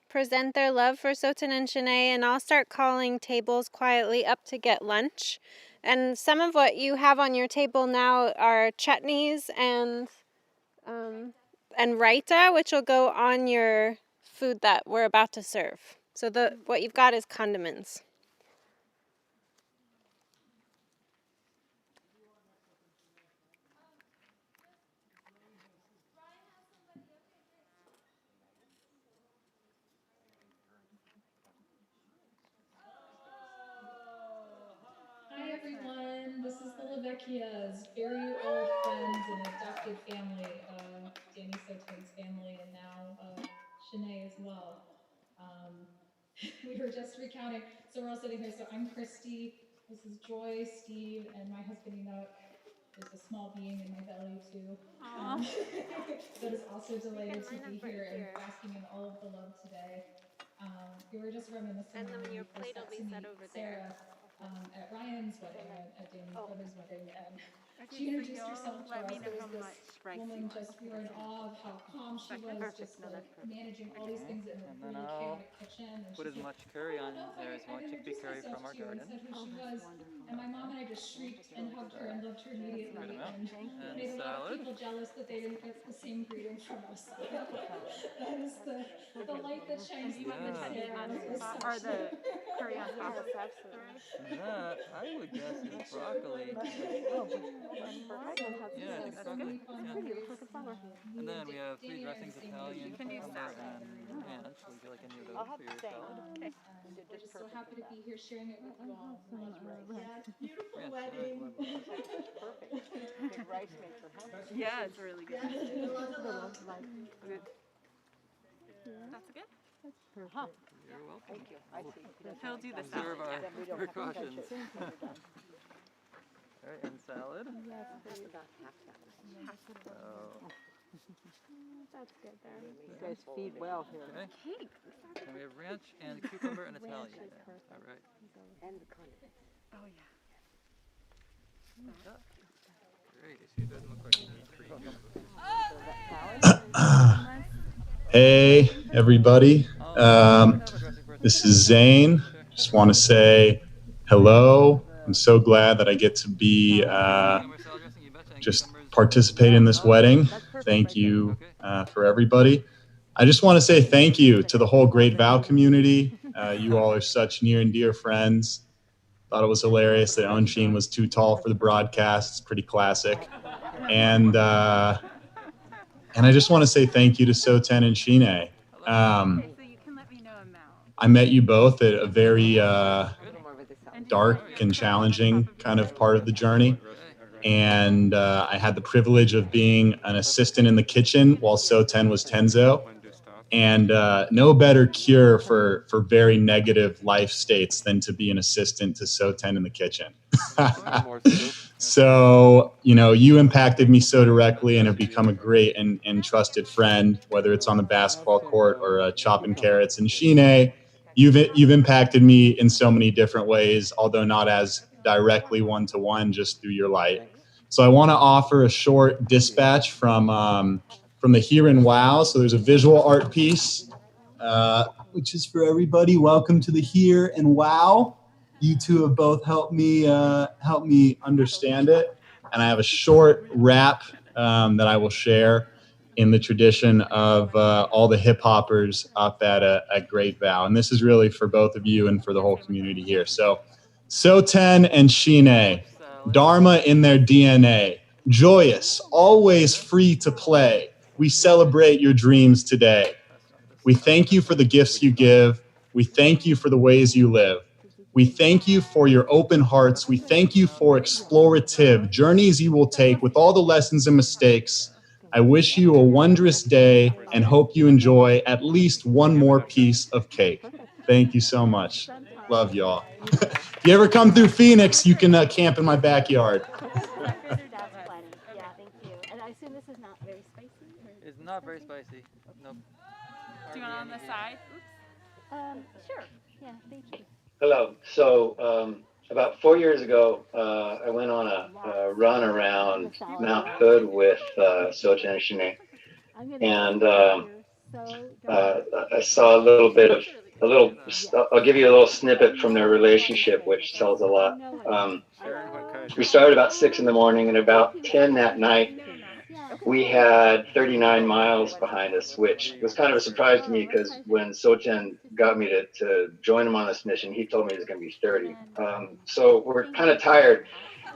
present their love for Soten and Shinei, and I'll start calling tables quietly up to get lunch. And some of what you have on your table now are chutneys and raita, which will go on your food that we're about to serve. So what you've got is condiments. Yakia's very old friends and adopted family, Danny Soten's family, and now Shinei as well. We were just recounting, so we're all sitting here. So I'm Christy, this is Joy, Steve, and my husband Enoch. There's a small being in my belly too. That is also delighted to be here and basking in all of the love today. We were just reminiscing on when we first got to meet Sarah at Ryan's wedding and at Danny's brother's wedding, and she introduced herself to us. There was this woman, just we were in awe of how calm she was, just like managing all these things in a really chaotic kitchen. And Put as much curry on there as much chickpea curry from our garden. And said who she was, and my mom and I just shrieked and hugged her and loved her immediately, and made a lot of people jealous that they didn't get the same greeting from us. That is the light that shines through Sarah. Or the curry on top of that. That, I would guess, is broccoli. Yeah, I think it's broccoli. Yeah. And then we have 3 dressings, Italian, cucumber, and ranch. Would you like any of those for your salad? Okay. We're just so happy to be here sharing it with you all. Yeah, beautiful wedding. Perfect. Good rice makes her hungry. Yeah, it's really good. That's good? Huh. You're welcome. Thank you. I see. He'll do the Observe salad. our precautions. All right, and salad. That's about half that. So, That's good there. You guys feed well here. okay. And we have ranch and cucumber and Italian. All right. And the condiments. Oh, yeah. Great. You see, it doesn't look like you need 3 Hey, everybody. This is Zane. Just want to say hello. I'm so glad that I get to be just participate in this wedding. Thank you for everybody. I just want to say thank you to the whole Great Vow community. You all are such near and dear friends. Thought it was hilarious that Onshin was too tall for the broadcast. It's pretty classic. And I just want to say thank you to Soten and Shinei. I met you both at a very dark and challenging kind of part of the journey. And I had the privilege of being an assistant in the kitchen while Soten was Tenzo. And no better cure for very negative life states than to be an assistant to Soten in the kitchen. So, you know, you impacted me so directly and have become a great and trusted friend, whether it's on the basketball court or chopping carrots. And Shinei, you've impacted me in so many different ways, although not as directly one-to-one, just through your light. So I want to offer a short dispatch from the Here in Vows. So there's a visual art piece, which is for everybody. Welcome to the Here and Wow. You two have both helped me understand it. And I have a short rap that I will share in the tradition of all the hip hoppers up at Great Vow. And this is really for both of you and for the whole community here. So Soten and Shinei, Dharma in their DNA, joyous, always free to play. We celebrate your dreams today. We thank you for the gifts you give. We thank you for the ways you live. We thank you for your open hearts. We thank you for explorative journeys you will take with all the lessons and mistakes. I wish you a wondrous day and hope you enjoy at least one more piece of cake. Thank you so much. Love y'all. If you ever come through Phoenix, you can camp in my backyard. Yeah, thank you. And I assume this is not very spicy? It's not very spicy. Nope. Do you want on the side? Oops. Sure. Yeah, thank you. Hello. So about 4 years ago, I went on a run around Mount Hood with Soten and Shinei, and I saw a little bit of I'll give you a little snippet from their relationship, which tells a lot. We started about 6 in the morning, and about 10 that night, we had 39 miles behind us, which was kind of a surprise to me because when Soten got me to join him on this mission, he told me it was going to be 30. So we're kind of tired.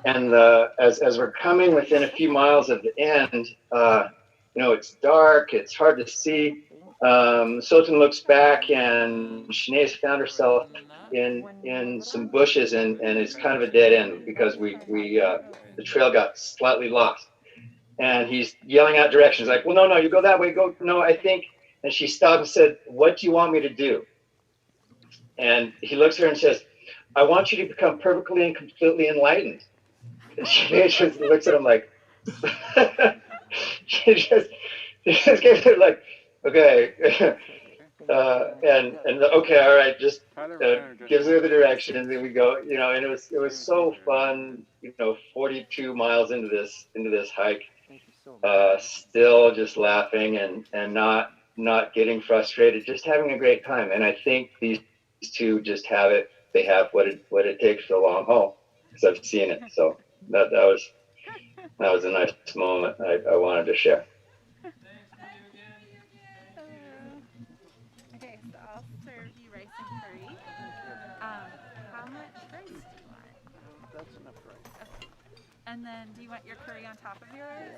And as we're coming within a few miles of the end, you know, it's dark, it's hard to see. Soten looks back, and Shinei's found herself in some bushes, and it's kind of a dead end because the trail got slightly lost. And he's yelling out directions like, well, no, you go that way, go, no, I think. And she stopped and said, what do you want me to do? And he looks at her and says, I want you to become perfectly and completely enlightened. And she just looks at him like, she just gives her like, okay. And okay, all right, just gives her the direction, and then we go, and it was so fun, 42 miles into this hike, still just laughing and not getting frustrated, just having a great time. And I think these two just have it. They have what it takes for the long haul, because I've seen it. So that was a nice moment I wanted to share. Okay, so I'll serve you rice and curry. How much rice do you want? That's enough rice. Okay. And then do you want your curry on top of your rice?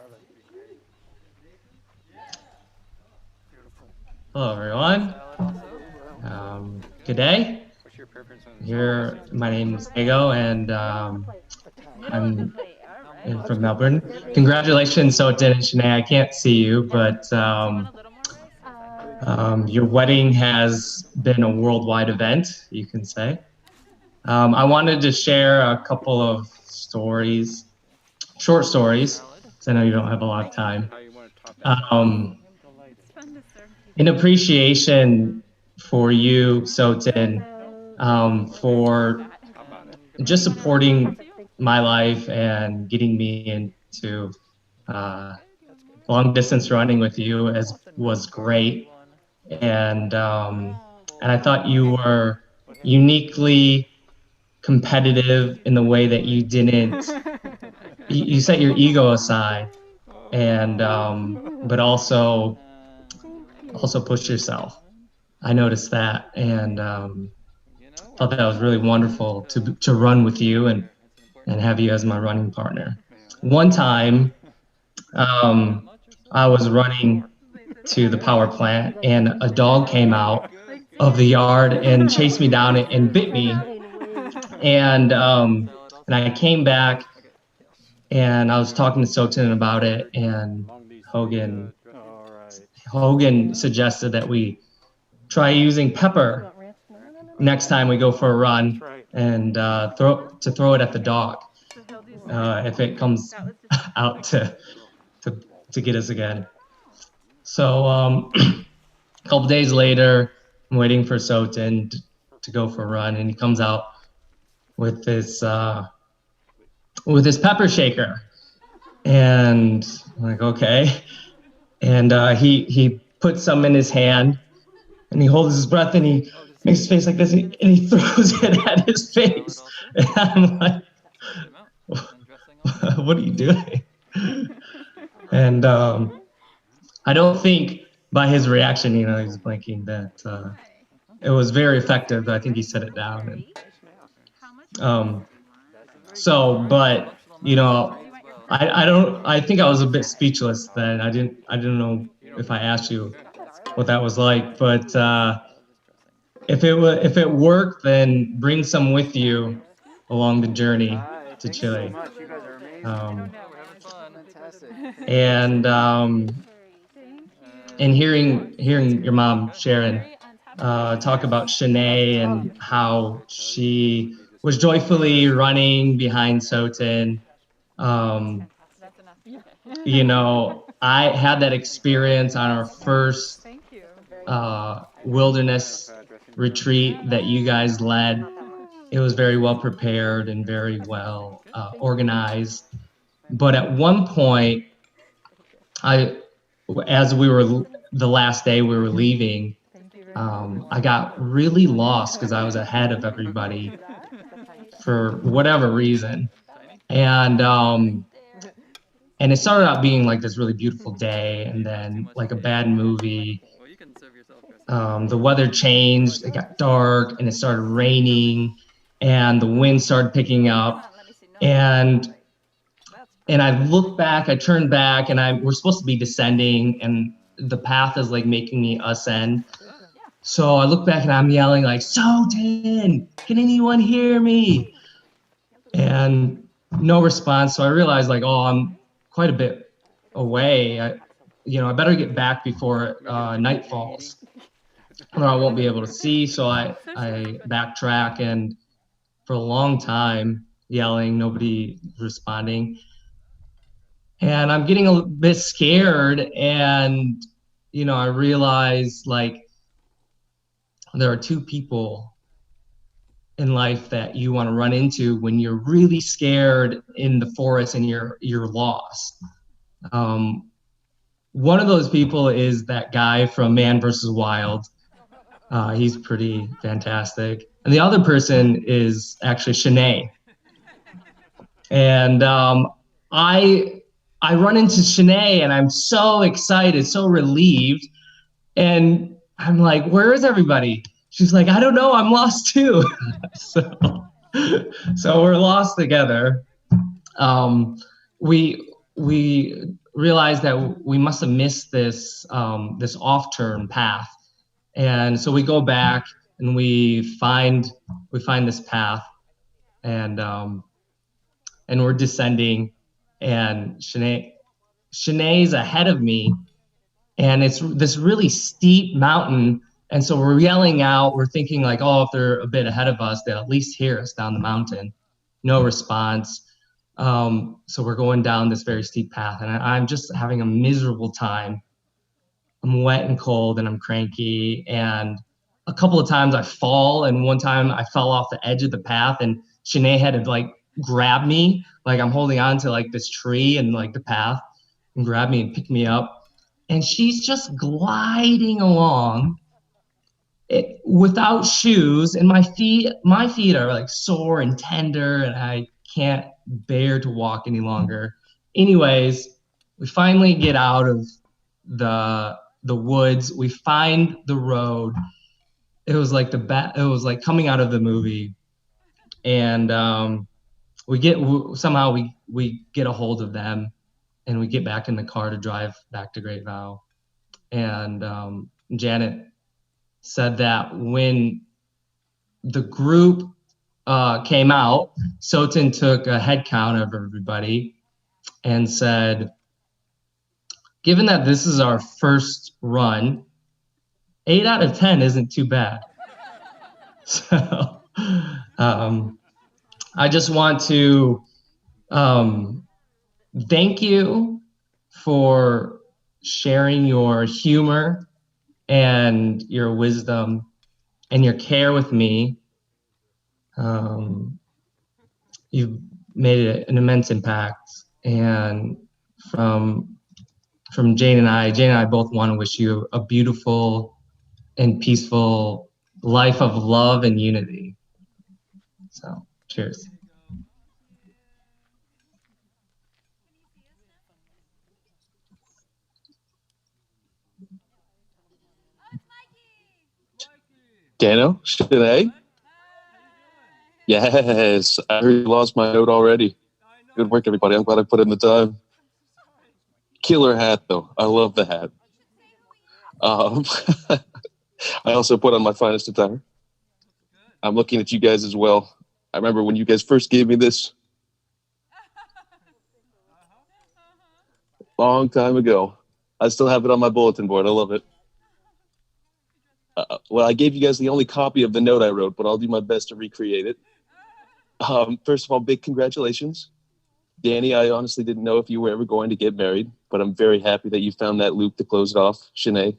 Hello, everyone. Good day. Here, my name is Ego, and I'm from Melbourne. Congratulations, Soten and Shinei. I can't see you, but your wedding has been a worldwide event, you can say. I wanted to share a couple of stories, short stories, because I know you don't have a lot of time. In appreciation for you, Soten, for just supporting my life and getting me into long distance running with you was great. And I thought you were uniquely competitive in the way that you didn't, you set your ego aside, and but also push yourself. I noticed that, and thought that was really wonderful to run with you and have you as my running partner. One time, I was running to the power plant, and a dog came out of the yard and chased me down and bit me. And I came back, and I was talking to Soten about it, and Hogan suggested that we try using pepper next time we go for a run, and throw it at the dog if it comes out to get us again. So a couple days later, I'm waiting for Soten to go for a run, and he comes out with this pepper shaker, and I'm like, okay. And he puts some in his hand, and he holds his breath, and he makes his face like this, and he throws it at his face. And I'm like, what are you doing? And I don't think by his reaction, he's blinking, that it was very effective. I think he set it down. And, but I think I was a bit speechless then. I didn't know if I asked you what that was like, but if it worked, then bring some with you along the journey to Chile. And hearing your mom, Sharon, talk about Shinei and how she was joyfully running behind Soten. I had that experience on our first wilderness retreat that you guys led. It was very well prepared and very well organized. But at one point, as we were the last day we were leaving, I got really lost because I was ahead of everybody for whatever reason, and it started out being like this really beautiful day, and then like a bad movie. The weather changed, it got dark, and it started raining, and the wind started picking up, and I looked back, I turned back, and we're supposed to be descending, and the path is like making me ascend. So I look back and I'm yelling like, Soten, can anyone hear me? And no response. So I realized like, oh, I'm quite a bit away. I better get back before night falls, or I won't be able to see. So I backtrack, and for a long time yelling, nobody responding. And I'm getting a bit scared, and I realize like there are two people in life that you want to run into when you're really scared in the forest and you're lost. One of those people is that guy from Man vs. Wild. He's pretty fantastic. And the other person is actually Shinei. And I run into Shinei and I'm so excited, so relieved. And I'm like, where is everybody? She's like, I don't know, I'm lost too. so we're lost together. We realized that we must have missed this this off-turn path. And so we go back and we find this path, and we're descending, and Shinei's ahead of me, and it's this really steep mountain. And so we're yelling out, we're thinking like, oh, if they're a bit ahead of us, they'll at least hear us down the mountain. No response. So we're going down this very steep path, and I'm just having a miserable time. I'm wet and cold and I'm cranky, and a couple of times I fall, and one time I fell off the edge of the path and Shinei had to like grab me, like I'm holding on to like this tree and like the path, and grab me and pick me up. And she's just gliding along without shoes, and my feet are like sore and tender, and I can't bear to walk any longer. Anyways, we finally get out of the woods. We find the road. It was like coming out of the movie, and we get a hold of them, and we get back in the car to drive back to Great Vow. And Janet said that when the group came out, Soten took a head count of everybody and said, given that this is our first run, 8 out of 10 isn't too bad. So I just want to thank you for sharing your humor and your wisdom and your care with me. You've made an immense impact. And from Jane and I both want to wish you a beautiful and peaceful life of love and unity. So, cheers. Dano, Shinei? Yes, I heard you lost my note already. Good work, everybody. I'm glad I put in the time. Killer hat, though. I love the hat. I also put on my finest attire. I'm looking at you guys as well. I remember when you guys first gave me this. Long time ago. I still have it on my bulletin board. I love it. Well, I gave you guys the only copy of the note I wrote, but I'll do my best to recreate it. First of all, big congratulations. Danny, I honestly didn't know if you were ever going to get married, but I'm very happy that you found that loop to close it off. Shinei,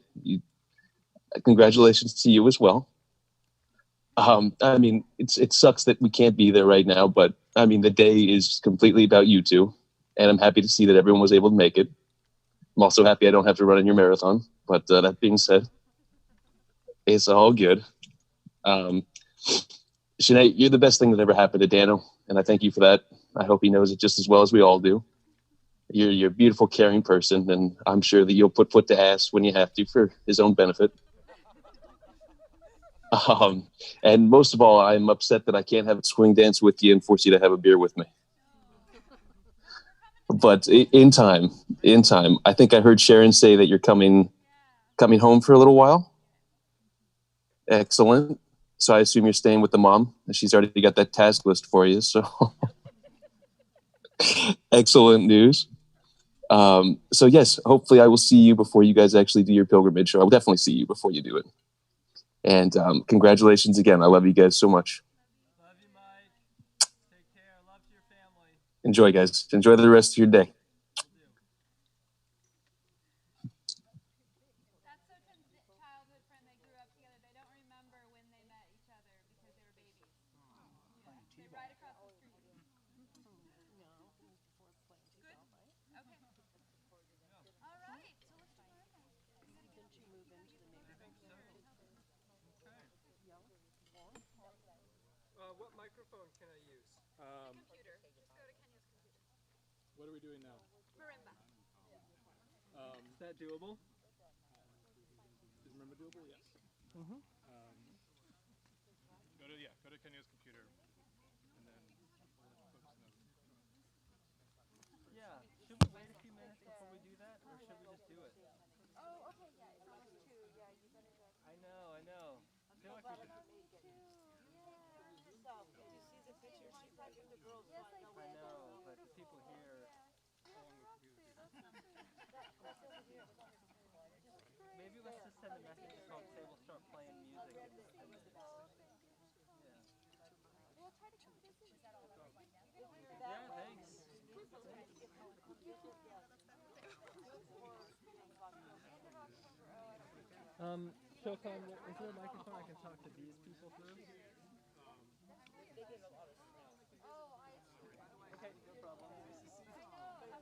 congratulations to you as well. I mean, it sucks that we can't be there right now, but I mean, the day is completely about you two, and I'm happy to see that everyone was able to make it. I'm also happy I don't have to run in your marathon, but that being said, it's all good. Shinei, you're the best thing that ever happened to Dano, and I thank you for that. I hope he knows it just as well as we all do. You're a beautiful, caring person, and I'm sure that you'll put foot to ass when you have to for his own benefit. And most of all, I'm upset that I can't have a swing dance with you and force you to have a beer with me. But in time, I think I heard Sharon say that you're coming coming home for a little while. Excellent. So I assume you're staying with the mom. She's already got that task list for you. So excellent news. So yes, hopefully I will see you before you guys actually do your pilgrimage. Or I will definitely see you before you do it. And congratulations again. I love you guys so much. Love you, Mike. Take care. Love to your family. Enjoy, guys. Enjoy the rest of your day. That's Soten's childhood friend. They grew up together. They don't remember when they met each other because they were babies. Yeah. They're right across the street. Good. Okay. All right. So let's do our own. Didn't you move into the neighborhood? What microphone can I use? Computer. Just go to Kenya's computer. What are we doing now? Marimba. Is that doable? Is marimba doable? Yes. Mm-hmm. Go to Kenya's computer, and then we'll let folks know. Yeah. Should we wait a few minutes before we do that, or should we just do it? Oh, okay. Yeah. It's almost 2. Yeah. You better go. I know. I feel like we should. Did you see the picture she took of the girls? Yes, I did. I know, but the people here. Maybe let's just send a message to folks, say we'll start playing music. Yeah. We'll try to come visit. Is that all right? Yeah, thanks. Shokan, is there a microphone I can talk to these people through? Oh, I see. Okay, no problem. I know. You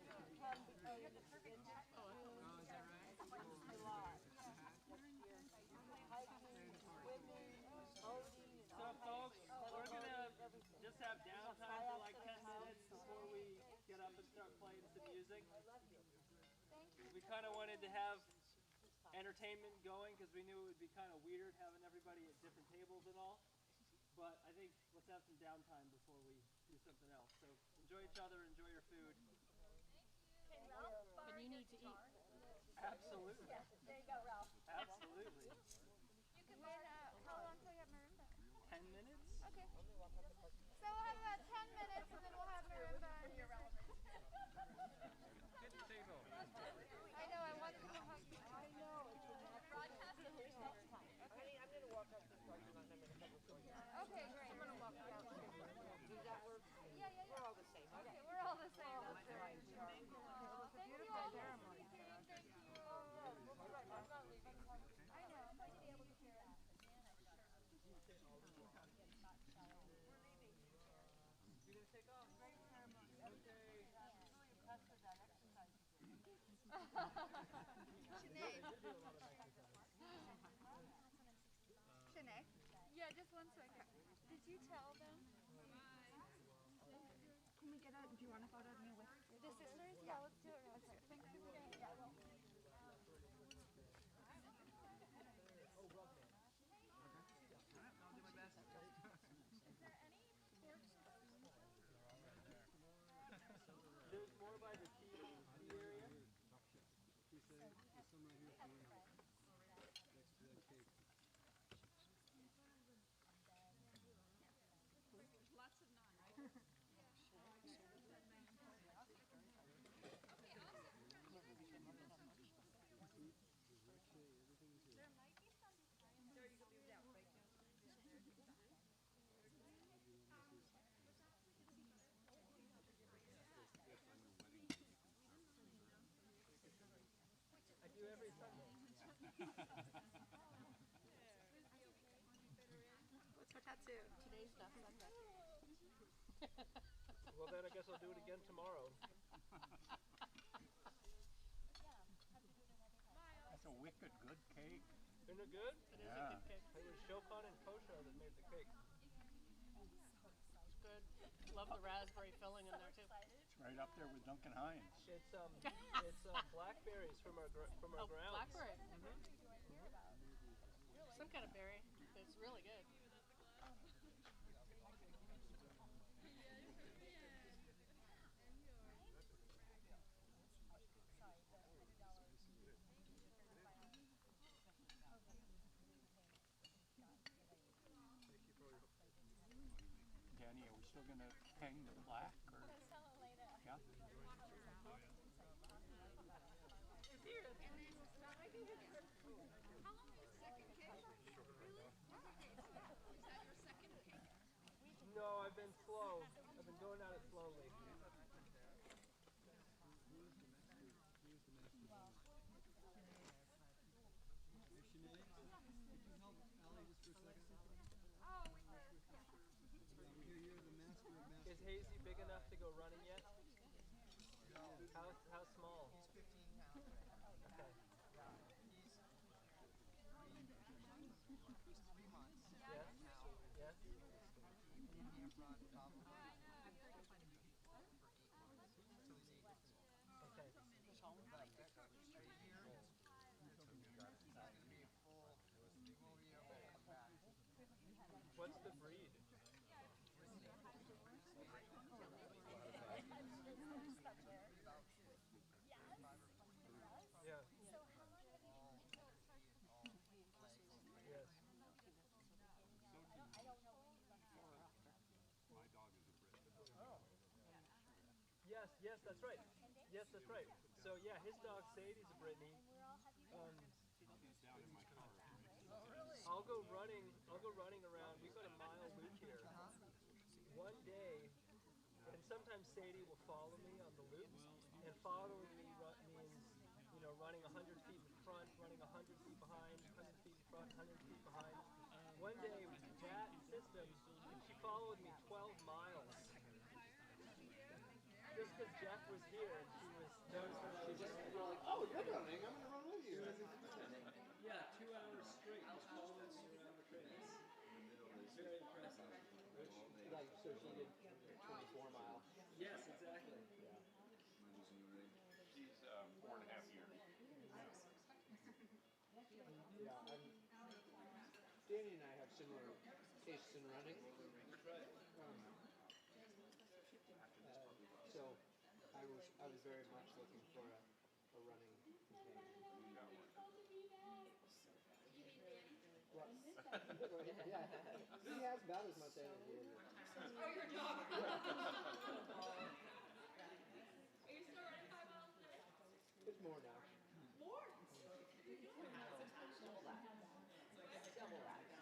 have the perfect hat. Oh, is that right? A lot. So folks, we're gonna just have downtime for like 10 minutes before we get up and start playing some music. We kind of wanted to have entertainment going because we knew it would be kind of weird having everybody at different tables and all. But I think let's have some downtime before we do something else. So enjoy each other, enjoy your food. Can Ralph borrow your guitar? Absolutely. Yeah, there you go, Ralph. Absolutely. You can then, how long till you have marimba? 10 minutes? Okay. So we'll have about 10 minutes and then we'll have marimba and you're relevant. Get the table. I know, I want them to hug me. I know. Broadcast the whole time. Okay. I'm going to walk up this parking lot and I'm going to cover for you. Okay, great. I'm going to walk down. Does that work? Yeah. We're all the same. Okay, we're all the same. That's right. Thank you all. Thank you. Thank you. I'm not leaving. I know. I'm going to be able to hear it. You're going to take off? Great ceremony. Okay. Impressed with that exercise. Shinei. Shinei? Yeah, just 1 second. Did you tell them? Can we get a, do you want a photo of me with the sisters? Yeah, let's do it real quick. Thank you. Yeah, well. There's more by the tea area. She said there's some right here for you. Next to that cake. Lots of naan, right? There might be some time. There you go. Yeah, right down. I do every Sunday. What's her tattoo? Today's stuff Sunday. Well, then I guess I'll do it again tomorrow. That's a wicked good cake. Isn't it good? It is a good cake. It was Shokan and Kosha that made the cake. It's good. Love the raspberry filling in there too. It's right up there with Duncan Hines. It's blackberries from our grounds. Blackberry. Some kind of berry. It's really good. still going to hang the plaque? Or? Yeah. No, I've been slow. I've been going at it slowly. Is Hazy big enough to go running yet? How small? He's 15 pounds. Okay. He's 3 months. Yes. Yes. He can't run probably for 8 months until he's 8 months old. Okay. But straight here, he's going to be a full rodeo back. What's the breed? Yeah. Yes. My dog is a Brit. Oh. Yes, that's right. Yes, that's right. So yeah, his dog Sadie's a Brittany. He's down in my car. I'll go running around. We've got a mile loop here. One day, and sometimes Sadie will follow me on the loop, and following me means, running 100 feet in front, running 100 feet behind, 100 feet in front, 100 feet behind. One day, with that system, she followed me 12 miles. Just because Jeff was here and she was noticing that I was like, oh, you're running, I'm going to run with you. Yeah, 2 hours straight, just following me around the trails. Very impressive. So she did 24 mile. Yes, exactly. Yeah. She's 4.5 years. Yeah, Danny and I have similar tastes in running. So I was very much looking for a running companion. What? Yeah, he has about as much energy as Oh, your dog. Yeah. Are you still running 5 miles a day? It's more now. More? You're doing double that. Double that. 6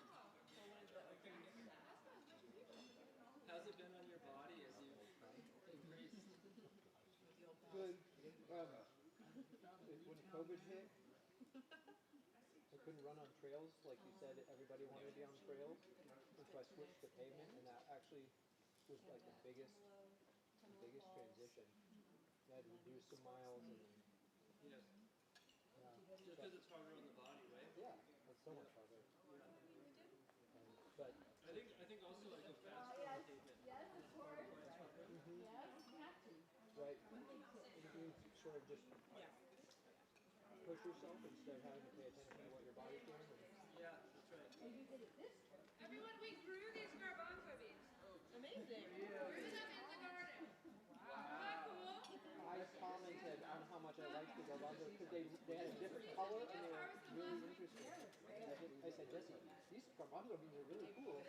miles a day? How's it been on your body as you've increased? Good. When COVID hit, I couldn't run on trails. Like you said, everybody wanted to be on trails. And so I switched to pavement, and that actually was like the biggest transition. I had to reduce some miles. And, Yes. yeah. Just because it's harder on the body, right? Yeah, it's so much harder. Yeah. But I think also I go faster on pavement. Yes, of course. Mm-hmm. Yes, you have to. Right. You sort of just push yourself instead of having to pay attention to what your body's doing. Yeah, that's right. Everyone, we grew these garbanzo beans. Amazing. Grew them in the garden. Wow. Isn't that cool? I commented on how much I liked the garbanzo because they had a different color and they were really interesting. I said, Jesse, these garbanzo beans are really cool.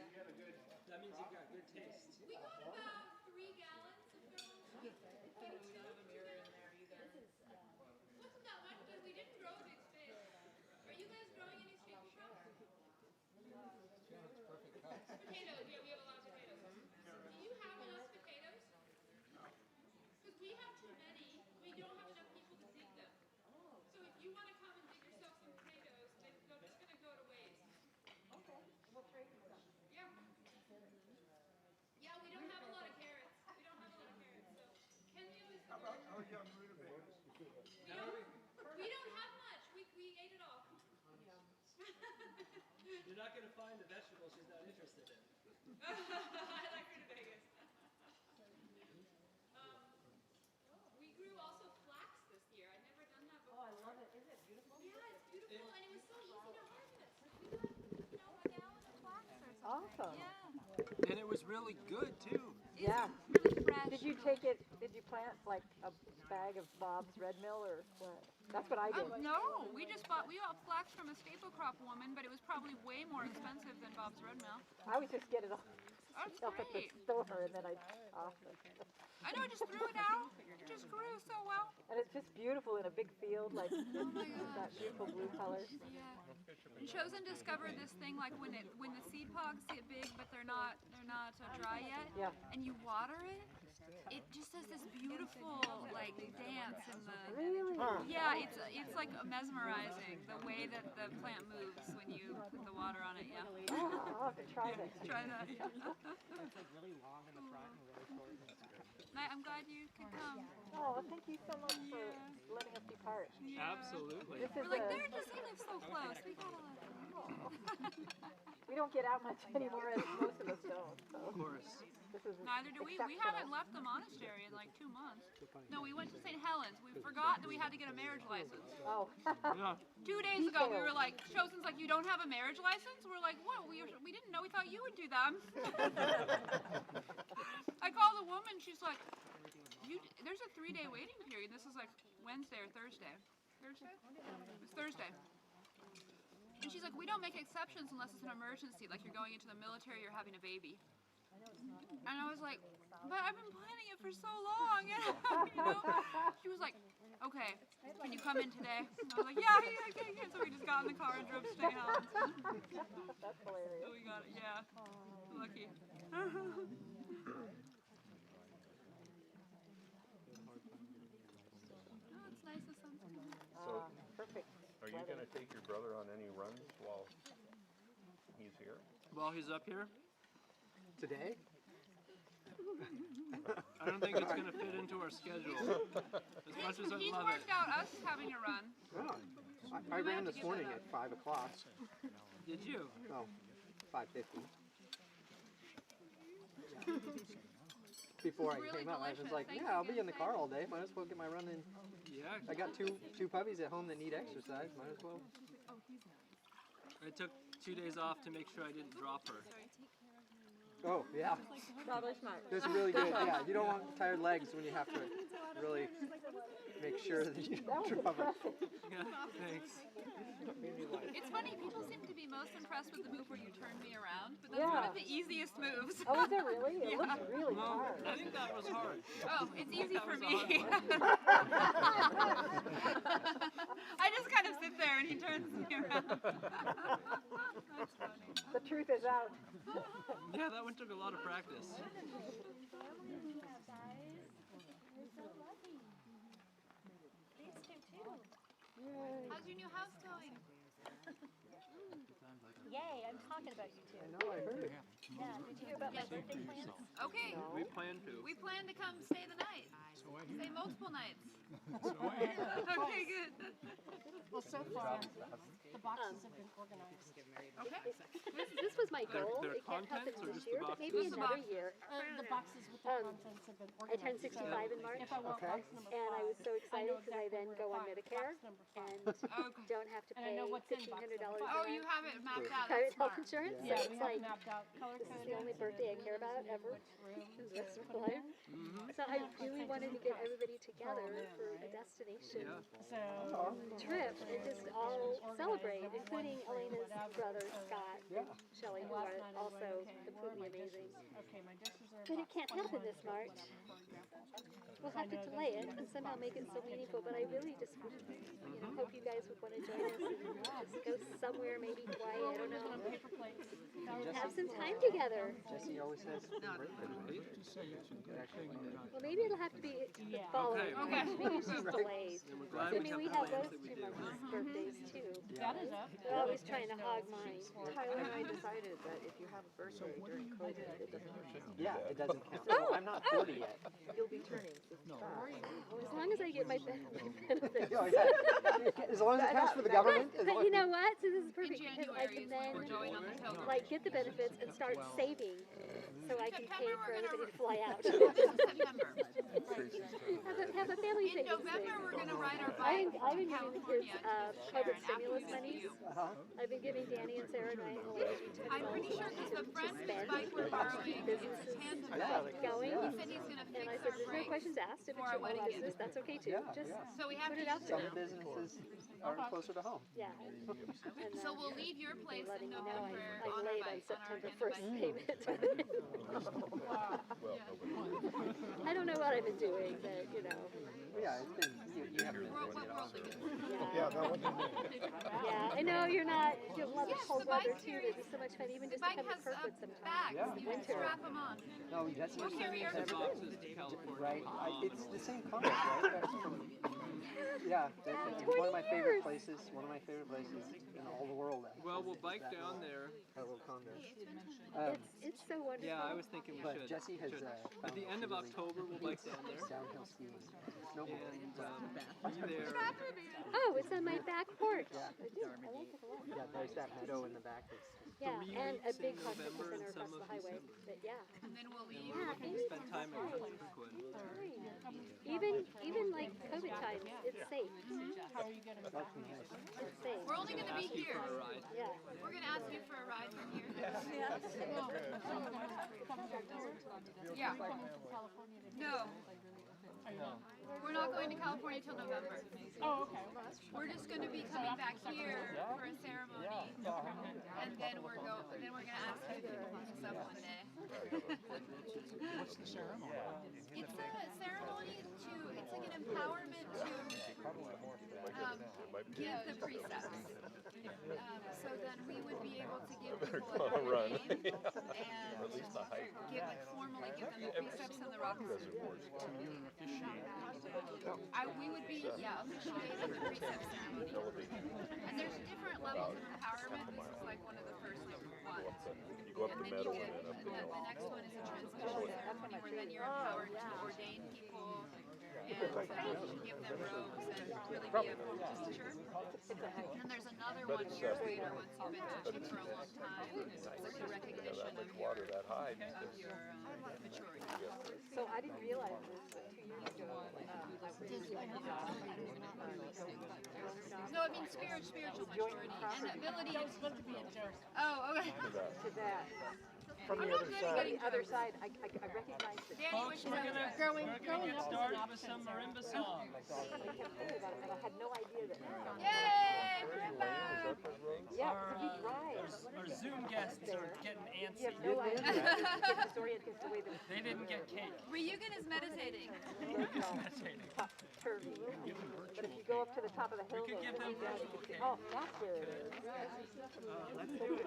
That means you've got good taste. We got about 3 gallons of garbanzo beans. Don't have a mirror in there either. Wasn't that much, but we didn't grow a big space. Are you guys growing any shaker shops? Perfect cuts. Potatoes, yeah, we have a lot of potatoes. Do you have enough potatoes? Because we have too many, we don't have enough people to dig them. So if you want to come and dig yourself some potatoes, they're just going to go to waste. Okay, we'll trade for some. Yeah. Yeah, we don't have a lot of carrots. We don't have a lot of carrots, so Kenya is the word. How young rutabaga? We don't have much. We ate it all. You're not going to find a vegetable she's not interested in. I like rutabagas. We grew also flax this year. I'd never done that before. Oh, I love it. Isn't it beautiful? Yeah, it's beautiful, and it was so easy to harvest. We got, a gallon of flax or something. Awesome. Yeah. And it was really good too. Yeah. Really fresh. Did you plant like a bag of Bob's Red Mill or what? That's what I did. No, we bought flax from a staple crop woman, but it was probably way more expensive than Bob's Red Mill. I would just get it off That's at the great. store and then I'd off it. I know, I just threw it out. It just grew so well. And it's just beautiful in a big field, like that beautiful blue color. Yeah. And Chosen discovered this thing like when the seed pods get big, but they're not dry yet. Yeah. And you water it, it just does this beautiful like dance in the. Really? Yeah, it's like mesmerizing the way that the plant moves when you put the water on it. Yeah. Oh, I'll have to try that. Try that. Yeah. It's like really long in the front and really short in the back. I'm glad you could come. Oh, thank you so much for letting us be part. Absolutely. This We're is like, a- they're just live so close. We gotta let them. we don't get out much anymore, as most of us don't. So. Of course. This is Neither do we. We exceptional. haven't left the monastery in like 2 months. No, we went to St. Helens. We forgot that we had to get a marriage license. Oh. Yeah. 2 days ago, we were like, Chosen's like, you don't have a marriage license? We're like, what? We didn't know. We thought you would do that. I called the woman. She's like, there's a 3-day waiting period. This is like Wednesday or Thursday. Thursday? It was Thursday. And she's like, we don't make exceptions unless it's an emergency, like you're going into the military or having a baby. And I was like, but I've been planning it for so long. You know? She was like, okay, can you come in today? And I was like, yeah. So we just got in the car and drove to St. Helens. That's hilarious. So we got it, yeah. Lucky. Oh, it's nice the sun's coming. So, perfect. are you going to take your brother on any runs while he's here? While he's up here, Today? I don't think it's going to fit into our schedule. As much as I He's love worked it. out us having a run. Oh, I ran this morning at 5 o'clock. Did you? Oh, 5:50. Before I Really came up, I was delicious. like, Thank yeah, you I'll be again, in the car all day. Might as well get my run in. Yeah. I got two puppies at home that need exercise. Might as well. I took 2 days off to make sure I didn't drop her. Oh, yeah. Probably smart. That's really good. Yeah, you don't want tired legs when you have to really make sure that you don't drop it. Yeah, thanks. It's funny, people seem to be most impressed with the move where you turned me around, but that's Yeah. one of the easiest moves. Oh, is it really? It looks really No, hard. I think that was hard. Oh, it's easy That for was me. I just kind of sit there and he turns me around. That's funny. The truth is out. Yeah, that one took a lot of practice. How's your new house going? Yay, I'm talking about you two. I know, I heard it. Yeah, did you hear about my birthday plans? Okay. We plan to. We plan to come stay the night. Stay multiple nights. So Okay, good. Well, so far, the boxes have been organized. Okay. This was my goal. Their It can't happen contents or this just the year, but boxes? maybe Just the another boxes. year. The boxes with the contents have been I organized. turned 65 so in March, If I want box number 5, and I was so excited know because I exactly then where go to on find Medicare box number 5. and Okay. don't have to And I pay know what's in box $1,500 number a Oh, five. you have it mapped out. private That's health smart. insurance. Yeah, so we it's have like mapped out color this is coded the only to birthday I care about which ever room in the is rest of my life. So I really wanted to get everybody together for a destination trip and just all celebrate, including Elena's brother Scott and Shelley, who are also completely amazing. But it can't happen this March. We'll have to delay it and somehow make it so meaningful. But I really just hope you guys would want to join us and just go somewhere, maybe Hawaii, I don't know, and have some time together. Jesse always says, Well, maybe it'll have to be the following Okay. March. Maybe it's just delayed. Then we're glad I we mean, have we the have plans those that we two do. months' birthdays too. That is up. They're always trying to hog mine. Tyler and I decided that if you have a birthday during COVID, it doesn't count. yeah, it doesn't count. Oh, I'm not 40 yet. You'll be turning 65. As long as I get my benefits. Oh, yeah. As long as it counts for the government. As But long you know what? So this is In perfect because I January can is when we're going on the then pilgrimage. like get the benefits and start saving so I can pay September, for we're gonna everybody to fly out. September. have a family In savings November, thing. we're gonna ride our bike I've been to giving the kids California. public Sharon, stimulus after we monies. visit I've been giving Danny and Sarah and I I'm pretty sure because the friend whose bike we're borrowing, it's a tandem bike. going. He said he's gonna And I fix said, our there's no brakes questions asked. If for it's our your own wedding business, gift. that's okay too. Just So we have put to it out use there. it. businesses are closer to home. Yeah. So we'll leave your place in Now November I'm on our late on bike, on our September tandem 1st bike. payment. I don't know what I've been doing, but you know. Yeah, it's been, you haven't been doing it all. Yeah, I know you're not. You love Yes, the cold the weather bike too. It'd be so much fun, even The just to bike come to has Kirkwood sometime. bags. Yeah. You can strap them on. No, that's We'll carry your right. It's the same comment, right? That's from, yeah, that's one of my favorite places. One of my favorite places in all the world. Well, we'll bike down there. That little condo. It's so wonderful. Yeah, I was thinking we But should. Jesse has At the end of October, we'll bike down there. downhill skiing, snowboarding. And be there. Oh, it's on my back porch. Yeah. I do. I like it a lot. Yeah, there's that meadow in the back. That's Yeah, 3 and a weeks big in conference November center and across some the of highway. December. But yeah. And then we'll leave. Yeah, Spend time in Kirkwood. even like COVID times, it's safe. How are you getting back? It's safe. We're only gonna be here. Yeah. We're gonna ask you for a ride from here. Yeah. No. We're not going to California till November. Oh, okay. We're just going to be coming back here for a ceremony, and then we're gonna ask you to pick us up one day. What's the ceremony? It's a ceremony it's like an empowerment to give the precepts. So then we would be able to give people a run. name and formally give them the precepts and the rocks. We would be officiating the precept ceremony. And there's different levels of empowerment. This is like one of the first ones. You go up And the then metal you and get, then up the hill. the next one is a transmission ceremony where then you're empowered to ordain people and give them robes and really be a formal teacher. And there's another one years later once you've been teaching for a long time. It's like a recognition of your maturity. So I didn't realize this, but 2 years ago, No, I mean spiritual maturity and ability. That was supposed to be a joke. Oh, okay. To that. From I'm the not other good at side. getting The other side, I recognized it. Danny, Folks, we're gonna get started with some marimba songs. I kept thinking about it, but I had no idea that. Yay! Marimba! Yeah, because we drive. Our Zoom guests are getting You antsy. have no idea. You get disoriented because the way that They didn't get cake. Ryugen is meditating. curvy. But if you go up to the top of the hill, could give them virtual cake. oh, that's where it is.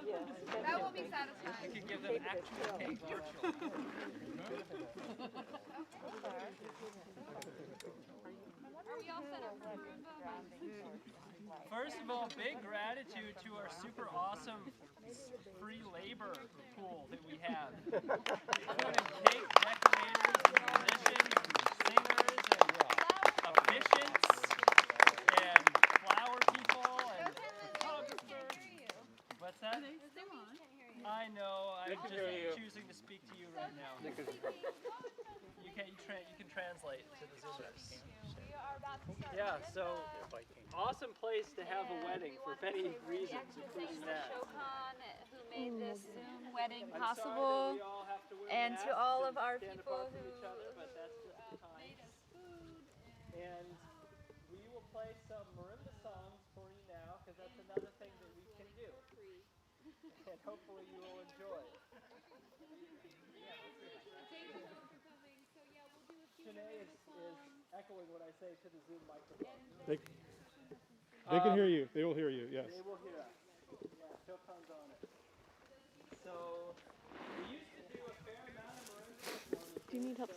Yeah. That will be satisfying. We could give them actual cake virtual. Are we all set up for marimba? First of all, big gratitude to our super awesome free labor pool that we have. Including cake decorators, musicians, singers, and officiants, and flower people, and photographers. What's that? I know, I'm just choosing to speak to you right now. You can translate to the Zoomers. Yeah, so awesome place to have a wedding for many reasons, including that. Shokan, who made this Zoom wedding possible, and to all of our people who made us food. And we will play some marimba songs for you now, because that's another thing that we can do. And hopefully you will enjoy. Shinei is echoing what I say to the Zoom microphone. They can hear you. They will hear you, yes. They will hear us. Yeah, Shokan's on it. So, we used to do a fair amount of marimba performances. Do you need help?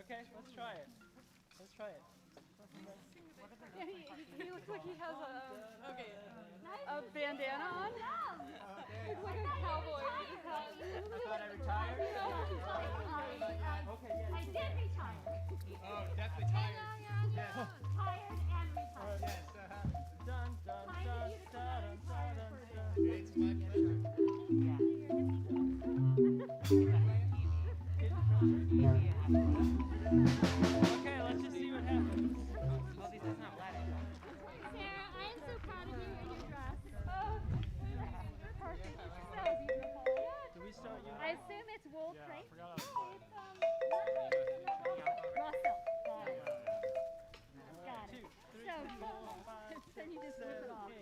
Okay, let's try it. Let's try it. Yeah, he looks like he has a bandana on. Looks like a cowboy. I thought I retired. Okay, yes. I did retire. Oh, definitely tired. Yes. Tired and retired. Yes. Dun dun Time dun for you to dun retire dun for dun. a It's my pleasure. Okay, let's just see what happens. Sarah, I'm so proud of you in your dress. Oh, perfect. So beautiful. Do we start you? I assume it's wool Yeah, I crepe. forgot It's raw silk. Got it. 2, 3, So 4, 5, then you just flip it off. 8.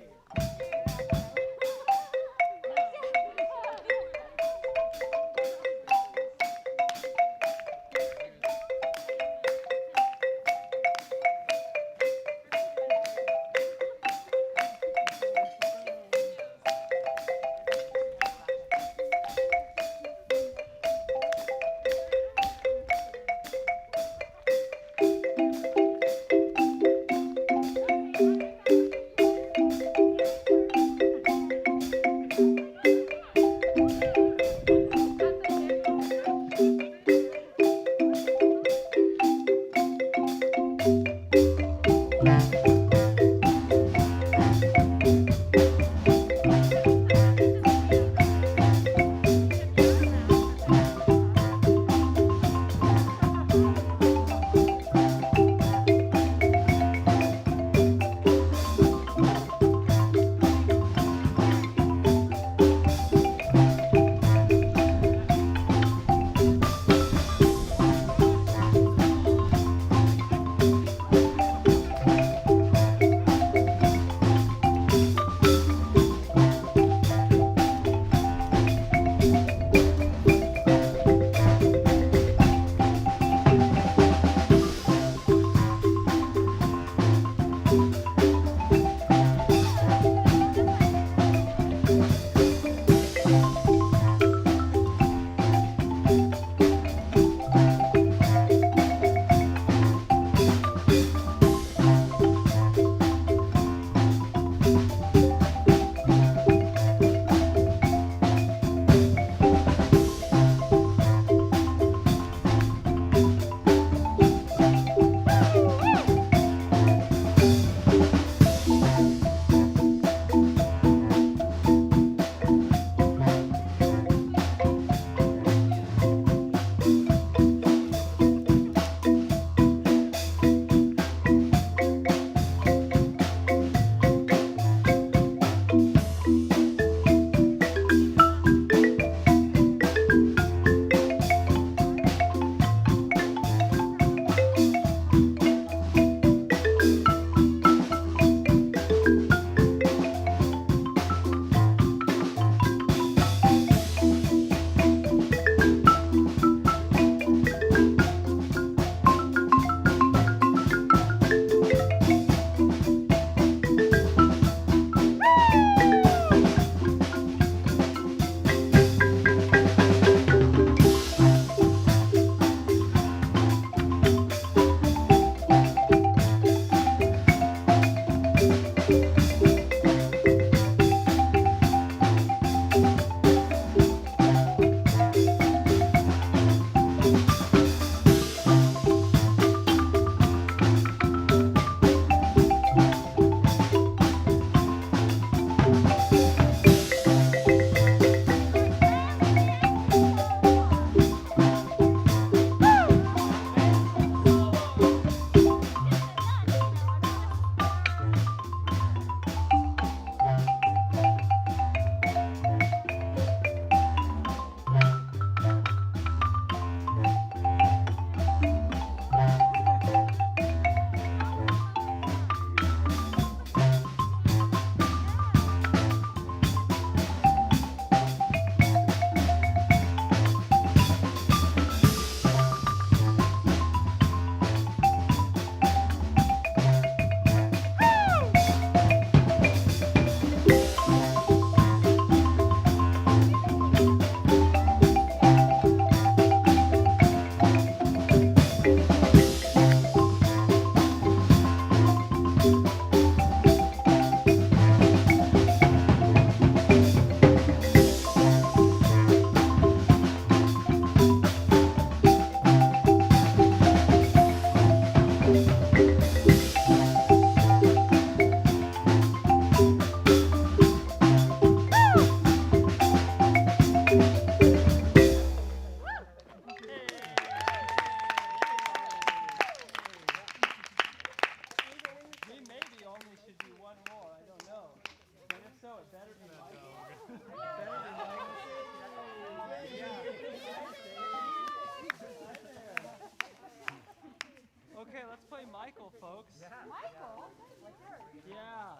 Okay, let's play Michael, folks. Michael? Like yours? Yeah.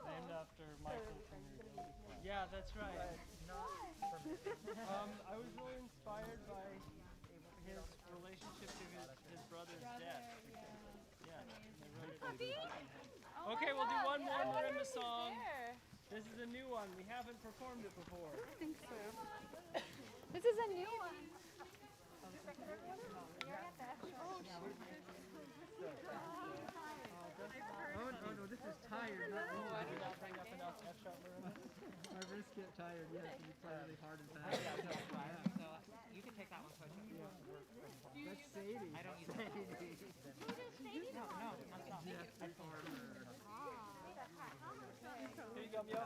Named after Michael from your ability class. Yeah, that's right. Not I was really inspired by his relationship to his brother's death. Yeah. Okay, we'll do one more marimba song. This is a new one. We haven't performed it before. I think so. This is a new one. Oh no, this is tired. I did not bring up enough F-sharp marimbas. My wrists get tired, yes, and you play really hard and fast. So you can take that one, Coach. That's Sadie. I don't use Sadie. No, that's not me. That's Here you go, Mio.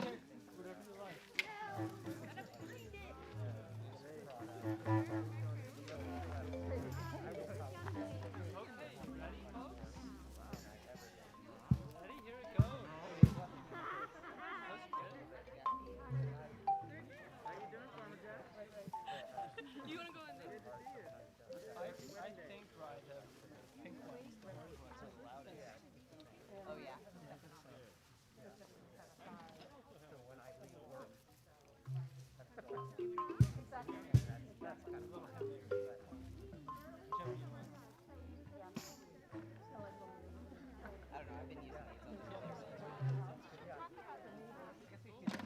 Okay, whatever you like. You want to go in there? I think the pink ones, the orange ones are the loudest. Oh, yeah. So when I leave work, That's kind of a little heavier. Whichever you want. I don't know, I've been using these on the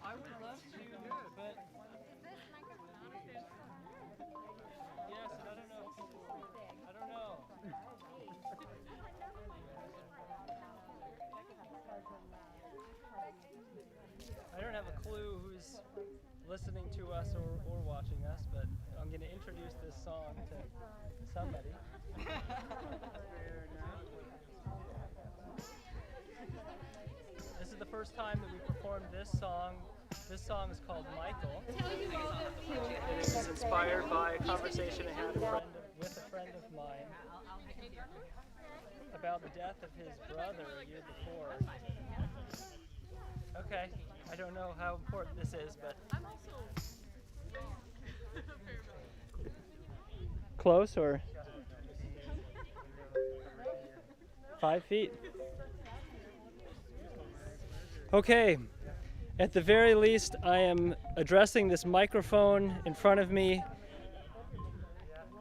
I would love to, but yes, and I don't know. I don't know. I don't have a clue who's listening to us or watching us, but I'm going to introduce this song to somebody. This is the first time that we performed this song. This song is called Michael. It was inspired by a conversation I had with a friend of mine about the death of his brother a year before. Okay, I don't know how important this is, but I'm also close or 5 feet. Okay, at the very least, I am addressing this microphone in front of me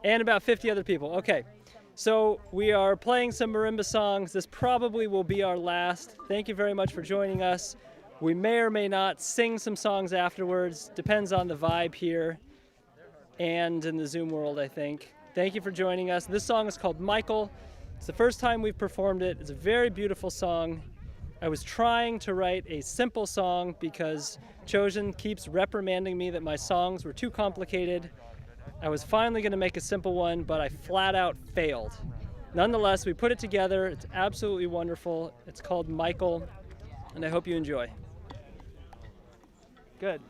and about 50 other people. Okay, so we are playing some marimba songs. This probably will be our last. Thank you very much for joining us. We may or may not sing some songs afterwards. Depends on the vibe here and in the Zoom world, I think. Thank you for joining us. This song is called Michael. It's the first time we've performed it. It's a very beautiful song. I was trying to write a simple song because Chosen keeps reprimanding me that my songs were too complicated. I was finally going to make a simple one, but I flat out failed. Nonetheless, we put it together. It's absolutely wonderful. It's called Michael, and I hope you enjoy. Good.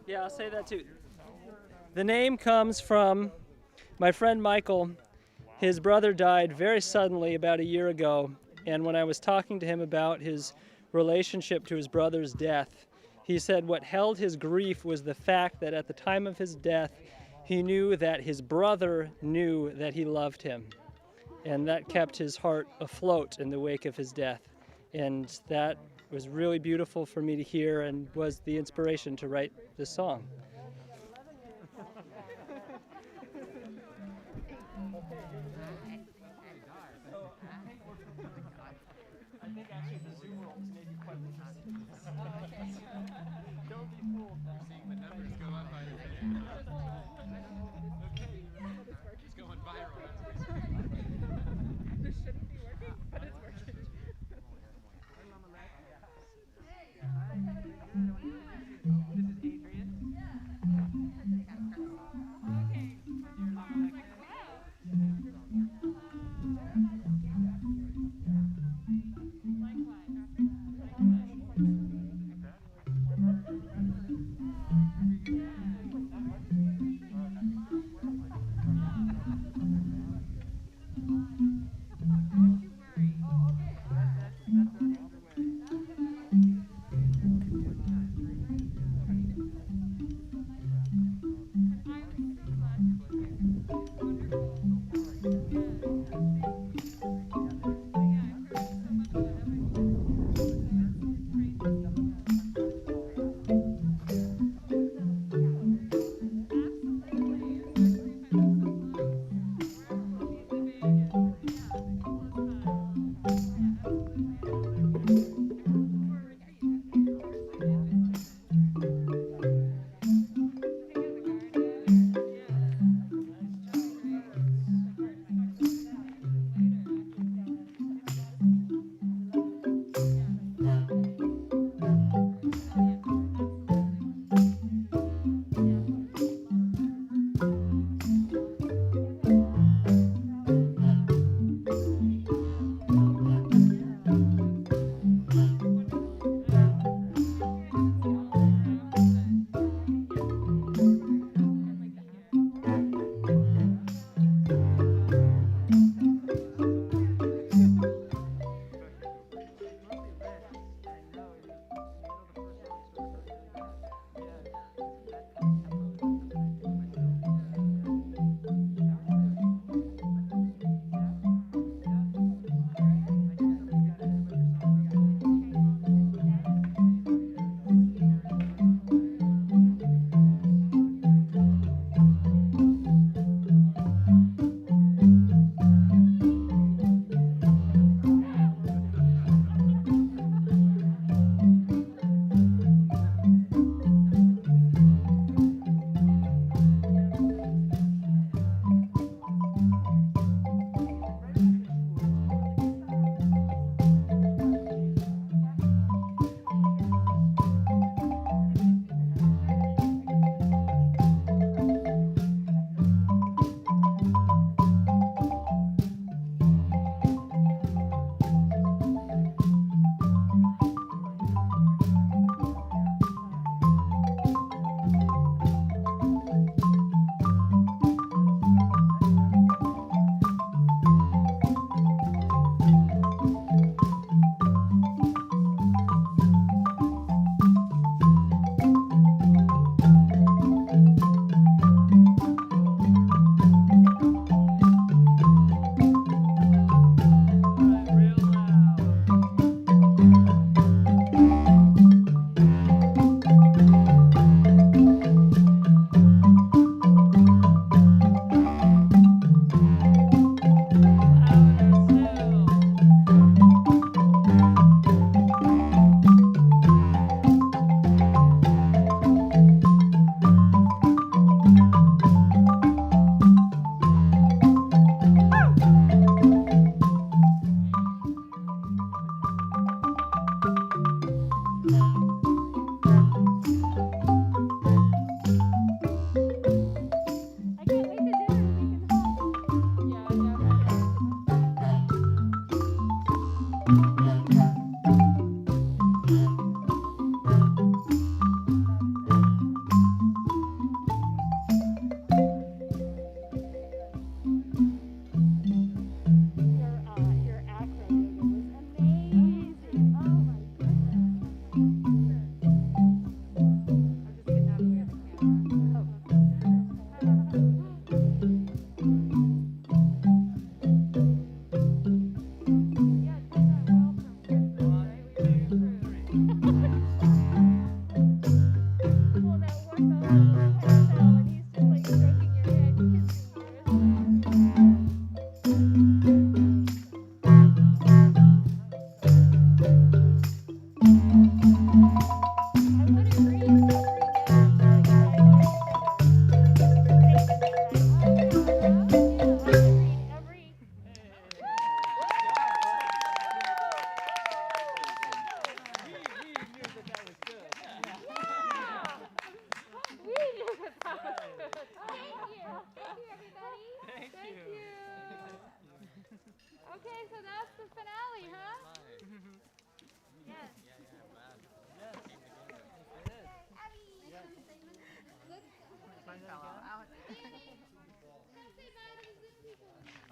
Yeah, I'll say that too. The name comes from my friend Michael. His brother died very suddenly about a year ago, and when I was talking to him about his relationship to his brother's death, he said what held his grief was the fact that at the time of his death, he knew that his brother knew that he loved him, and that kept his heart afloat in the wake of his death. And that was really beautiful for me to hear and was the inspiration to write this song. I think actually the Zoom world is maybe quite interesting. Don't be fooled now. Seeing the numbers go up by the video. It's going viral. This shouldn't be working, but it's working. This is Adrian.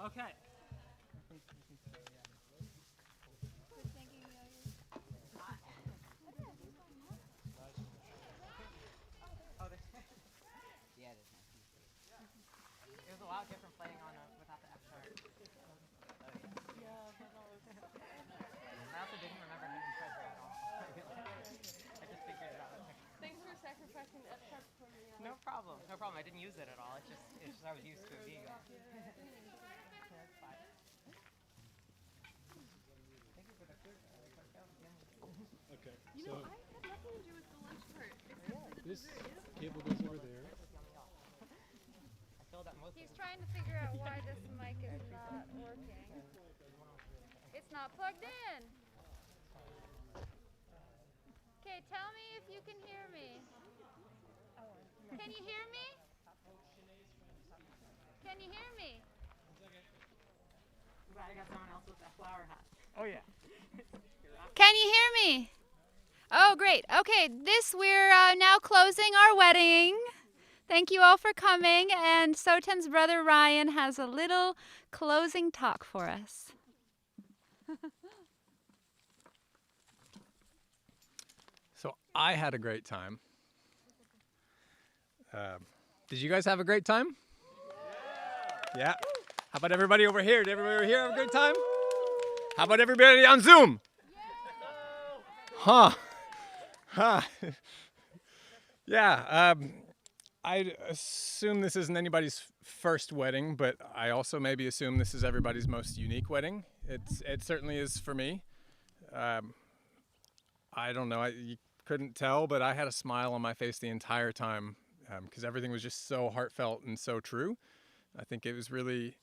Okay. Yeah, it is nice. It was a lot different playing on without the F sharp. Oh, yeah. use it at all. It's just I was used to it being there. That's fine. Thank you for the food. Okay. You know, I had nothing to do with the lunch part except for the This dessert. cable goes over there. He's trying to figure out why this mic is not working. It's not plugged in. Okay, tell me if you can hear me. Can you hear me? Can you hear me? I'm glad I got someone else with that flower hat. Oh yeah. Can you hear me? Oh, great. Okay, we're now closing our wedding. Thank you all for coming, and Soten's brother Ryan has a little closing talk for us. So I had a great time. Did you guys have a great time? Yeah. How about everybody over here? Did everybody over here have a good time? How about everybody on Zoom? Huh. Yeah. I assume this isn't anybody's first wedding, but I also maybe assume this is everybody's most unique wedding. It certainly is for me. I don't know. You couldn't tell, but I had a smile on my face the entire time because everything was just so heartfelt and so true. I think it was really,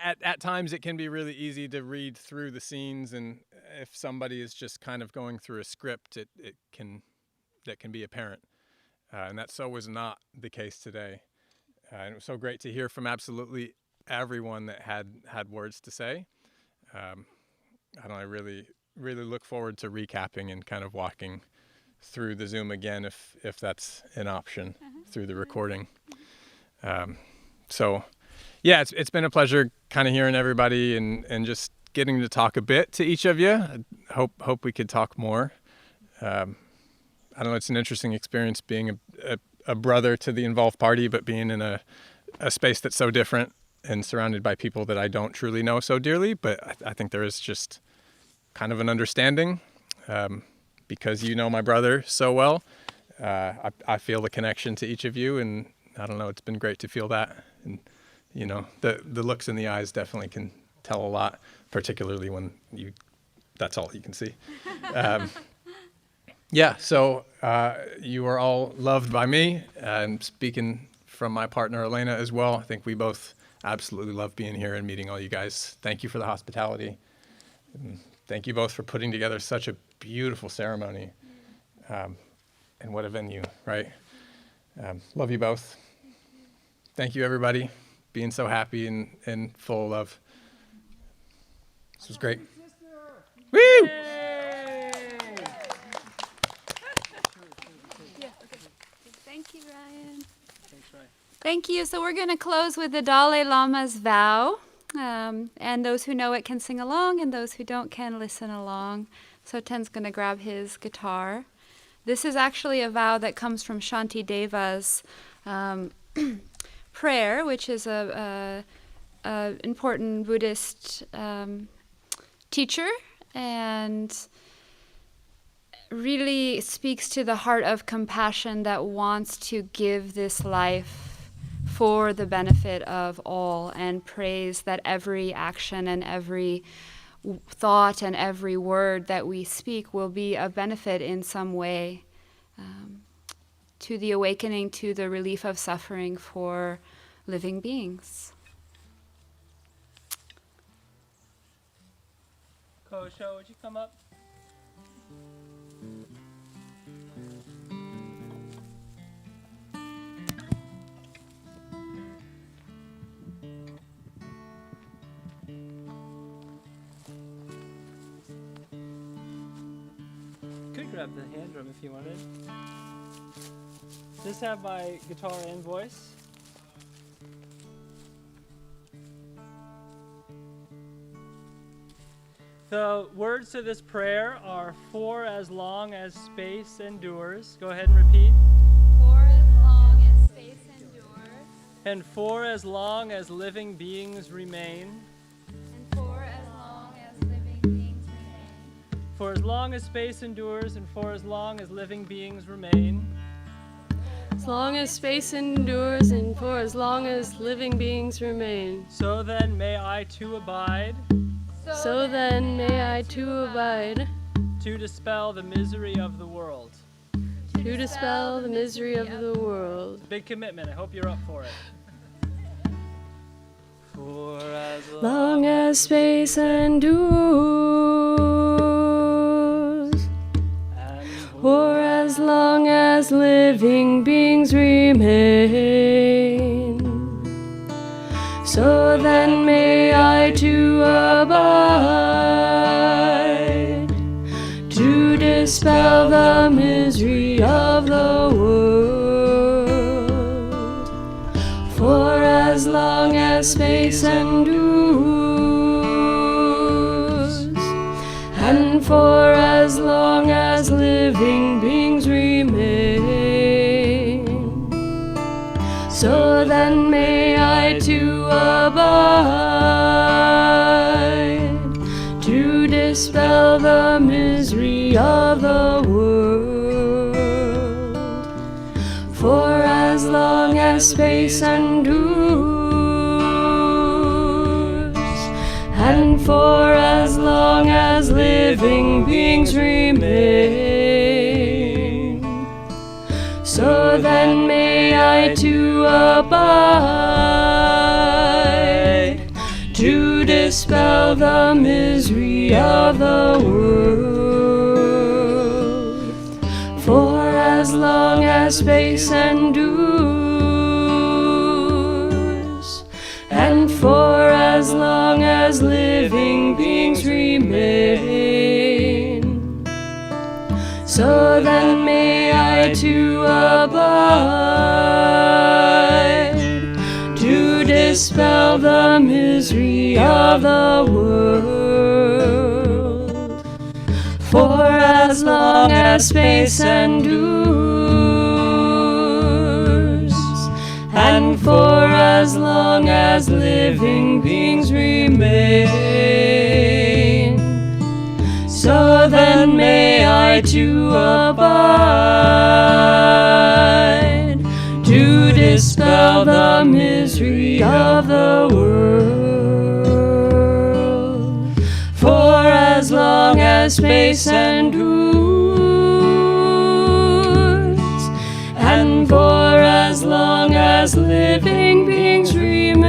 at times it can be really easy to read through the scenes, and if somebody is just kind of going through a script, that can be apparent. And that so was not the case today. And it was so great to hear from absolutely everyone that had words to say. I really look forward to recapping and kind of walking through the Zoom again if that's an option through the recording. So yeah, it's been a pleasure kind of hearing everybody and just getting to talk a bit to each of you. I hope we could talk more. I don't know, it's an interesting experience being a brother to the involved party, but being in a space that's so different and surrounded by people that I don't truly know so dearly. But I think there is just kind of an understanding because you know my brother so well. I feel the connection to each of you, and I don't know, it's been great to feel that. And, you know, the looks in the eyes definitely can tell a lot, particularly when that's all you can see. Yeah, so you are all loved by me, and speaking from my partner Elena as well, I think we both absolutely love being here and meeting all you guys. Thank you for the hospitality. And thank you both for putting together such a beautiful ceremony. And what a venue, right? Love you both. Thank you, everybody, being so happy and full of love. This was great. Woo! Thank you, Ryan. Thanks, Ryan. Thank you. So we're going to close with the Dalai Lama's vow. And those who know it can sing along, and those who don't can listen along. Soten's going to grab his guitar. This is actually a vow that comes from Shanti Deva's prayer, which is a important Buddhist teacher, and really speaks to the heart of compassion that wants to give this life for the benefit of all, and prays that every action and every thought and every word that we speak will be a benefit in some way to the awakening, to the relief of suffering for living beings. Kosho, would you come up? Could grab the hand drum if you wanted. Just have my guitar and voice. The words to this prayer are "for as long as space endures." Go ahead and repeat. For as long as space endures. And for as long as living beings remain. And for as long as living beings remain. For as long as space endures and for as long as living beings remain. as long as space endures and for as long as living beings remain. So then may I too abide. So then may I too abide. To dispel the misery of the world. To dispel the misery of the world. Big commitment. I hope you're up for it. For as Long as space endures, or as long as living beings remain, so then may I too abide, to dispel the misery of the world. For as long as space endures, and for as long as living beings remain, so then may I too abide, to dispel the misery of the world. For as long as space endures, and for as long as living beings remain, so then may I too abide, to dispel the misery of the world. For as long as space endures, and for as long as living beings remain, so then may I too abide, to dispel the misery of the world. For as long as space endures, and for as long as living beings remain, so then may I too abide, to dispel the misery of the world. For as long as space endures, and for as long as living beings remain,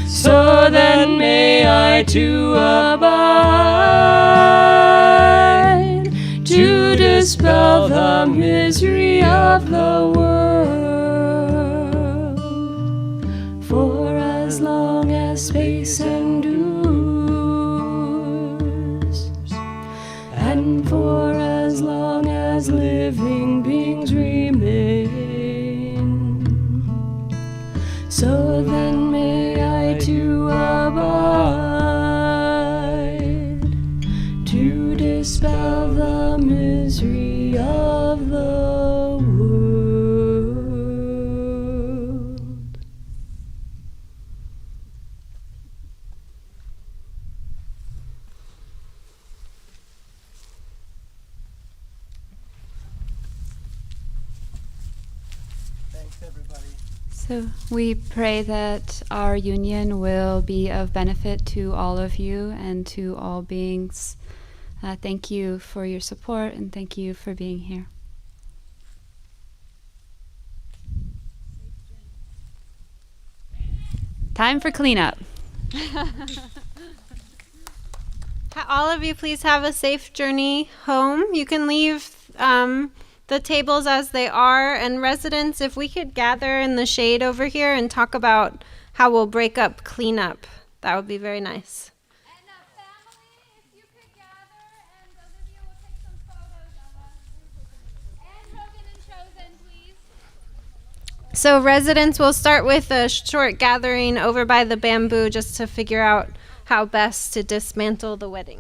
so then may I too abide, to dispel the misery of the world. For as long as space endures, and for as long as living beings remain, so then may I too abide, to dispel the misery of the world. Thanks, everybody. So we pray that our union will be of benefit to all of you and to all beings. Thank you for your support and thank you for being here. Time for cleanup. All of you, please have a safe journey home. You can leave the tables as they are, and residents, if we could gather in the shade over here and talk about how we'll break up cleanup, that would be very nice. And family, if you could gather, and those of you will take some photos of us. And Rogan and Chosen, please. So residents, will start with a short gathering over by the bamboo just to figure out how best to dismantle the wedding.